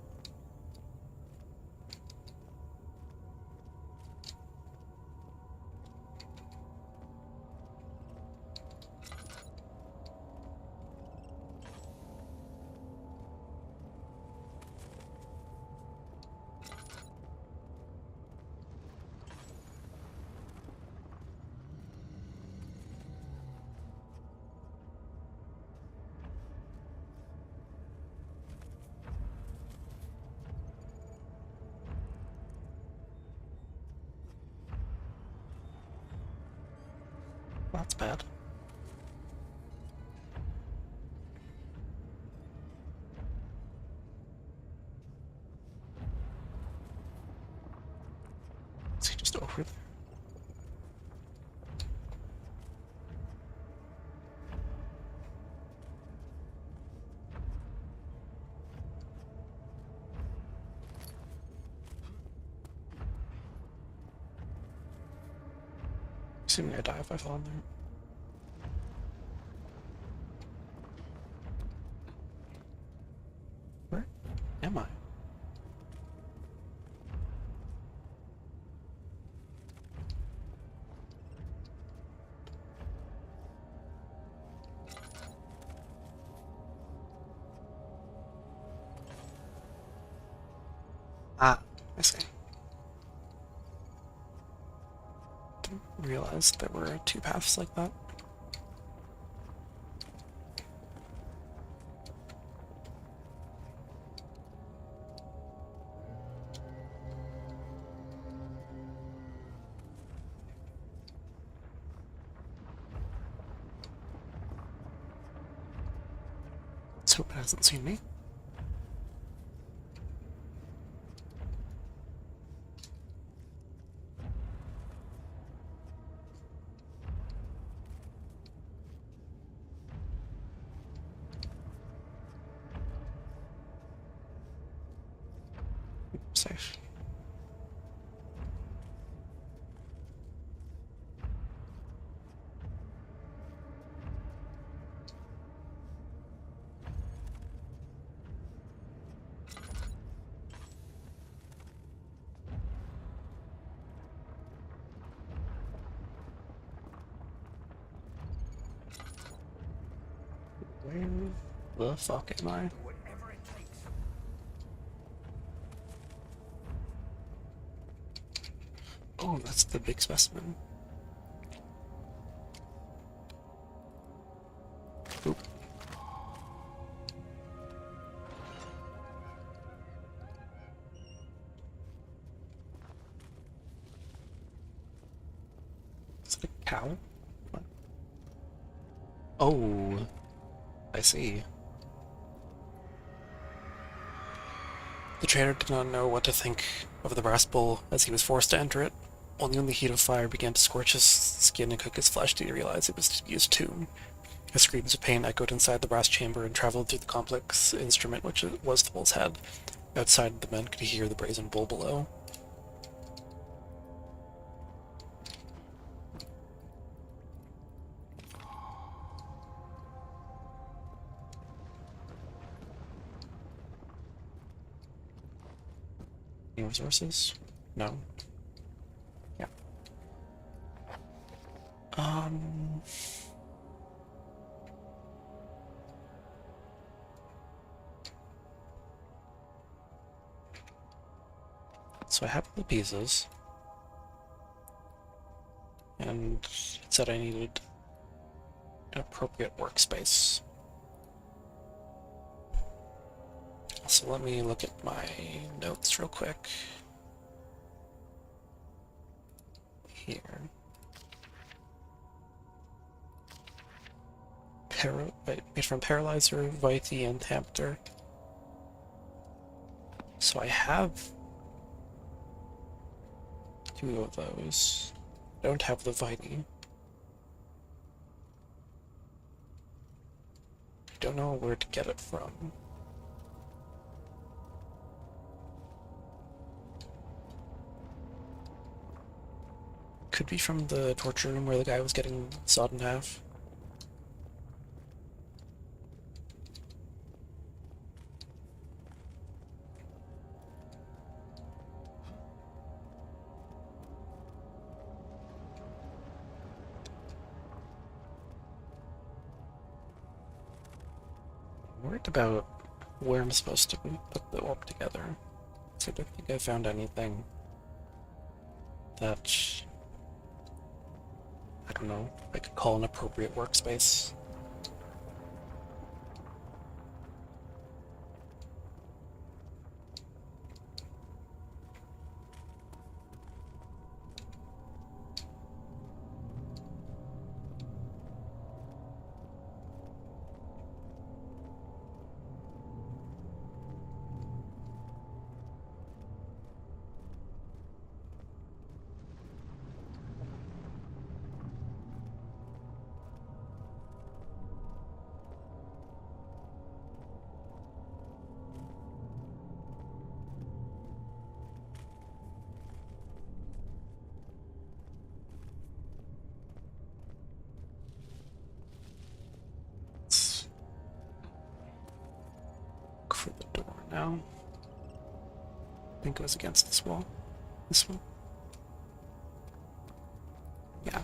That's bad. Is he just over there? Assuming I die if I fall in there. Where am I? I see. Didn't realize there were two paths like that. Let's hope it hasn't seen me. Safe. Where the fuck am I? Whatever it takes. Oh, that's the big specimen. Oop. Is it a cow? What? Oh, I see. The trader did not know what to think of the brass bowl as he was forced to enter it. Only when the heat of fire began to scorch his skin and cook his flesh did he realize it was to be his tomb. His screams of pain echoed inside the brass chamber and traveled through the complex instrument which was the bull's head. Outside, the men could hear the brazen bull below. Any resources? No. Yeah. So I have the pieces. And it said I needed an appropriate workspace. So let me look at my notes real quick. Here. Made from Paralyzer, Vitae, and Tempter. So I have two of those. I don't have the Vitae. I don't know where to get it from. Could be from the torture room where the guy was getting sawed in half. I'm worried about where I'm supposed to put the orb together. So I don't think I found anything that, I don't know, I could call an appropriate workspace. Let's look for the door now. I think it was against this wall. This one? Yeah.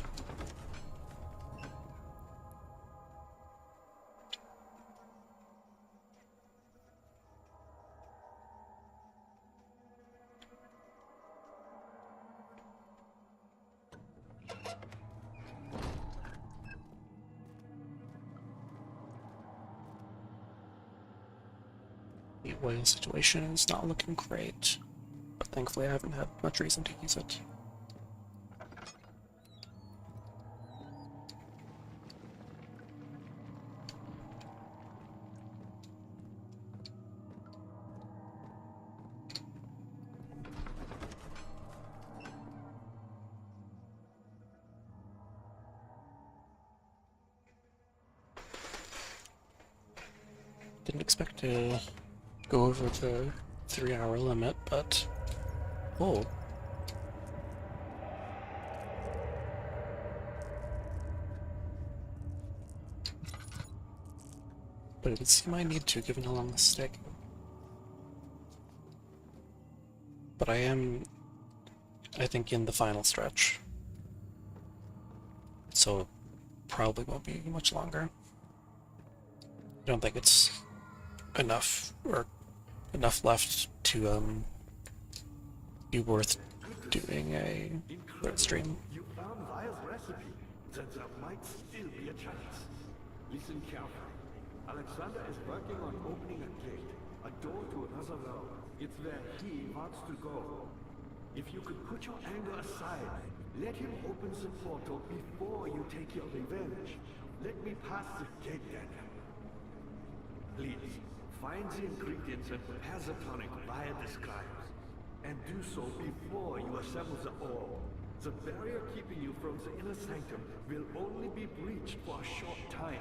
The oil situation is not looking great, but thankfully I haven't had much reason to use it. Didn't expect to go over the 3-hour limit, but... Oh. But it would seem I need to, given how long this is taking. But I am, I think, in the final stretch. So, probably won't be much longer. I don't think it's enough, or enough left to, be worth doing a third stream. You found Vile's recipe. Then there might still be a chance. Listen carefully. Alexander is working on opening a gate, a door to another realm. It's where he wants to go. If you could put your anger aside, let him open the portal before you take your revenge. Let me pass the gate, Daniel. Please, find the ingredients and prepare the tonic via the scribes. And do so before you assemble the ore. The barrier keeping you from the inner sanctum will only be breached for a short time.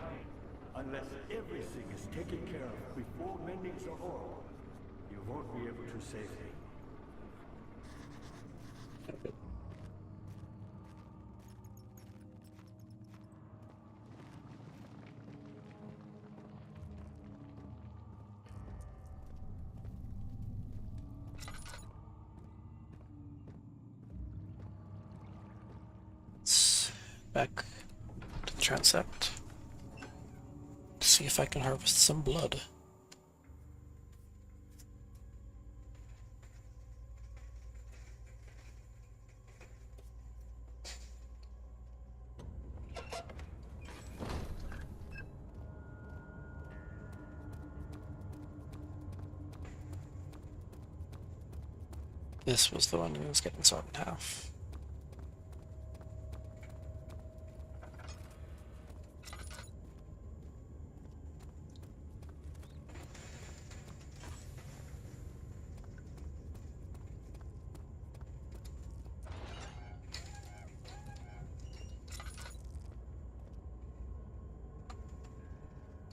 Unless everything is taken care of before mending the ore, you won't be able to save me. Let's back to the transept to see if I can harvest some blood. This was the one who was getting sawed in half.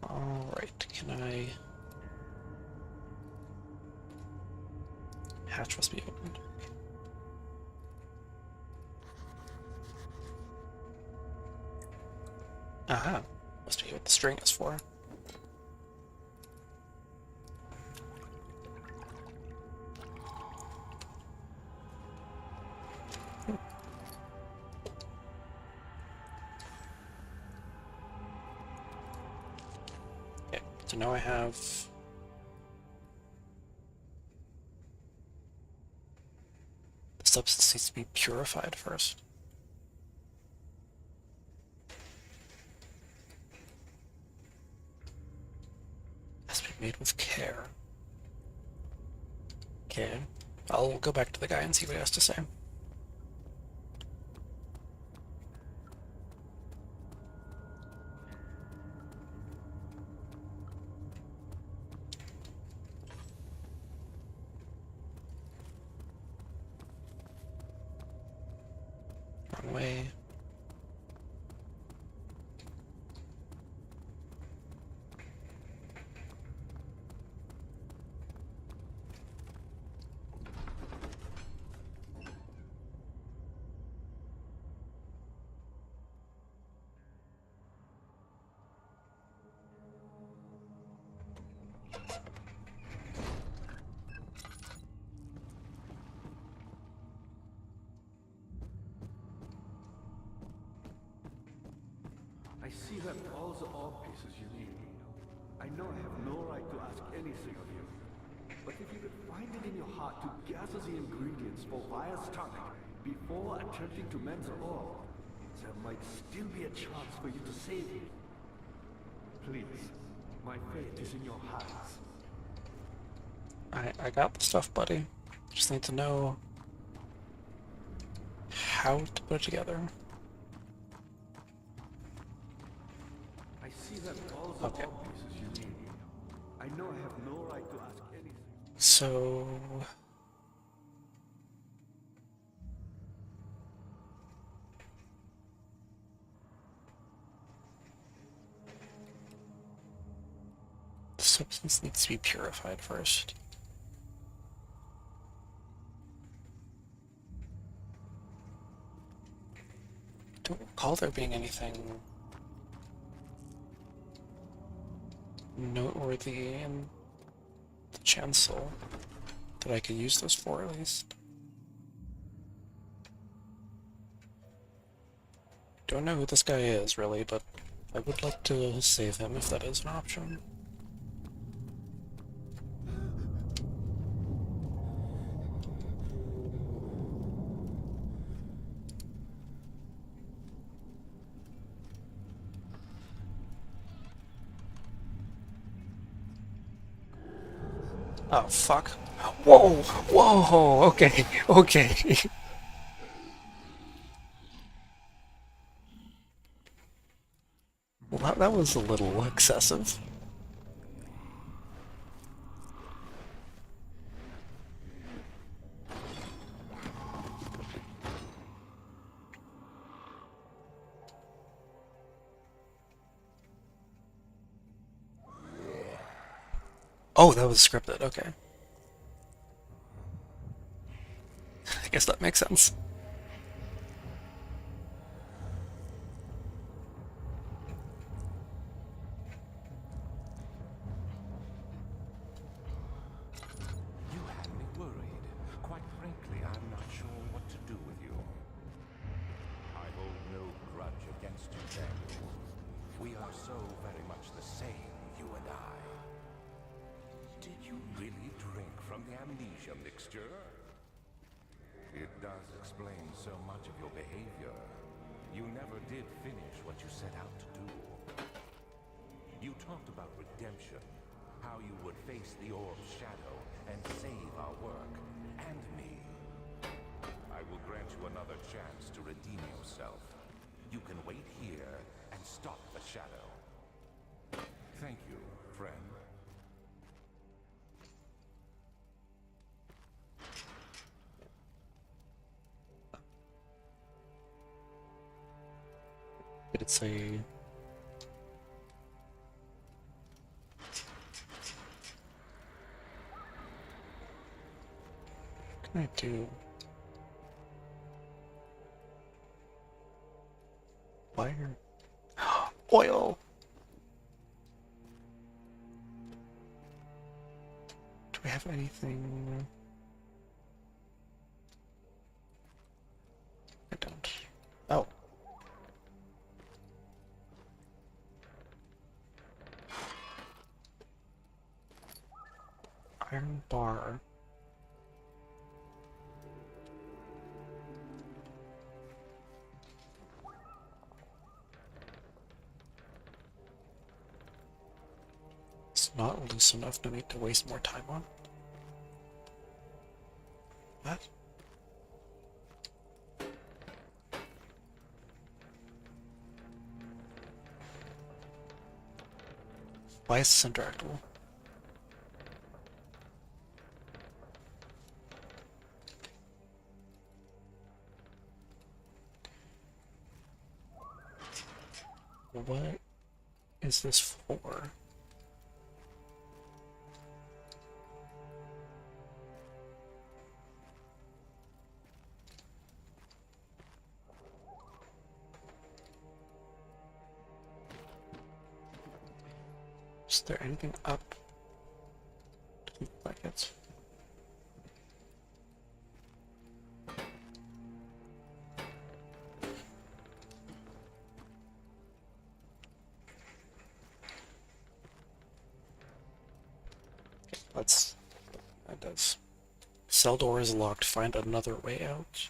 Alright, can I... Hatch must be opened. Aha, must be what the string is for. Okay, so now I have the substance needs to be purified first. Has to be made with care. Okay, I'll go back to the guy and see what he has to say. Wrong way. I see you have all the ore pieces you need. I know I have no right to ask anything of you. But if you could find it in your heart to gather the ingredients for Vile's tonic before attempting to mend the ore, there might still be a chance for you to save him. Please, my fate is in your hands. I got the stuff, buddy. Just need to know how to put it together. I see that all the Okay. art pieces you need. I know I have no right to ask anything. So... the substance needs to be purified first. Don't recall there being anything noteworthy in the chancel that I could use this for, at least. Don't know who this guy is, really, but I would like to save him if that is an option. Oh, fuck. Whoa! Whoa! Okay, okay. Well, that was a little excessive. Oh, that was scripted, okay. I guess that makes sense. You had me worried. Quite frankly, I'm not sure what to do with you. I hold no grudge against you, Daniel. We are so very much the same, you and I. Did you really drink from the amnesia mixture? It does explain so much of your behavior. You never did finish what you set out to do. You talked about redemption, how you would face the orb's shadow and save our work, and me. I will grant you another chance to redeem yourself. You can wait here and stop the shadow. Thank you, friend. Did it say... What can I do? Wire? Oil! Do we have anything? I don't. Oh. Iron bar. It's not loose enough to need to waste more time on. What? Why is this interactable? What is this for? Is there anything up? Doesn't look like it. Let's... That does. Cell door is locked. Find another way out.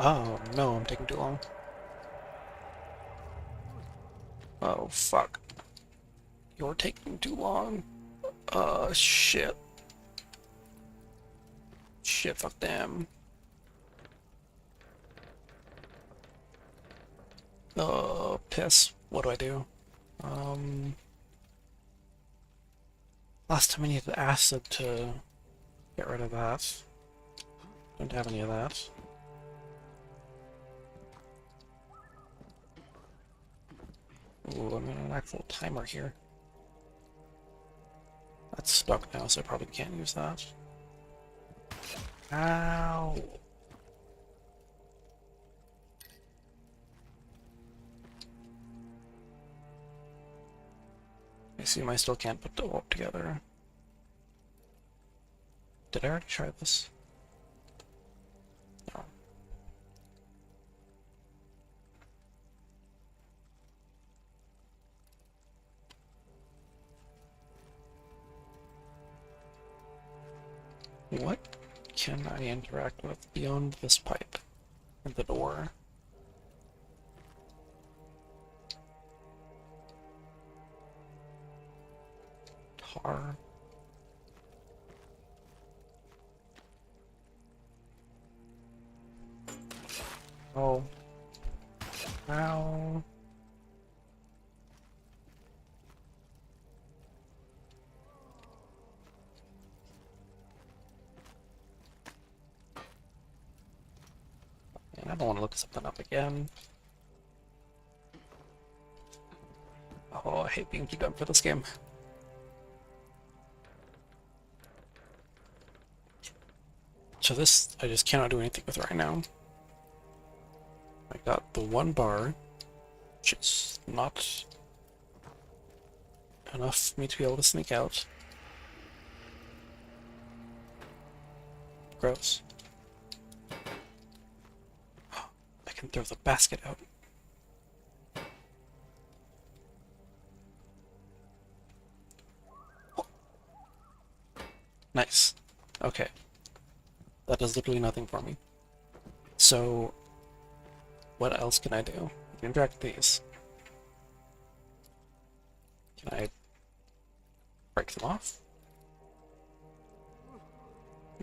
Oh, no, I'm taking too long. Oh, fuck. You're taking too long. Shit. Shit, fuck them. Piss. What do I do? Last time I needed acid to get rid of that. Don't have any of that. Ooh, I'm in an actual timer here. That's stuck now, so I probably can't use that. Ow! I assume I still can't put the orb together. Did I already try this? No. What can I interact with beyond this pipe and the door? Tar. Oh. Ow. Man, I don't want to look something up again. Oh, I hate being too dumb for this game. So this, I just cannot do anything with right now. I got the one bar, which is not enough for me to be able to sneak out. Gross. I can throw the basket out. Nice. Okay. That does literally nothing for me. So, what else can I do? I can interact with these. Can I break them off?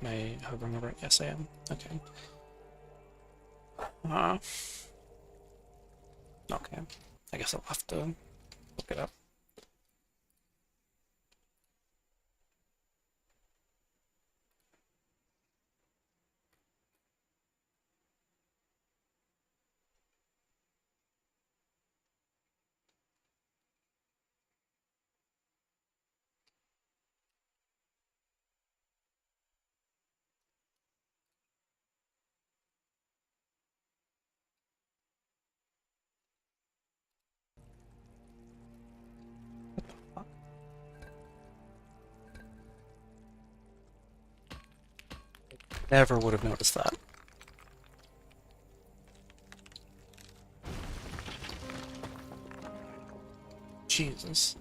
Am I hovering over it? Yes, I am. Okay. Okay. I guess I'll have to look it up. Never would have noticed that. Jesus.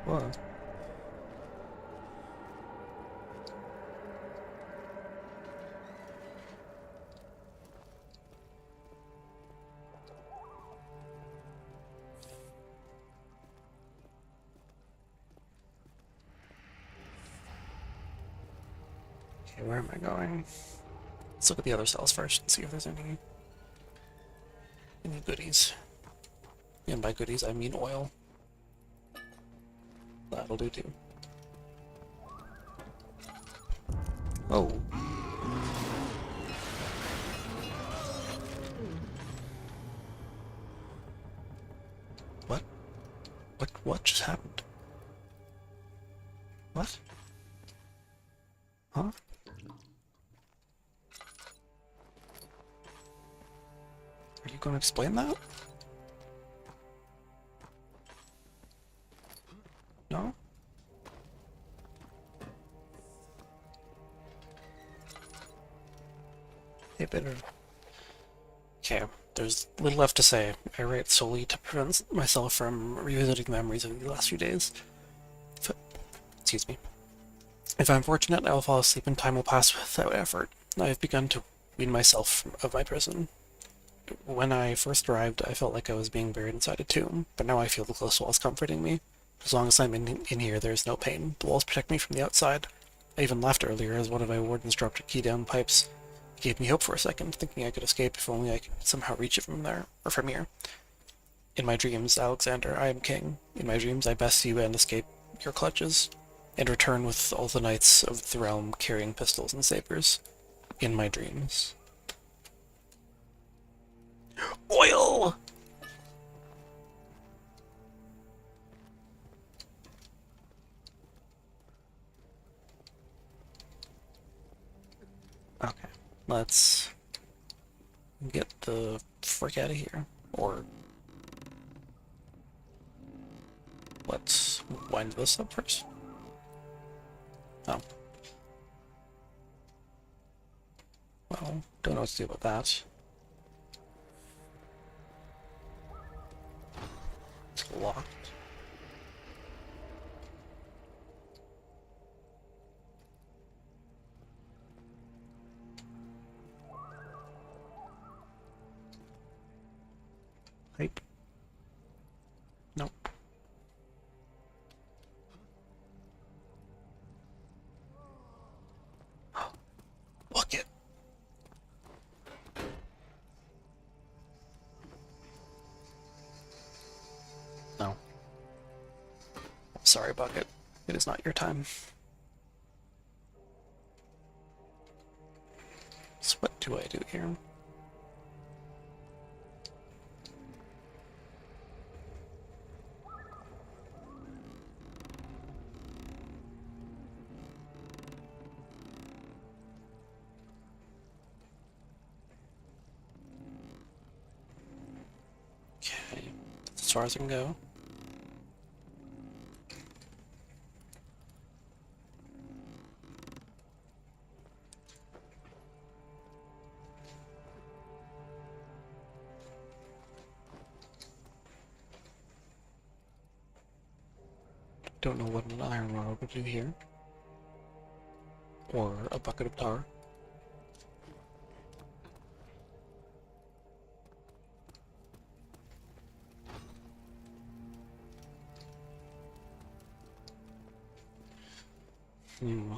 What? Okay, where am I going? Let's look at the other cells first and see if there's any goodies. And by goodies, I mean oil. That'll do too. Oh. What? What just happened? What? Huh? Are you going to explain that? No? Hey, better. Okay, there's little left to say. I write solely to prevent myself from revisiting memories of the last few days. Excuse me. If I'm fortunate, I will fall asleep and time will pass without effort. I have begun to wean myself of my prison. When I first arrived, I felt like I was being buried inside a tomb, but now I feel the close walls comforting me. As long as I'm in here, there is no pain. The walls protect me from the outside. I even laughed earlier as one of my wardens dropped a key down pipes. It gave me hope for a second, thinking I could escape if only I could somehow reach it from there, or from here. In my dreams, Alexander, I am king. In my dreams, I best you and escape your clutches, and return with all the knights of the realm carrying pistols and sabers. In my dreams. Oil! Okay, let's get the frick out of here. Or let's wind this up first. Oh. Well, don't know what to do about that. It's locked. Pipe. Nope. Bucket. No. Sorry, Bucket. It is not your time. So what do I do here? Okay, that's as far as I can go. Don't know what an iron rod would do here. Or a bucket of tar. Hmm.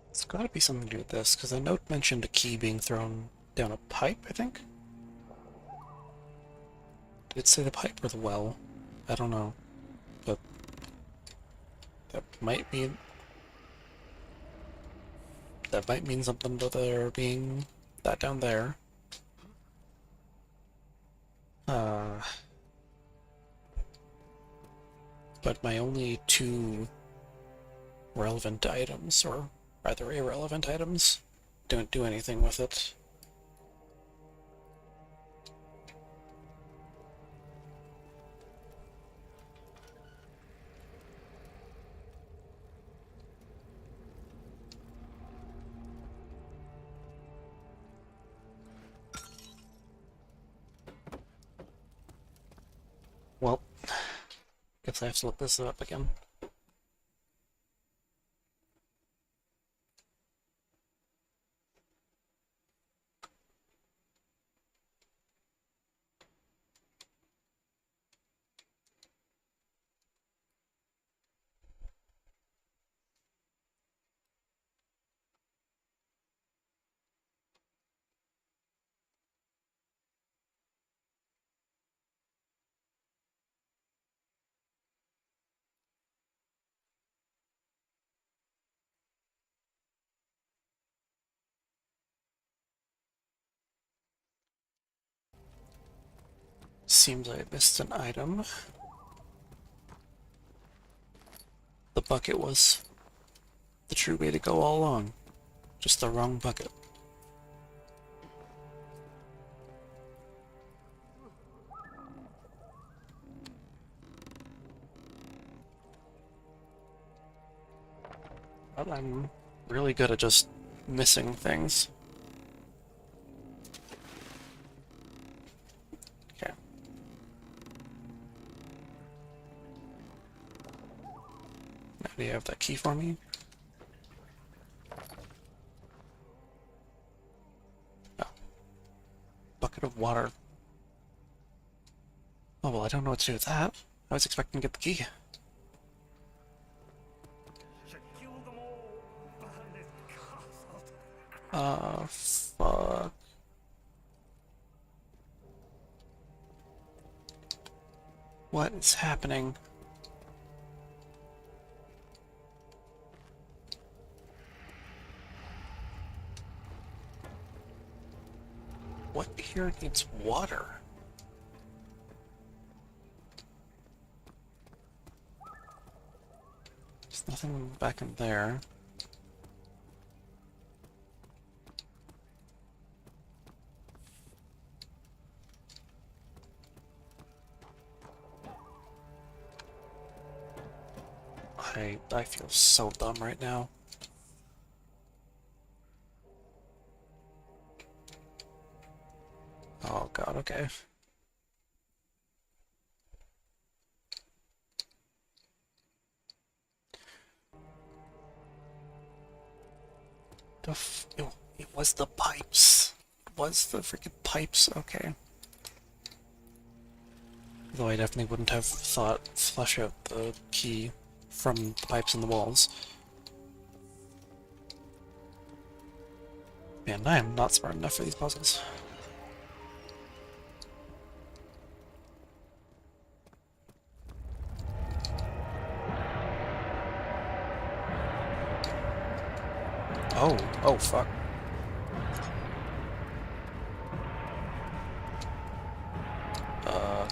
It's gotta be something to do with this, because the note mentioned a key being thrown down a pipe, I think? Did it say the pipe or the well? I don't know. But that might mean something to there being that down there. But my only two relevant items, or rather irrelevant items, don't do anything with it. Well, guess I have to look this up again. Seems I missed an item. The bucket was the true way to go all along. Just the wrong bucket. Well, I'm really good at just missing things. Okay. Now do you have that key for me? Oh. Bucket of water. Oh well, I don't know what to do with that. I was expecting to get the key. Fuck. What is happening? What here needs water? There's nothing back in there. I feel so dumb right now. Oh god, okay. It was the pipes. It was the freaking pipes, okay. Though I definitely wouldn't have thought flush out the key from the pipes in the walls. Man, I am not smart enough for these puzzles. Oh fuck.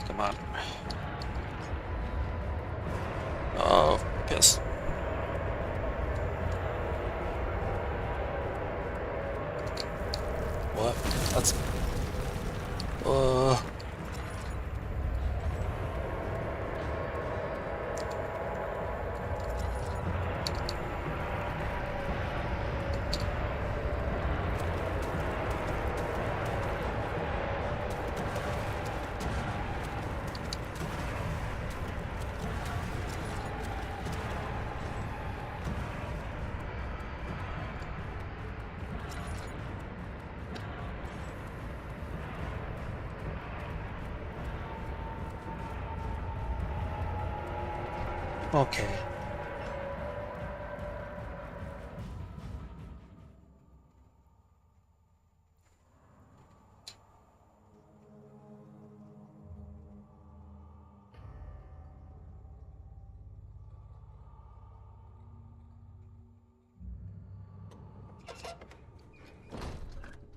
Come on. Oh, piss. What? That's... Okay.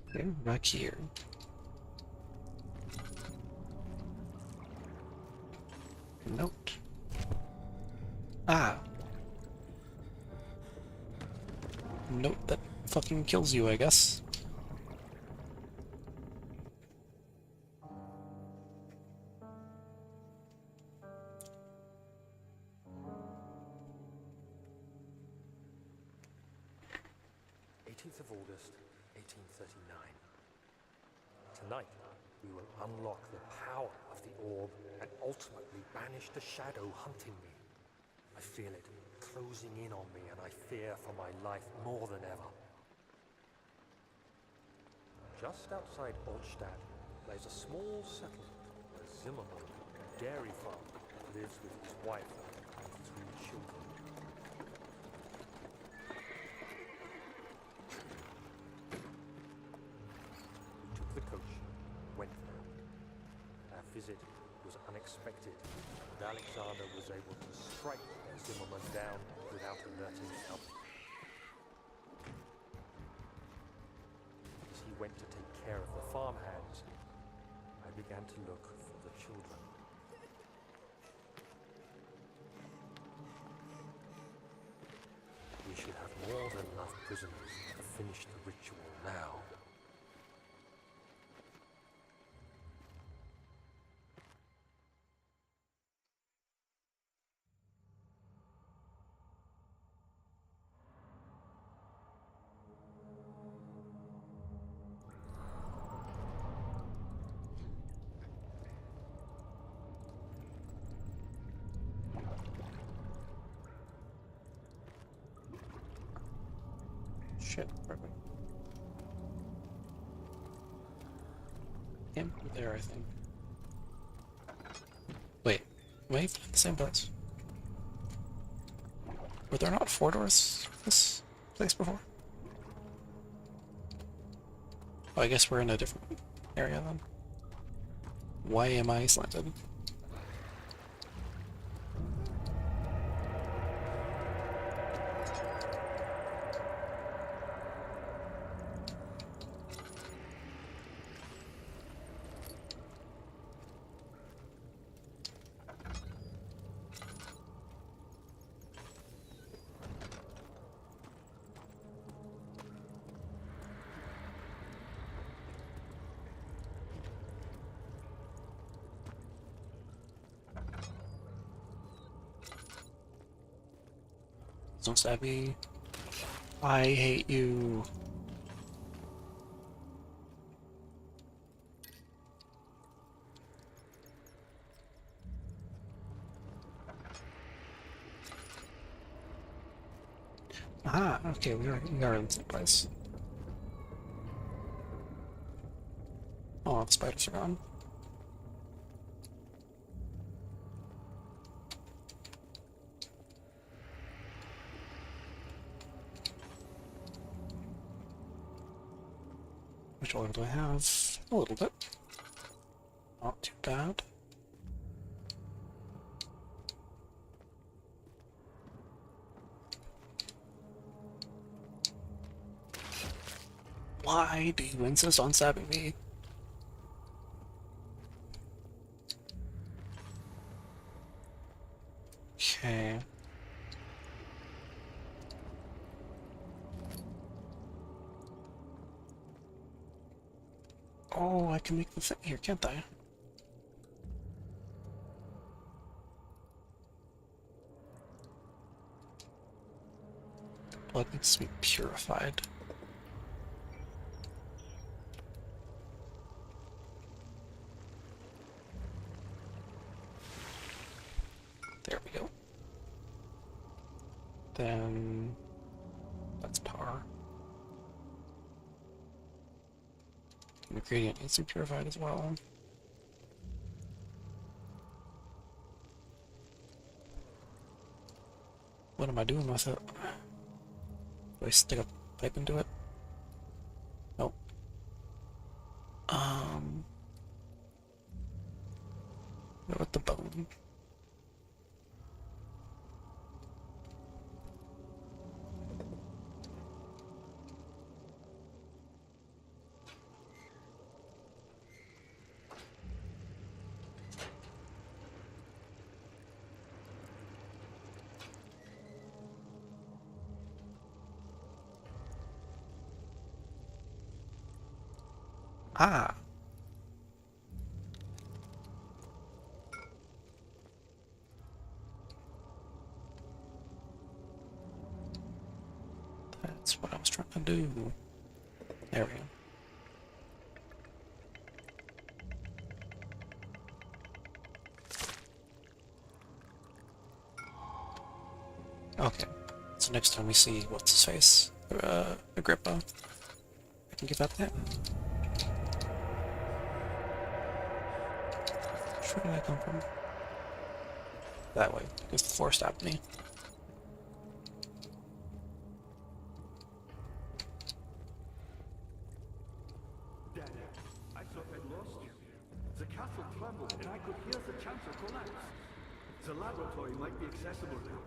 Okay, back here. Note. Ah. Note that fucking kills you, I guess. Of August, 1839. Tonight, we will unlock the power of the orb and ultimately banish the shadow hunting me. I feel it closing in on me and I fear for my life more than ever. Just outside Altstadt lies a small settlement where Zimmerman, a dairy farmer, lives with his wife and 3 children. Visit was unexpected, and Alexander was able to strike Zimmerman down without alerting others. As he went to take care of the farmhands, I began to look for the children. We should have more prisoners to finish the ritual now. Shit, perfect. Him there, I think. Wait, am I even in the same place? Were there not 4 doors to this place before? Oh, I guess we're in a different area then. Why am I slanted? Don't stab me. I hate you. Ah, okay, we are in the same place. Oh, the spiders are gone. Which oil do I have? A little bit. Not too bad. Why do you insist on stabbing me? Okay. Oh, I can make the thing here, can't I? Blood needs to be purified. There we go. Then that's power. The gradient needs to be purified as well. What am I doing with it? Do I stick a pipe into it? Nope. What with the bone? Ah! That's what I was trying to do. There we go. Okay. So next time we see what's his face, Agrippa, I can give that to him. Where did I come from? That way, because the floor stabbed me. Dad, I thought I'd lost you. The castle trembled and I could hear the chancel collapse. The laboratory might be accessible now.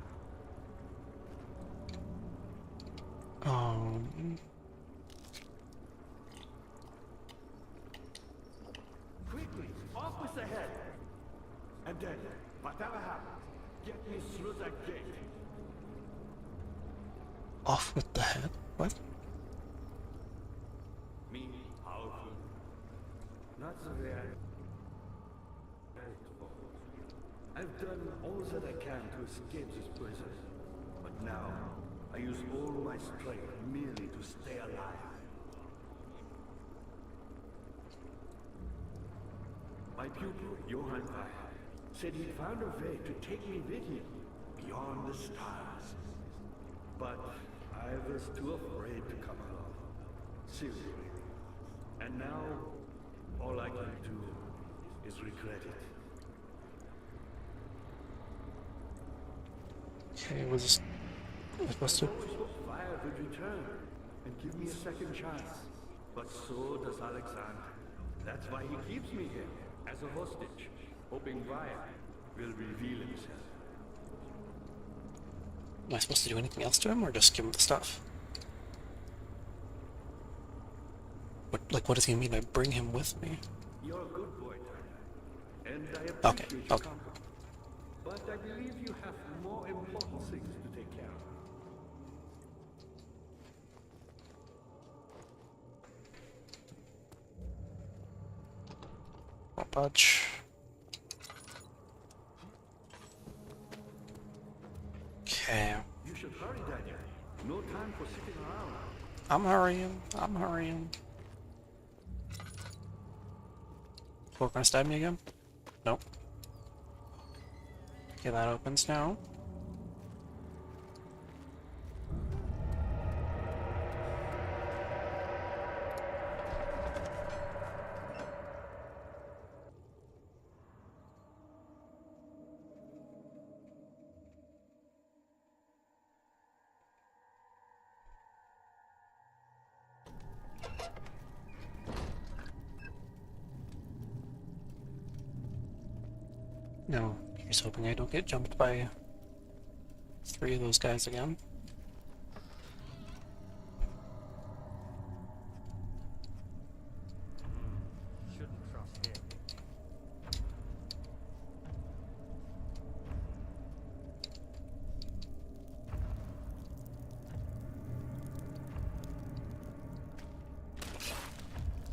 Quickly, off with the head! And then, whatever happens, get me through that gate. Off with the head? What? Me, powerful. Not so very. I've done all that I can to escape this prison. But now, I use all my strength merely to stay alive. My pupil, Johann Weyer, said he'd found a way to take me with him beyond the stars. But I was too afraid to come along. Seriously. And now, all I can do is regret it. Okay, was I supposed to? Always hoped Weyer would return and give me a second chance. But so does Alexander. That's why he keeps me here, as a hostage, hoping Weyer will reveal himself. Am I supposed to do anything else to him, or just give him the stuff? What does he mean by bring him with me? You're a good boy, Tyler. And I appreciate your Okay. comfort. But I believe you have more important things to take care of. Won't budge. Okay. You should hurry, Daniel. No time for sitting around. I'm hurrying. I'm hurrying. We're gonna stab me again? Nope. Okay, that opens now. No, here's hoping I don't get jumped by 3 of those guys again. Shouldn't trust him.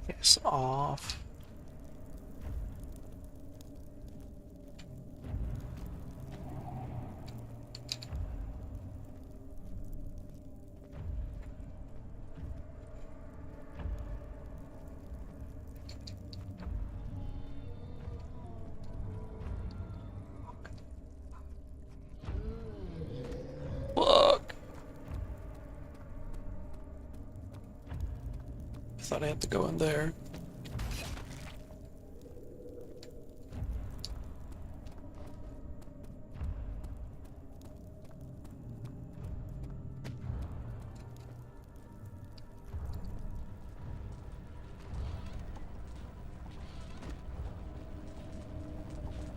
It's off. Fuck. I thought I had to go in there.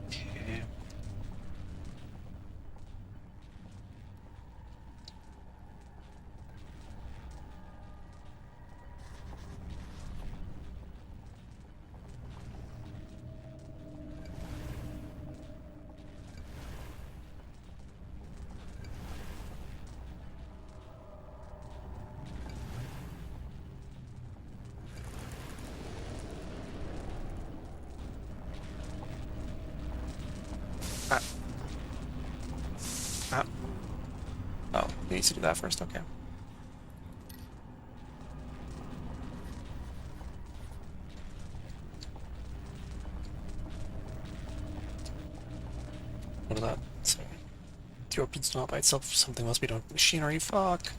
Okay. Ah. Ah. Oh, he needs to do that first, okay. What is that? Sorry. The opens not by itself, something must be done with machinery, fuck.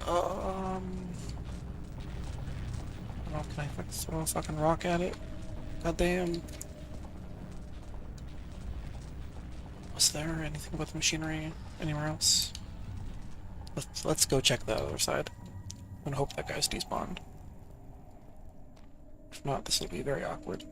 I don't know, can I throw a fucking rock at it? God damn. Was there anything with machinery anywhere else? Let's go check the other side. And hope that guy's despawned. If not, this will be very awkward.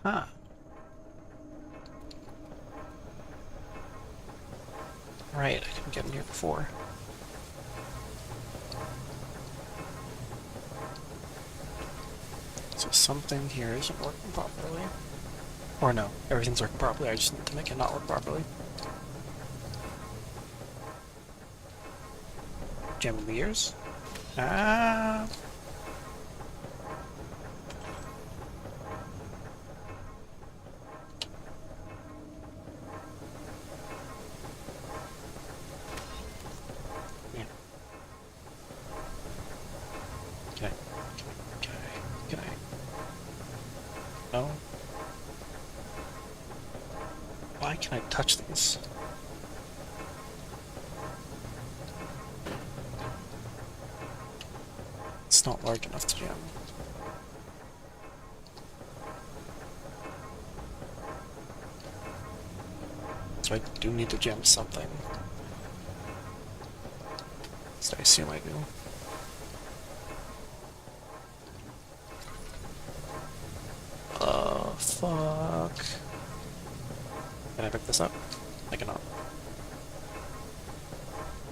Huh. Right, I couldn't get in here before. So something here isn't working properly. Or no, everything's working properly, I just need to make it not work properly. Jamming the ears? Ah! Yeah. Can I? No? Why can I touch these? It's not large enough to jam. So I do need to jam something. So I assume I do. Fuck. Can I pick this up? I cannot.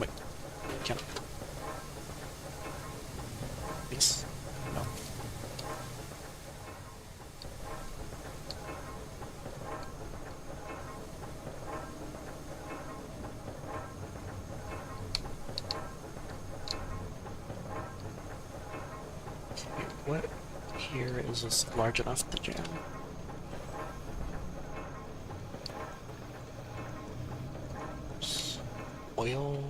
Wait. Can I? Please? No. Okay, what here is this large enough to jam? Oil.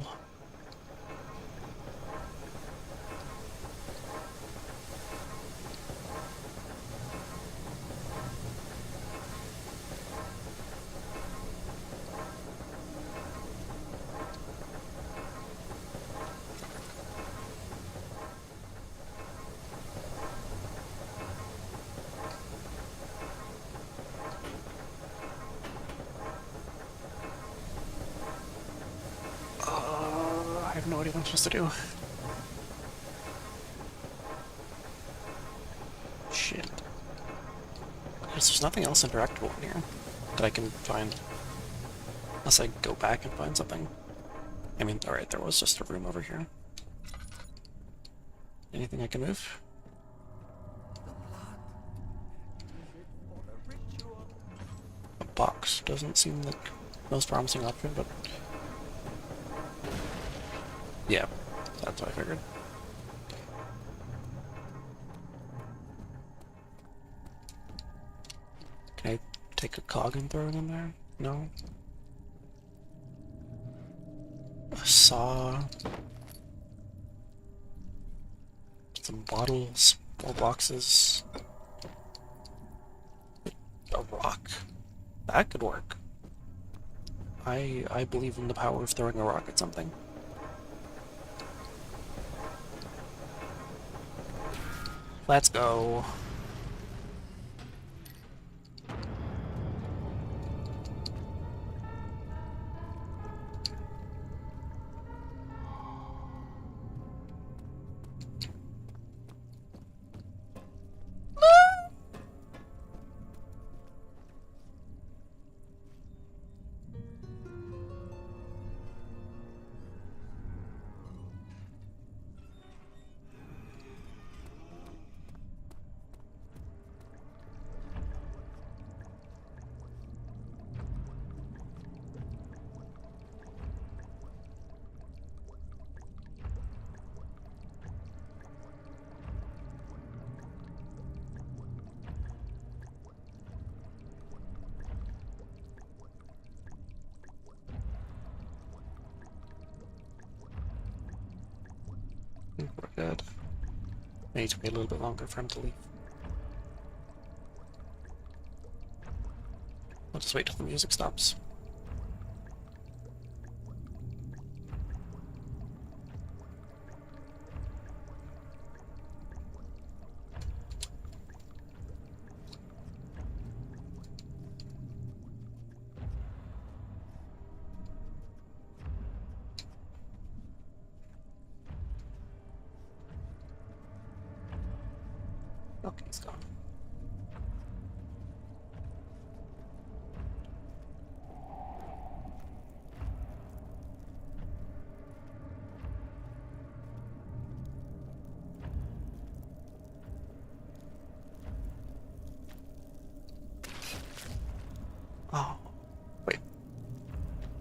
I have no idea what I'm supposed to do. Shit. There's nothing else interactable in here that I can find. Unless I go back and find something. I mean, alright, there was just a room over here. Anything I can move? A box doesn't seem like the most promising option, but... yeah, that's what I figured. Can I take a cog and throw it in there? No? A saw... some bottles, more boxes... a rock. That could work. I believe in the power of throwing a rock at something. Let's go. I think we're good. I need to wait a little bit longer for him to leave. I'll just wait till the music stops. Okay, he's gone.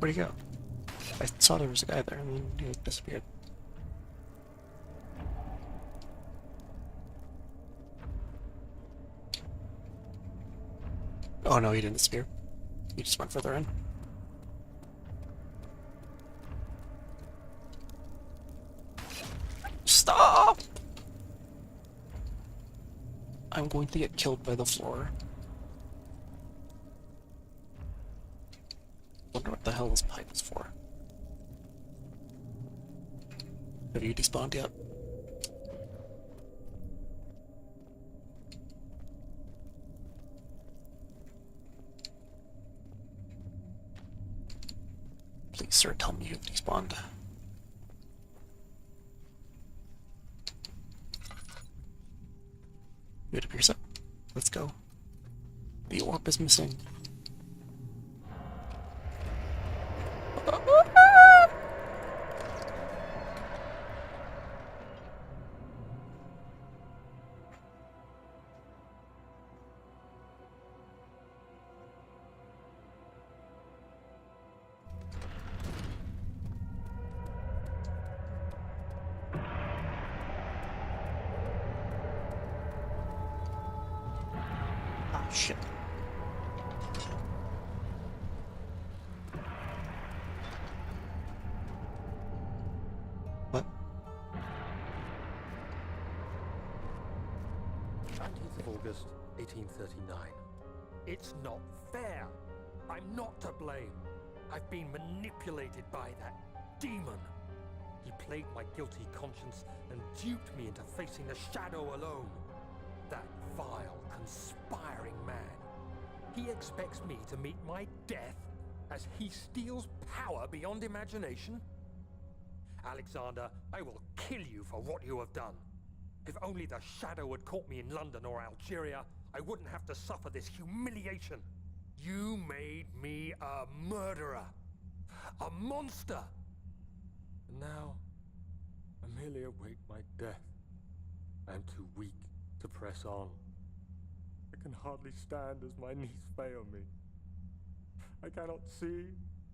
Where'd he go? I saw there was a guy there and then he disappeared. Oh no, he didn't disappear. He just went further in. Stop! I'm going to get killed by the floor. Wonder what the hell this pipe is for. Have you despawned yet? Please, sir, tell me you've despawned. It appears so. Let's go. The orb is missing. Ah, shit. What? 19th of August, 1839. It's not fair. I'm not to blame. I've been manipulated by that demon. He played my guilty conscience and duped me into facing the shadow alone. That vile, conspiring man. He expects me to meet my death as he steals power beyond imagination? Alexander, I will kill you for what you have done. If only the shadow had caught me in London or Algeria, I wouldn't have to suffer this humiliation. You made me a murderer. A monster. And now, I merely await my death. I am too weak to press on. I can hardly stand as my knees fail me. I cannot see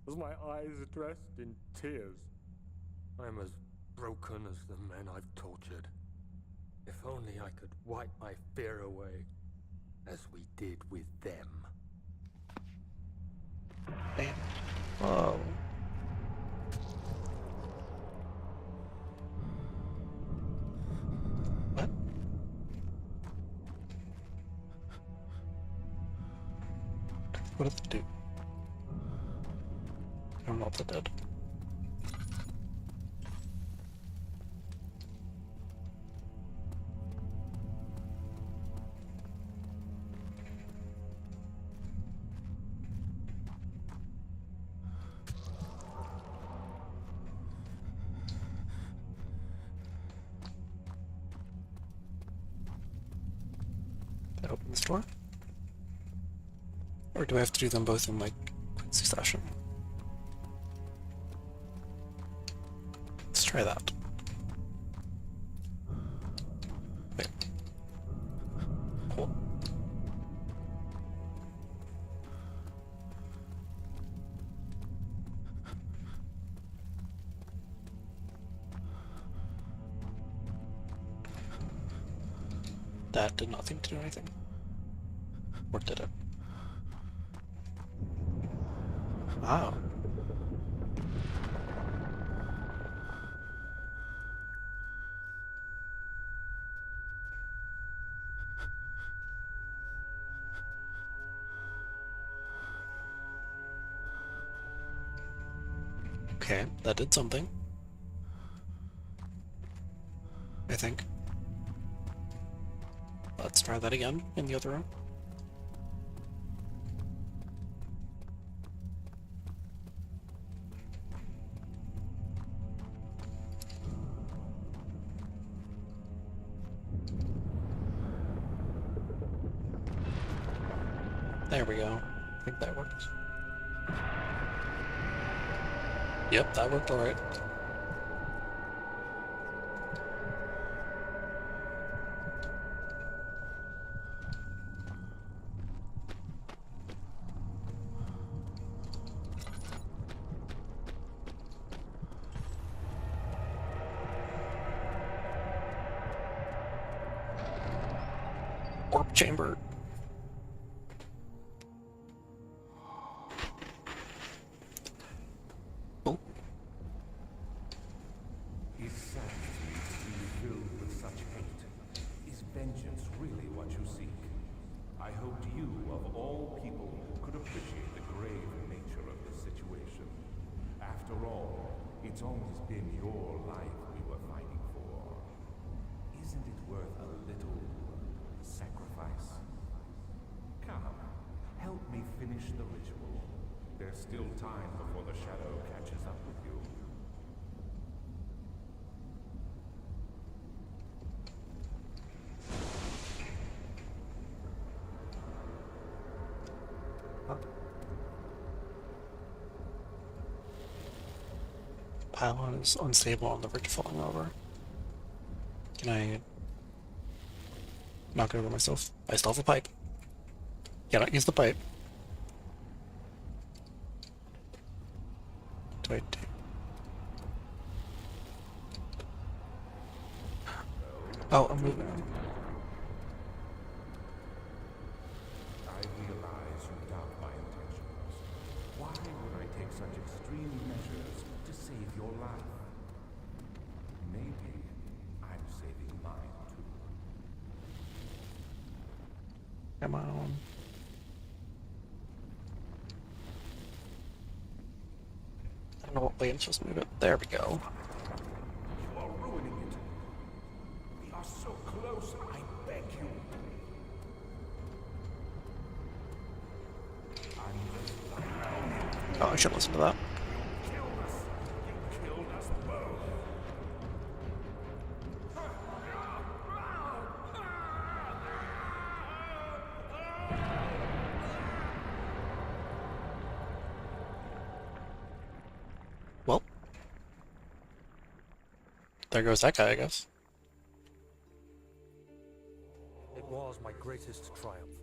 as my eyes are dressed in tears. I am as broken as the men I've tortured. If only I could wipe my fear away, as we did with them. Damn. Whoa. What? What did they do? I don't know what they did. Did I open this door? Or do I have to do them both in like quick succession? Let's try that. Wait. Cool. That did not seem to do anything. Or did it? Wow. Okay, that did something. I think. Let's try that again in the other room. There we go. I think that worked. Yep, that worked alright. warp chamber. Oh, It saddens me to be filled with such hate. Is vengeance really what you seek? I hoped you, of all people, could appreciate the grave nature of this situation. After all, it's always been your life we were fighting for. Isn't it worth a little sacrifice? Come, help me finish the ritual. There's still time before the shadow catches up with you. pylon is unstable on the verge of falling over. Can I knock it over myself? I still have a pipe. Cannot use the pipe. Do I do? Oh, I'm moving. I realize you doubt my intentions. Why would I take such extreme measures to save your life? Maybe I'm saving mine too. Come on. I don't know what way I'm supposed to move it. There we go. You are ruining it. We are so close, I beg you. I'm just like Oh, I should listen to that. you killed us. You killed us both. Well, there goes that guy, I guess. It was my greatest triumph,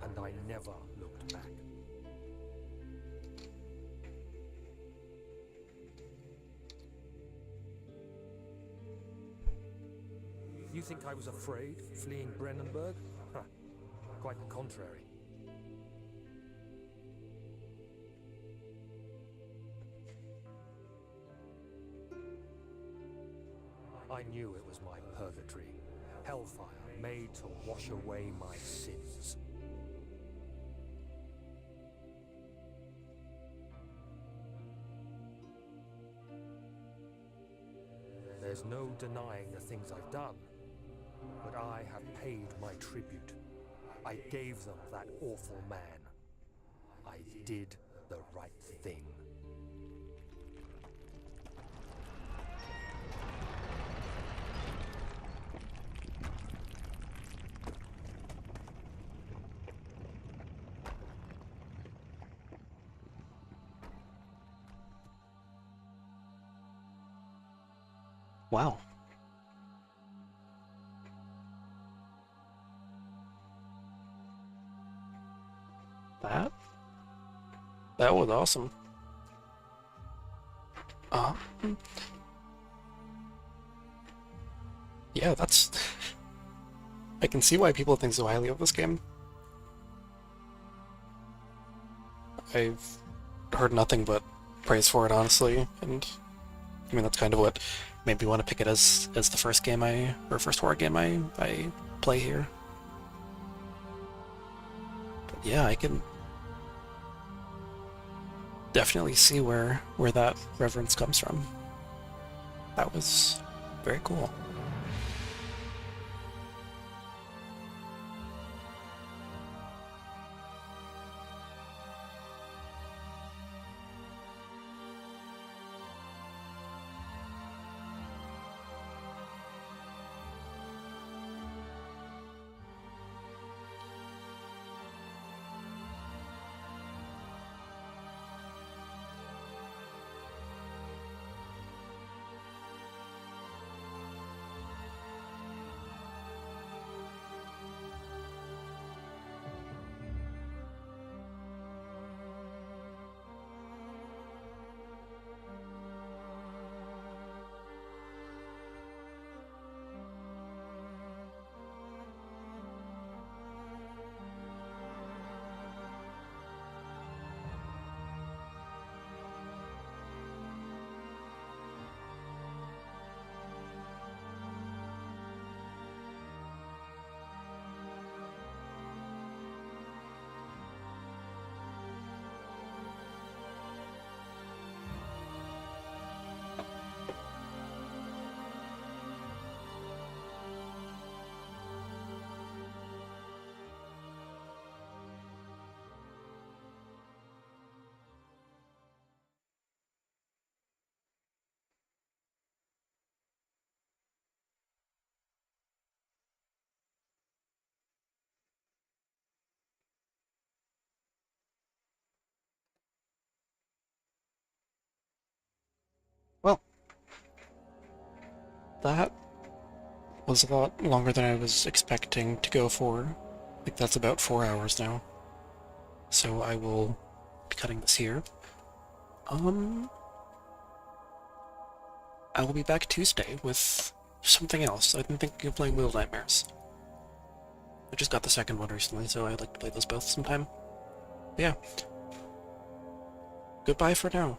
and I never looked back. You think I was afraid, fleeing Brennenburg? Huh. Quite the contrary. I knew it was my purgatory, hellfire made to wash away my sins. There's no denying the things I've done, but I have paid my tribute. I gave them that awful man. I did the right thing. Wow. That was awesome. Uh, yeah, that's... I can see why people think so highly of this game. I've heard nothing but praise for it, honestly, and I mean that's kind of what made me want to pick it as the first game first horror game I play here. But yeah, I can definitely see where that reverence comes from. That was very cool. that was a lot longer than I was expecting to go for. Like, that's about 4 hours now. So I will be cutting this here. I will be back Tuesday with something else. I've been thinking of playing Little Nightmares. I just got the second one recently, so I'd like to play those both sometime. But yeah. Goodbye for now.